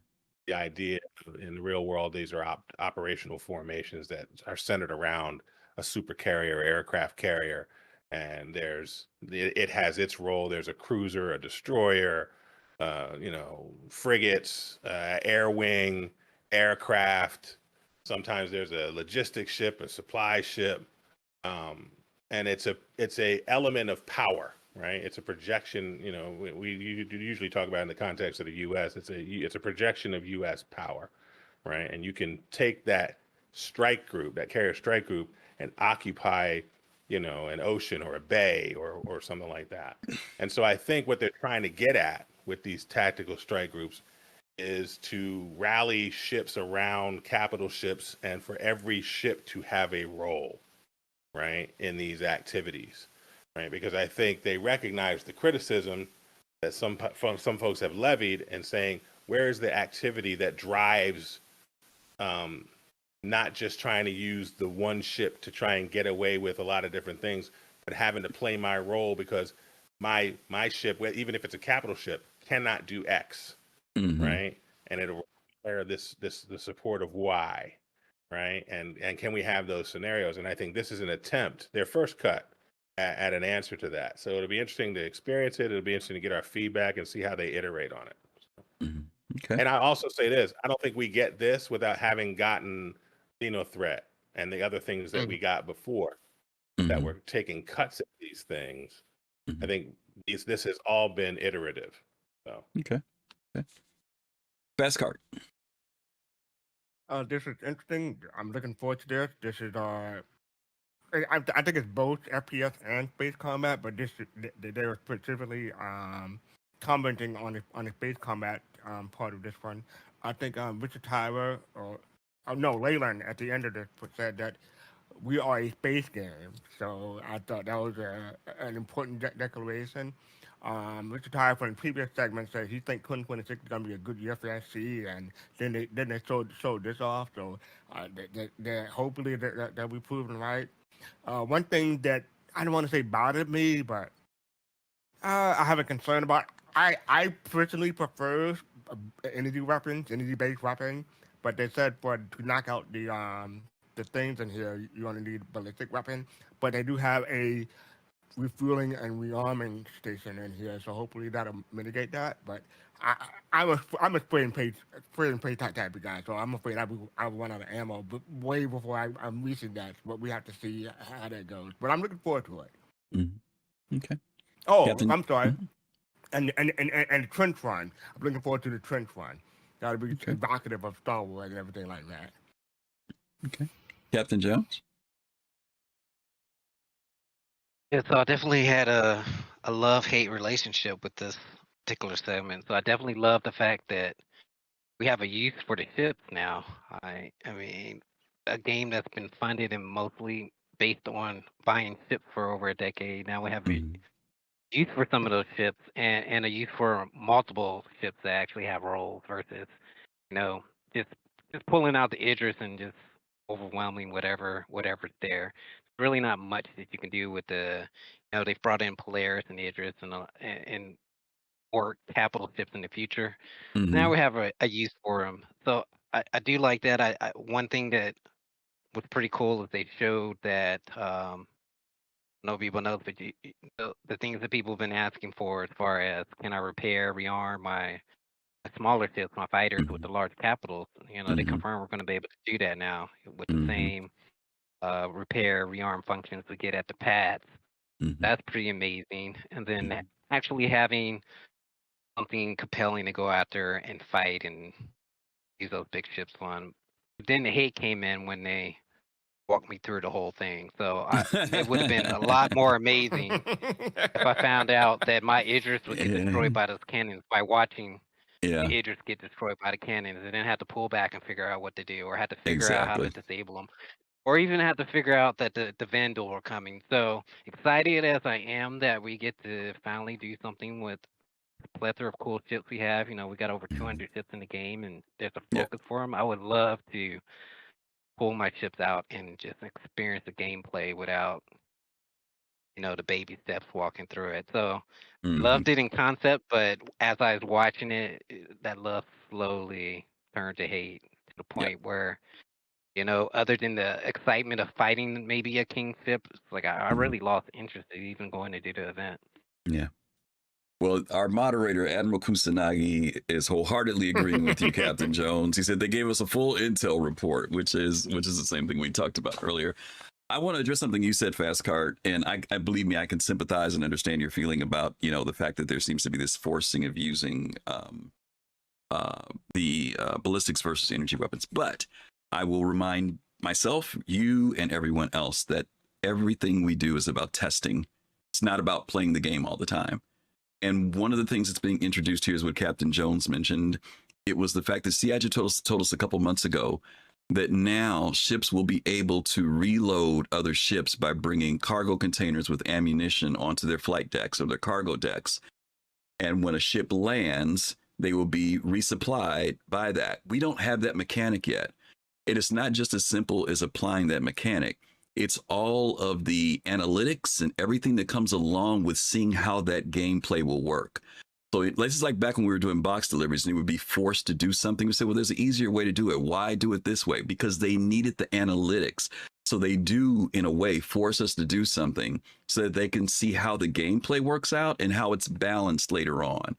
The idea in the real world, these are operational formations that are centered around a super carrier, aircraft carrier, and it has its role. There's a cruiser, a destroyer, frigates, air wing, aircraft. Sometimes there's a logistics ship, a supply ship, and it's a element of power, right? It's a projection. You know, we usually talk about it in the context of the U.S. It's a projection of U.S. power, right? And you can take that strike group, that carrier strike group, and occupy, an ocean or a bay or something like that. And so I think what they're trying to get at with these tactical strike groups is to rally ships around capital ships and for every ship to have a role, right, in these activities, right? Because I think they recognize the criticism that some folks have levied and saying, where is the activity that drives not just trying to use the one ship to try and get away with a lot of different things, but having to play my role because my ship, even if it's a capital ship, cannot do X, Mm-hmm. right? And it'll require the support of Y, right? And can we have those scenarios? And I think this is an attempt, their first cut at an answer to that. So it'll be interesting to experience it. It'll be interesting to get our feedback and see how they iterate on it. Mm-hmm. Okay. And I also say this: I don't think we get this without having gotten Threat and the other things that we got before that Mm-hmm. were taking cuts at these things. Mm-hmm. I think this has all been iterative. So Okay. Fastcart. This is interesting. I'm looking forward to this. This is I think it's both FPS and space combat, but they were specifically commenting on the space combat part of this one. I think Richard Tyler or no Leyland at the end of this said that we are a space game. So I thought that was an important declaration. Richard Tyler from the previous segment said he thinks 2026 is going to be a good year for SC, and then they showed this off. So they hopefully they'll be proven right. One thing that I don't want to say bothered me, but I have a concern about. I personally prefer energy based weapons, but they said for to knock out the things in here, you only need ballistic weapon. But they do have a refueling and rearming station in here, so hopefully that'll mitigate that. But I'm a spray and pray type of guy, so I'm afraid I'll run out of ammo, but way before I'm reaching that. But we have to see how that goes. But I'm looking forward to it. Mm-hmm. Okay. Oh, Captain. I'm sorry. Mm-hmm. And the trench run. I'm looking forward to the trench run. That'll be Okay. evocative of Star Wars and everything like that. Okay. Captain Jones. Yeah, so I definitely had a love-hate relationship with this particular segment. So I definitely love the fact that we have a use for the ships now. I mean, a game that's been funded and mostly based on buying ships for over a decade. Now we have a Mm-hmm. use for some of those ships and a use for multiple ships that actually have roles versus, you know, just pulling out the Idris and just overwhelming whatever's there. Really not much that you can do with they've brought in Polaris and Idris and more capital ships in the future. Now Mm-hmm. we have a use for them. So I do like that. One thing that was pretty cool is they showed that no people know, but the things that people have been asking for as far as can I repair, rearm my smaller ships, my fighters with the large capitals. They Mm-hmm. confirm we're going to be able to do that now with the Mm-hmm. same repair, rearm functions we get at the pads. Mm-hmm. That's pretty amazing. And then actually having something compelling to go after and fight and use those big ships on. Then the hate came in when they walked me through the whole thing. So it would have been a lot more amazing if I found out that my Idris would get destroyed by those cannons by watching Yeah, the Idris get destroyed by the cannons, and then have to pull back and figure out what to do, or have to figure out how to exactly. disable them, or even have to figure out that the Vandal are coming. So excited as I am that we get to finally do something with the plethora of cool ships we have. You know, we got over 200 ships in the game, and there's a Yeah, focus for them. I would love to pull my ships out and just experience the gameplay without, the baby steps walking through it. So hmm loved it in concept, but as I was watching it, that love slowly turned to hate to the yeah. point where, other than the excitement of fighting maybe a kingship, it's like I Mhm. really lost interest in even going to do the event. Yeah. Well, our moderator, Admiral Kusanagi, is wholeheartedly agreeing with you, Captain Jones. He said they gave us a full intel report, which is the same thing we talked about earlier. I want to address something you said, Fastcart, and I believe me, I can sympathize and understand your feeling about the fact that there seems to be this forcing of using the ballistics versus energy weapons. But I will remind myself, you, and everyone else that everything we do is about testing. It's not about playing the game all the time. And one of the things that's being introduced here is what Captain Jones mentioned. It was the fact that CIG told us a couple months ago that now ships will be able to reload other ships by bringing cargo containers with ammunition onto their flight decks or their cargo decks. And when a ship lands, they will be resupplied by that. We don't have that mechanic yet. It is not just as simple as applying that mechanic. It's all of the analytics and everything that comes along with seeing how that gameplay will work. So this is like back when we were doing box deliveries and they would be forced to do something. We say, well, there's an easier way to do it. Why do it this way? Because they needed the analytics. So they do, in a way, force us to do something so that they can see how the gameplay works out and how it's balanced later on.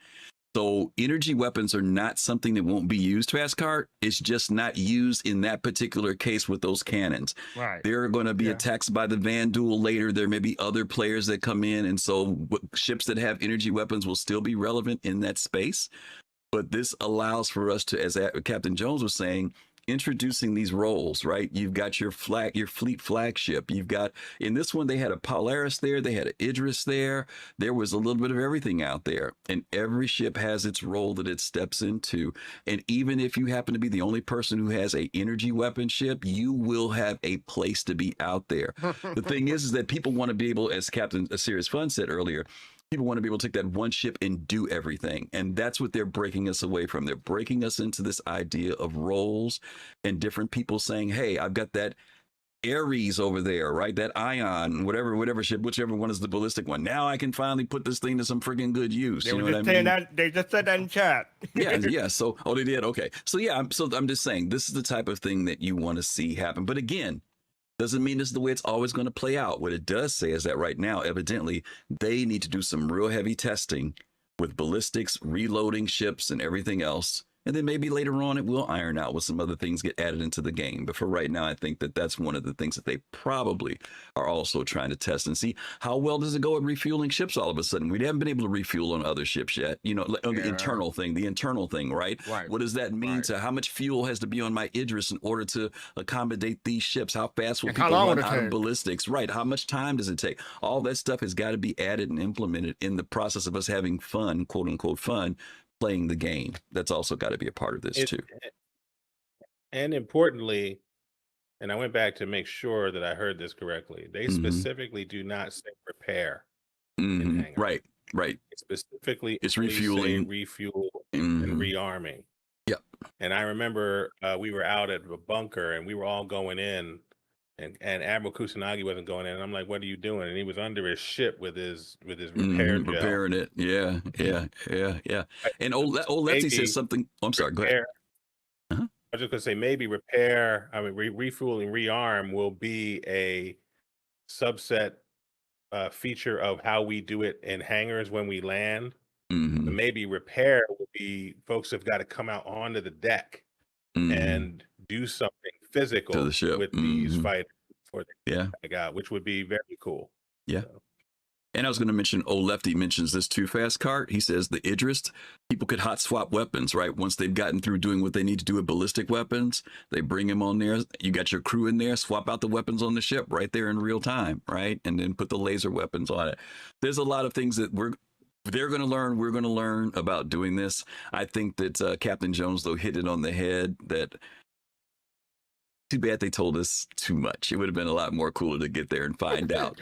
So energy weapons are not something that won't be used, Fastcart. It's just not used in that particular case with those cannons. Right. There are going to be Yeah. attacks by the Vandal later. There may be other players that come in. And so ships that have energy weapons will still be relevant in that space. But this allows for us to, as Captain Jones was saying, introducing these roles, right? You've got your fleet flagship. You've got, in this one, they had a Polaris there, they had an Idris there. There was a little bit of everything out there. And every ship has its role that it steps into. And even if you happen to be the only person who has a energy weapon ship, you will have a place to be out there. The thing is that people want to be able, as Captain SeriousFun said earlier, people want to be able to take that one ship and do everything. And that's what they're breaking us away from. They're breaking us into this idea of roles and different people saying, hey, I've got that Ares over there, right? That Ion, whatever ship, whichever one is the ballistic one. Now I can finally put this thing to some freaking good use. They You were know what I just saying mean? that. They just said that in chat. Yeah. So, oh, they did. Okay. So yeah, I'm just saying this is the type of thing that you want to see happen. But again, doesn't mean this is the way it's always going to play out. What it does say is that right now, evidently, they need to do some real heavy testing with ballistics, reloading ships, and everything else. And then maybe later on it will iron out with some other things get added into the game. But for right now, I think that that's one of the things that they probably are also trying to test and see how well does it go at refueling ships all of a sudden. We haven't been able to refuel on other ships yet, on the internal thing, right? Right. What does that mean Right. to how much fuel has to be on my Idris in order to accommodate these ships? How fast will And how people long run would it out of take? ballistics? Right. How much time does it take? All that stuff has got to be added and implemented in the process of us having fun, quote unquote fun, playing the game. That's also got to be a part of this It, too. and importantly, and I went back to make sure that I heard this correctly. They Mhm. specifically do not say repair in hangar. Right. They specifically It's only say refueling. refuel Mhm. and rearming. Yep. And I remember we were out at a bunker and we were all going in, and Admiral Kusanagi wasn't going in. And I'm like, "What are you doing?" And he was under his ship with his repair gel. Repairing it. Yeah. And old Lefty Maybe says something. Oh, I'm sorry. Go ahead. repair. Uh-huh. I was just gonna say maybe repair. I mean, refuel and rearm will be a subset feature of how we do it in hangars when we land. But Mhm. maybe repair will be folks have got to come out onto the deck Mhm. and do something physical To the ship. with these Mhm. fighters before they Yeah. back out, which would be very cool. Yeah. So, And I was going to mention, Lefty mentions this too, Fastcart. He says the Idris, people could hot swap weapons, right? Once they've gotten through doing what they need to do with ballistic weapons, they bring him on there. You got your crew in there, swap out the weapons on the ship right there in real time, right? And then put the laser weapons on it. There's a lot of things that they're going to learn. We're going to learn about doing this. I think that Captain Jones, though, hit it on the head that too bad they told us too much. It would have been a lot more cooler to get there and find out.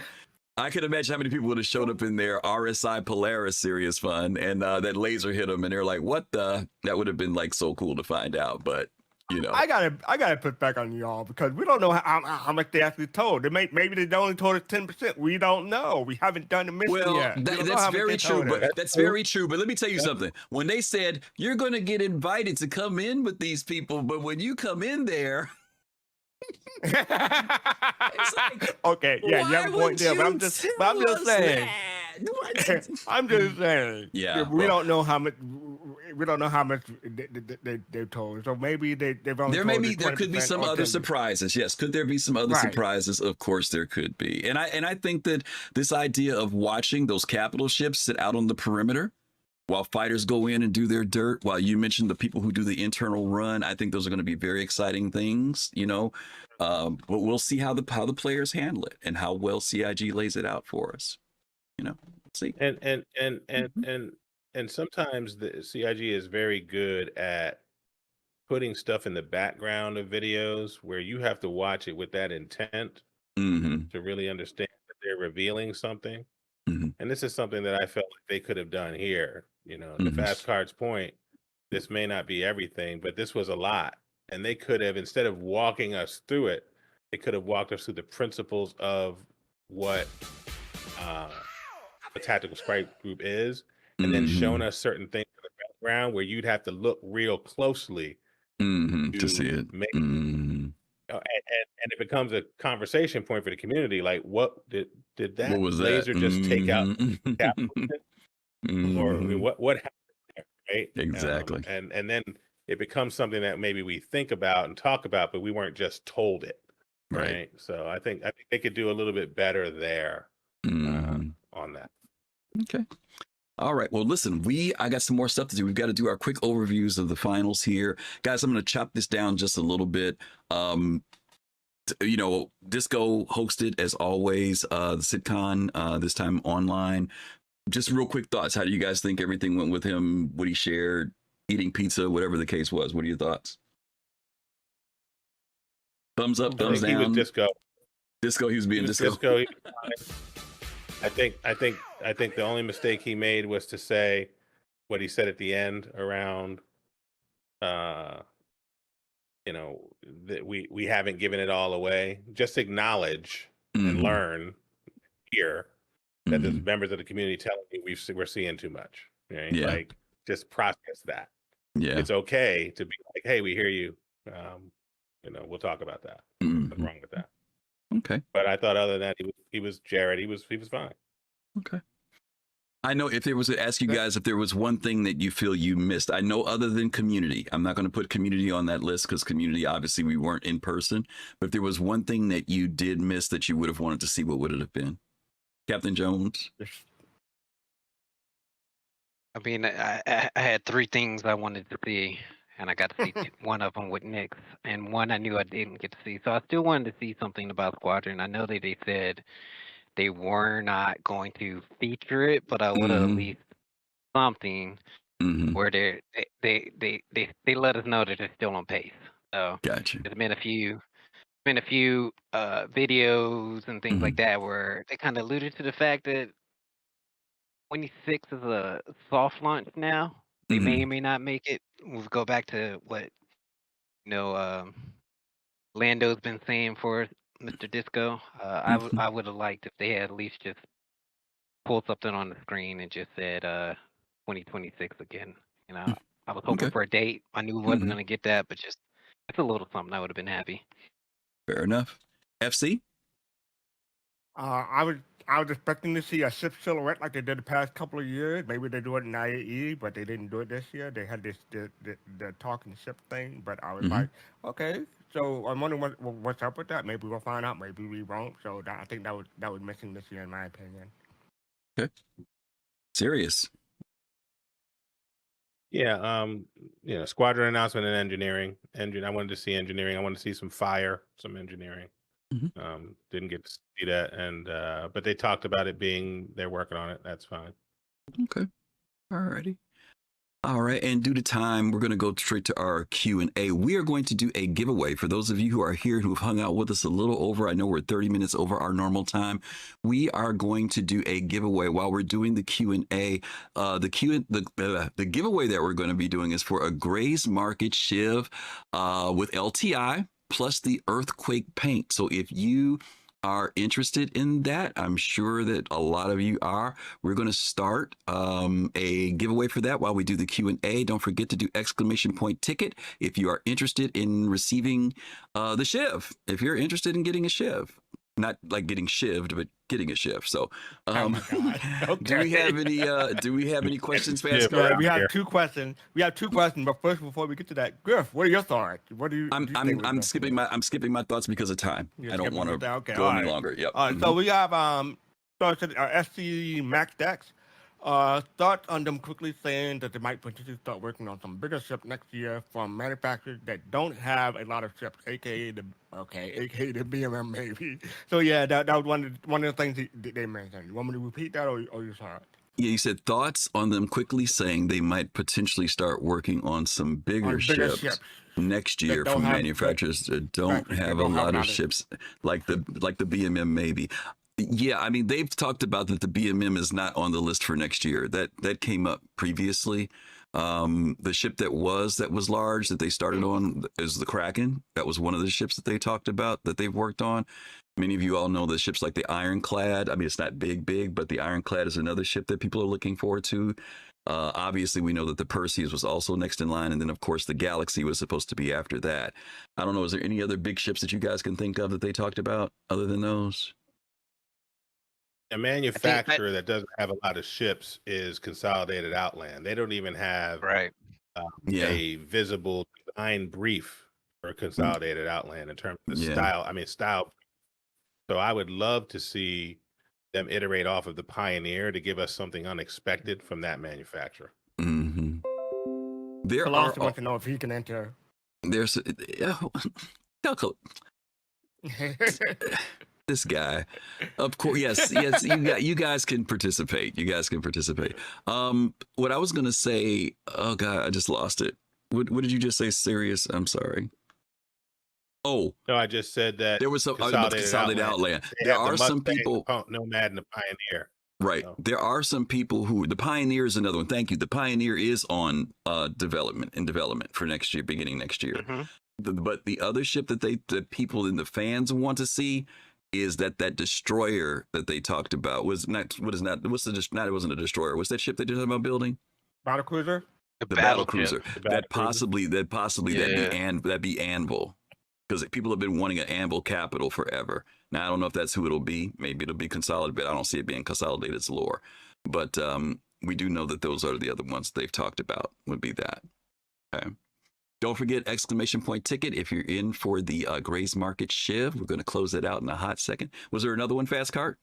I can imagine how many people would have showed up in their RSI Polaris SeriousFun and that laser hit them and they're like, what the? That would have been like so cool to find out. But, you know. I gotta put back on y'all because we don't know how much they actually told. Maybe they only told us 10%. We don't know. We haven't done the mission yet. That's very true. But that's very true. But let me tell you something. When they said you're going to get invited to come in with these people, but when you come in there, it's like, okay, yeah, you have a point there, but I'm just saying. I'm just saying. Yeah, we don't know how much. We don't know how much they've told. So maybe they've only. There could be some other surprises. Yes, could there be some other surprises? Of course, there could be. And I think that this idea of watching those capital ships sit out on the perimeter while fighters go in and do their dirt, while you mentioned the people who do the internal run, I think those are going to be very exciting things, you know. But we'll see how the players handle it and how well CIG lays it out for us. You know, see. And sometimes the CIG is very good at putting stuff in the background of videos where you have to watch it with that intent to really understand that they're revealing something. And this is something that I felt like they could have done here. You know, the Fastcart's point, this may not be everything, but this was a lot. And they could have, instead of walking us through it, they could have walked us through the principles of what a tactical strike group is, and then shown us certain things in the background where you'd have to look real closely to see it. And it becomes a conversation point for the community. Like, what did that laser just take out? Or what happened there, right? Exactly. And then it becomes something that maybe we think about and talk about, but we weren't just told it, right? So I think they could do a little bit better there on that. Okay. All right. Well, listen, I got some more stuff to do. We've got to do our quick overviews of the finals here. Guys, I'm going to chop this down just a little bit. You know, Disco hosted, as always, the CitizenCon, this time online. Just real quick thoughts. How do you guys think everything went with him? What he shared, eating pizza, whatever the case was. What are your thoughts? Thumbs up, thumbs down. He was Disco. Disco, he was being Disco. I think the only mistake he made was to say what he said at the end around, you know, that we haven't given it all away. Just acknowledge and learn here that there's members of the community telling you we're seeing too much. Right? Yeah. Like, just process that. Yeah. It's okay to be like, hey, we hear you. You know, we'll talk about that. What's wrong with that? Okay. But I thought other than that, he was Jared. He was fine. Okay. I know if there was to ask you guys if there was one thing that you feel you missed. I know other than community. I'm not going to put community on that list because community, obviously, we weren't in person. But if there was one thing that you did miss that you would have wanted to see, what would it have been? Captain Jones? I mean, I had three things I wanted to see, and I got to see one of them with Nyx, and one I knew I didn't get to see. So I still wanted to see something about Squadron. I know that they said they were not going to feature it, but I would have at least something where they let us know that they're still on pace. So Gotcha. there's been a few videos and things like that where they kind of alluded to the fact that 26 is a soft launch now. They may or may not make it. We'll go back to what Lando's been saying for Mr. Disco. I would have liked if they had at least just pulled something on the screen and just said 2026 again. You know, I was hoping for a date. I knew we wasn't going to get that, but just a little something, I would have been happy. Fair enough. FC? I was expecting to see a ship silhouette like they did the past couple of years. Maybe they do it in IAE, but they didn't do it this year. They had the talking ship thing, but I was like, okay. So I'm wondering what's up with that. Maybe we'll find out. Maybe we won't. So I think that was missing this year, in my opinion. Okay. Serious. Yeah, Squadron announcement and engineering. I wanted to see engineering. I wanted to see some fire, some engineering. Mhm. Didn't get to see that, and but they talked about it being they're working on it. That's fine. Okay. Alrighty. All right, and due to time, we're going to go straight to our Q&A. We are going to do a giveaway for those of you who are here who've hung out with us a little over. I know we're 30 minutes over our normal time. We are going to do a giveaway while we're doing the Q&A. The giveaway that we're going to be doing is for a Gray's Market Shiv with LTI plus the Earthquake paint. So if you are interested in that, I'm sure that a lot of you are. We're going to start a giveaway for that while we do the Q&A. Don't forget to do exclamation point ticket if you are interested in receiving the shiv. If you're interested in getting a shiv, not like getting shivved, but getting a shiv. So, Oh my God. do we have any questions, Fastcart? Yeah, we have two questions. But first, before we get to that, Griff, what are your thoughts? What do you? I'm skipping my thoughts because of time. You're I don't skipping want it to down? Okay, go all any right. longer. Yep. All right, so we have SC Max Decks. Thoughts on them quickly saying that they might potentially start working on some bigger ships next year from manufacturers that don't have a lot of ships, aka the BMM maybe. So yeah, that was one of the things that they mentioned. You want me to repeat that, or you saw it? Yeah, you said thoughts on them quickly saying they might potentially start working on some bigger ships next year from manufacturers that don't have a lot of ships like the BMM maybe. Yeah, I mean they've talked about that the BMM is not on the list for next year. That came up previously. The ship that was large that they started on is the Kraken. That was one of the ships that they talked about that they've worked on. Many of you all know the ships like the Ironclad. I mean, it's not big, but the Ironclad is another ship that people are looking forward to. Obviously, we know that the Perseus was also next in line. And then, of course, the Galaxy was supposed to be after that. I don't know. Is there any other big ships that you guys can think of that they talked about other than those? A manufacturer that doesn't have a lot of ships is Consolidated Outland. They don't even have a visible design brief for Consolidated Outland in terms of the style. I mean, style. So I would love to see them iterate off of the Pioneer to give us something unexpected from that manufacturer. Mm-hmm. Colossus wants to know if he can enter. There's this guy, of course. Yes. You guys can participate. What I was gonna say. Oh God, I just lost it. What did you just say? Serious? I'm sorry. Oh no, I just said that there was some Consolidated Outland. There are some people. Nomad and the Pioneer. Right. So. There are some people who the Pioneer is another one. Thank you. The Pioneer is on development for next year, beginning next year. Mm-hmm. But the other ship that the people in the fans want to see is that destroyer that they talked about was not. It wasn't a destroyer. What's that ship they talking about building? Battle cruiser. The battle cruiser. That possibly that'd be Anvil. Because people have been wanting an Anvil capital forever. Now, I don't know if that's who it'll be. Maybe it'll be Consolidated, but I don't see it being Consolidated's lore. But we do know that those are the other ones they've talked about would be that. Okay. Don't forget exclamation point ticket if you're in for the Gray's Market Shiv. We're going to close that out in a hot second. Was there another one, Fastcart?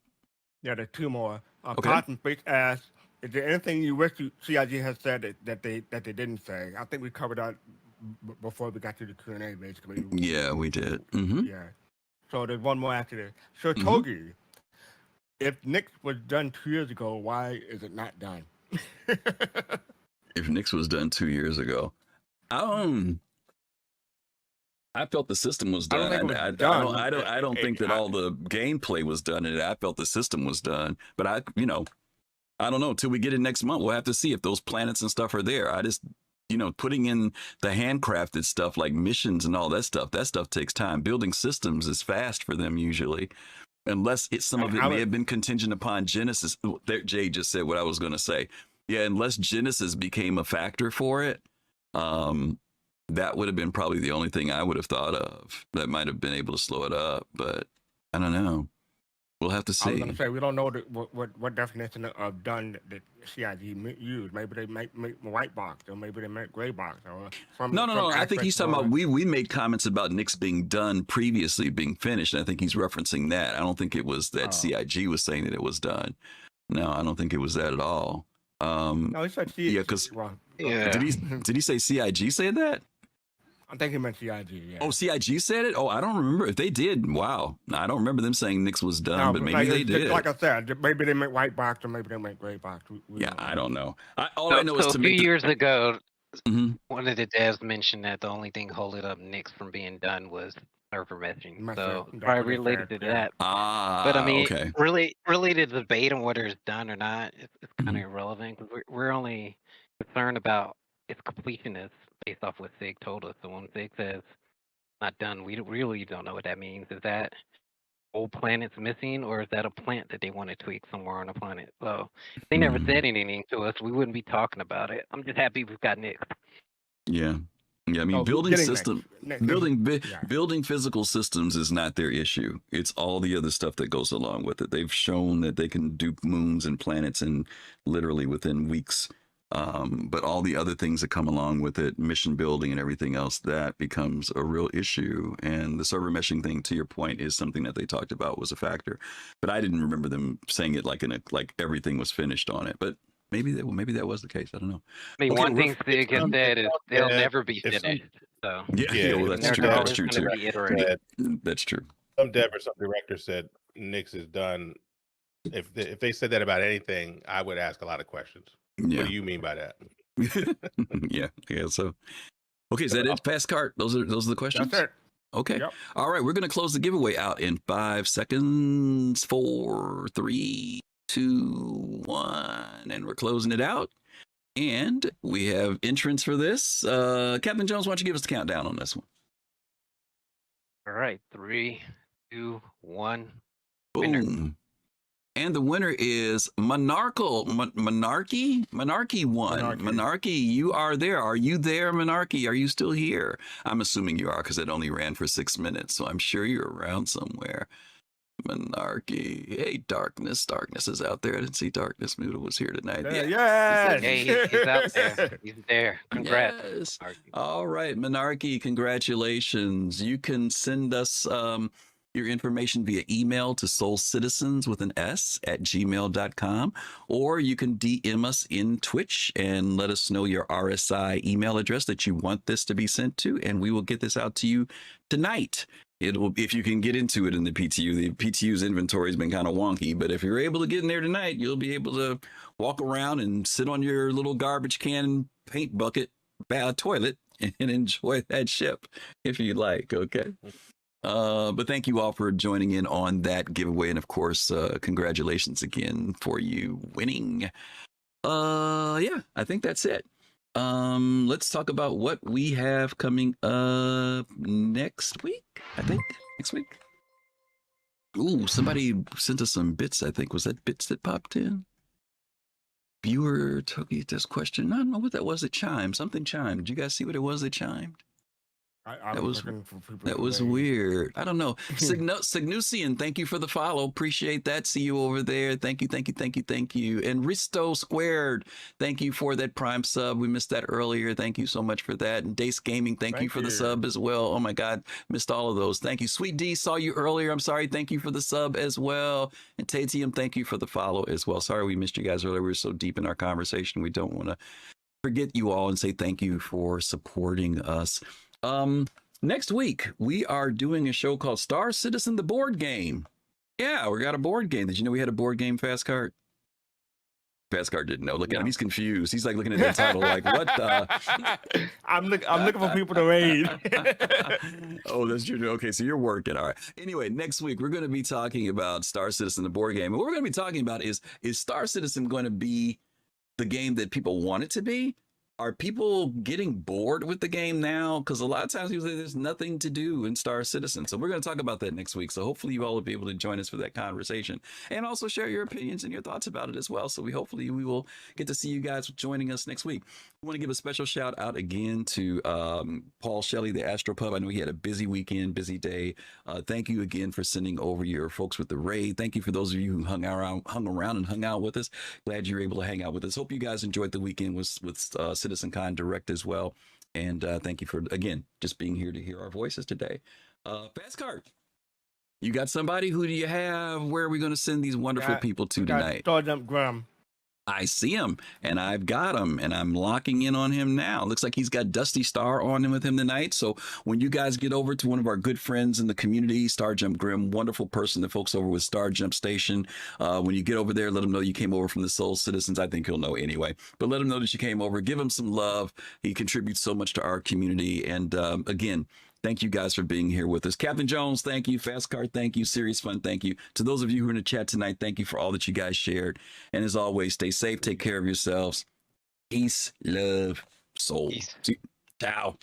Yeah, there's two more. Okay. Cotton Face asks, is there anything you wish CIG has said that they didn't say? I think we covered that before we got to the Q&A, basically. Yeah, we did. Mm-hmm. Yeah. So there's one more after this. So Togi, if Nyx was done 2 years ago, why is it not done? If Nyx was done 2 years ago, I felt the system was done. I don't think that all the gameplay was done, and I felt the system was done. But I don't know. Till we get it next month, we'll have to see if those planets and stuff are there. I just. Putting in the handcrafted stuff like missions and all that stuff takes time. Building systems is fast for them usually, unless some of it may have been contingent upon Genesis. Jay just said what I was going to say. Yeah, unless Genesis became a factor for it, that would have been probably the only thing I would have thought of that might have been able to slow it up. But I don't know. We'll have to see. I was going to say, we don't know what definition of done that CIG used. Maybe they make white box, or maybe they make gray box, or some. No. I think he's talking about we made comments about Nyx being done previously, being finished. And I think he's referencing that. I don't think it was that CIG was saying that it was done. No, I don't think it was that at all. No, he said Yeah, because Yeah. did he say CIG said that? I think he meant CIG. Yeah. Oh, CIG said it. Oh, I don't remember if they did. Wow, I don't remember them saying Nix was done, No, but maybe like, they did. Like I said, maybe they make white box or maybe they make gray box. Yeah, I don't know. All I know is So to a few make years ago, Mhm. one of the devs mentioned that the only thing holding up Nix from being done was server meshing. So That's probably what they related said, to yeah. that. But I mean, Okay. really the debate on whether it's done or not, it's kind of Mhm. irrelevant because we're only concerned about its completionist based off what Sig told us. So when Sig says not done, we really don't know what that means. Is that whole planet's missing, or is that a plant that they want to tweak somewhere on the planet? So if they never Mhm. said anything to us, we wouldn't be talking about it. I'm just happy we've got Nix. Yeah. Yeah, I mean, Oh, building getting system, next. Yeah. building physical systems is not their issue. It's all the other stuff that goes along with it. They've shown that they can do moons and planets in literally within weeks. But all the other things that come along with it, mission building and everything else, that becomes a real issue. And the server meshing thing, to your point, is something that they talked about was a factor. But I didn't remember them saying it like everything was finished on it. But maybe that was the case. I don't know. I mean, Okay, one well, thing Sig has said is they'll never be if some finished. So yeah, well, if that's some true. they're dev That's always true going to too. be iterative. said That's true. some dev or some director said Nix is done, if they said that about anything, I would ask a lot of questions. Yeah. What do you mean by that? Yeah. So, okay, is that it? Pass cart. Those are the questions. That's it. Okay. Yep. All right. We're gonna close the giveaway out in 5 seconds. 4, 3, 2, 1, and we're closing it out. And we have entrance for this. Captain Jones, why don't you give us the countdown on this one? All right, 3, 2, 1. Boom. Winner. And the winner is Monarchy won. Monarchy. Monarchy, you are there. Are you there, Monarchy? Are you still here? I'm assuming you are because it only ran for 6 minutes, so I'm sure you're around somewhere. Monarchy. Hey, Darkness. Darkness is out there. I didn't see Darkness. Noodle was here tonight. Yes. Hey, he's out there. He's there. Congrats. Yes. Monarchy. All right, Monarchy, congratulations. You can send us your information via email to soulcitizens with an S at gmail.com, or you can DM us in Twitch and let us know your RSI email address that you want this to be sent to, and we will get this out to you tonight. It will, if you can get into it in the PTU. The PTU's inventory has been kind of wonky, but if you're able to get in there tonight, you'll be able to walk around and sit on your little garbage can paint bucket toilet and enjoy that ship if you like. Okay. But thank you all for joining in on that giveaway, and of course, congratulations again for you winning. Yeah, I think that's it. Let's talk about what we have coming up next week. I think next week. Ooh, somebody sent us some bits. I think was that bits that popped in. Viewer took this question. I don't know what that was. It chimed. Something chimed. Did you guys see what it was that chimed? I That was looking for people that to was raise. weird. I don't know. Signusian, thank you for the follow. Appreciate that. See you over there. Thank you. And Risto Squared, thank you for that Prime sub. We missed that earlier. Thank you so much for that. And Dace Gaming, thank you for the sub as well. Oh my God, missed all of those. Thank you. Sweet D, saw you earlier. I'm sorry. Thank you for the sub as well. And Tatium, thank you for the follow as well. Sorry we missed you guys earlier. We were so deep in our conversation. We don't want to forget you all and say thank you for supporting us. Next week, we are doing a show called Star Citizen, the board game. Yeah, we got a board game. Did you know we had a board game, Fastcart? Fastcart didn't know. Look at him. He's confused. He's like looking at that title like, what the? I'm looking for people to raid. Oh, that's true. Okay, so you're working. All right. Anyway, next week, we're going to be talking about Star Citizen, the board game. And what we're going to be talking about is Star Citizen going to be the game that people want it to be? Are people getting bored with the game now? Because a lot of times people say there's nothing to do in Star Citizen. So we're going to talk about that next week. So hopefully you all will be able to join us for that conversation and also share your opinions and your thoughts about it as well. So hopefully we will get to see you guys joining us next week. I want to give a special shout out again to Paul Shelley, the Astropub. I know he had a busy weekend, busy day. Thank you again for sending over your folks with the raid. Thank you for those of you who hung around and hung out with us. Glad you were able to hang out with us. Hope you guys enjoyed the weekend with CitizenCon Direct as well. And thank you for, again, just being here to hear our voices today. Fastcart, You got somebody? Who do you have? Where are we going to send these wonderful people to We got tonight? Sergeant Graham. I see him, and I've got him, and I'm locking in on him now. Looks like he's got Dusty Star on him with him tonight. So when you guys get over to one of our good friends in the community, Star Jump Grim, wonderful person, the folks over with Star Jump Station, when you get over there, let him know you came over from the Soul Citizens. I think he'll know anyway, but let him know that you came over. Give him some love. He contributes so much to our community, and again, thank you guys for being here with us. Captain Jones, thank you. Fastcart, thank you. SeriousFun, thank you. To those of you who are in the chat tonight, thank you for all that you guys shared. And as always, stay safe, take care of yourselves. Peace, love, soul. Peace. Ciao.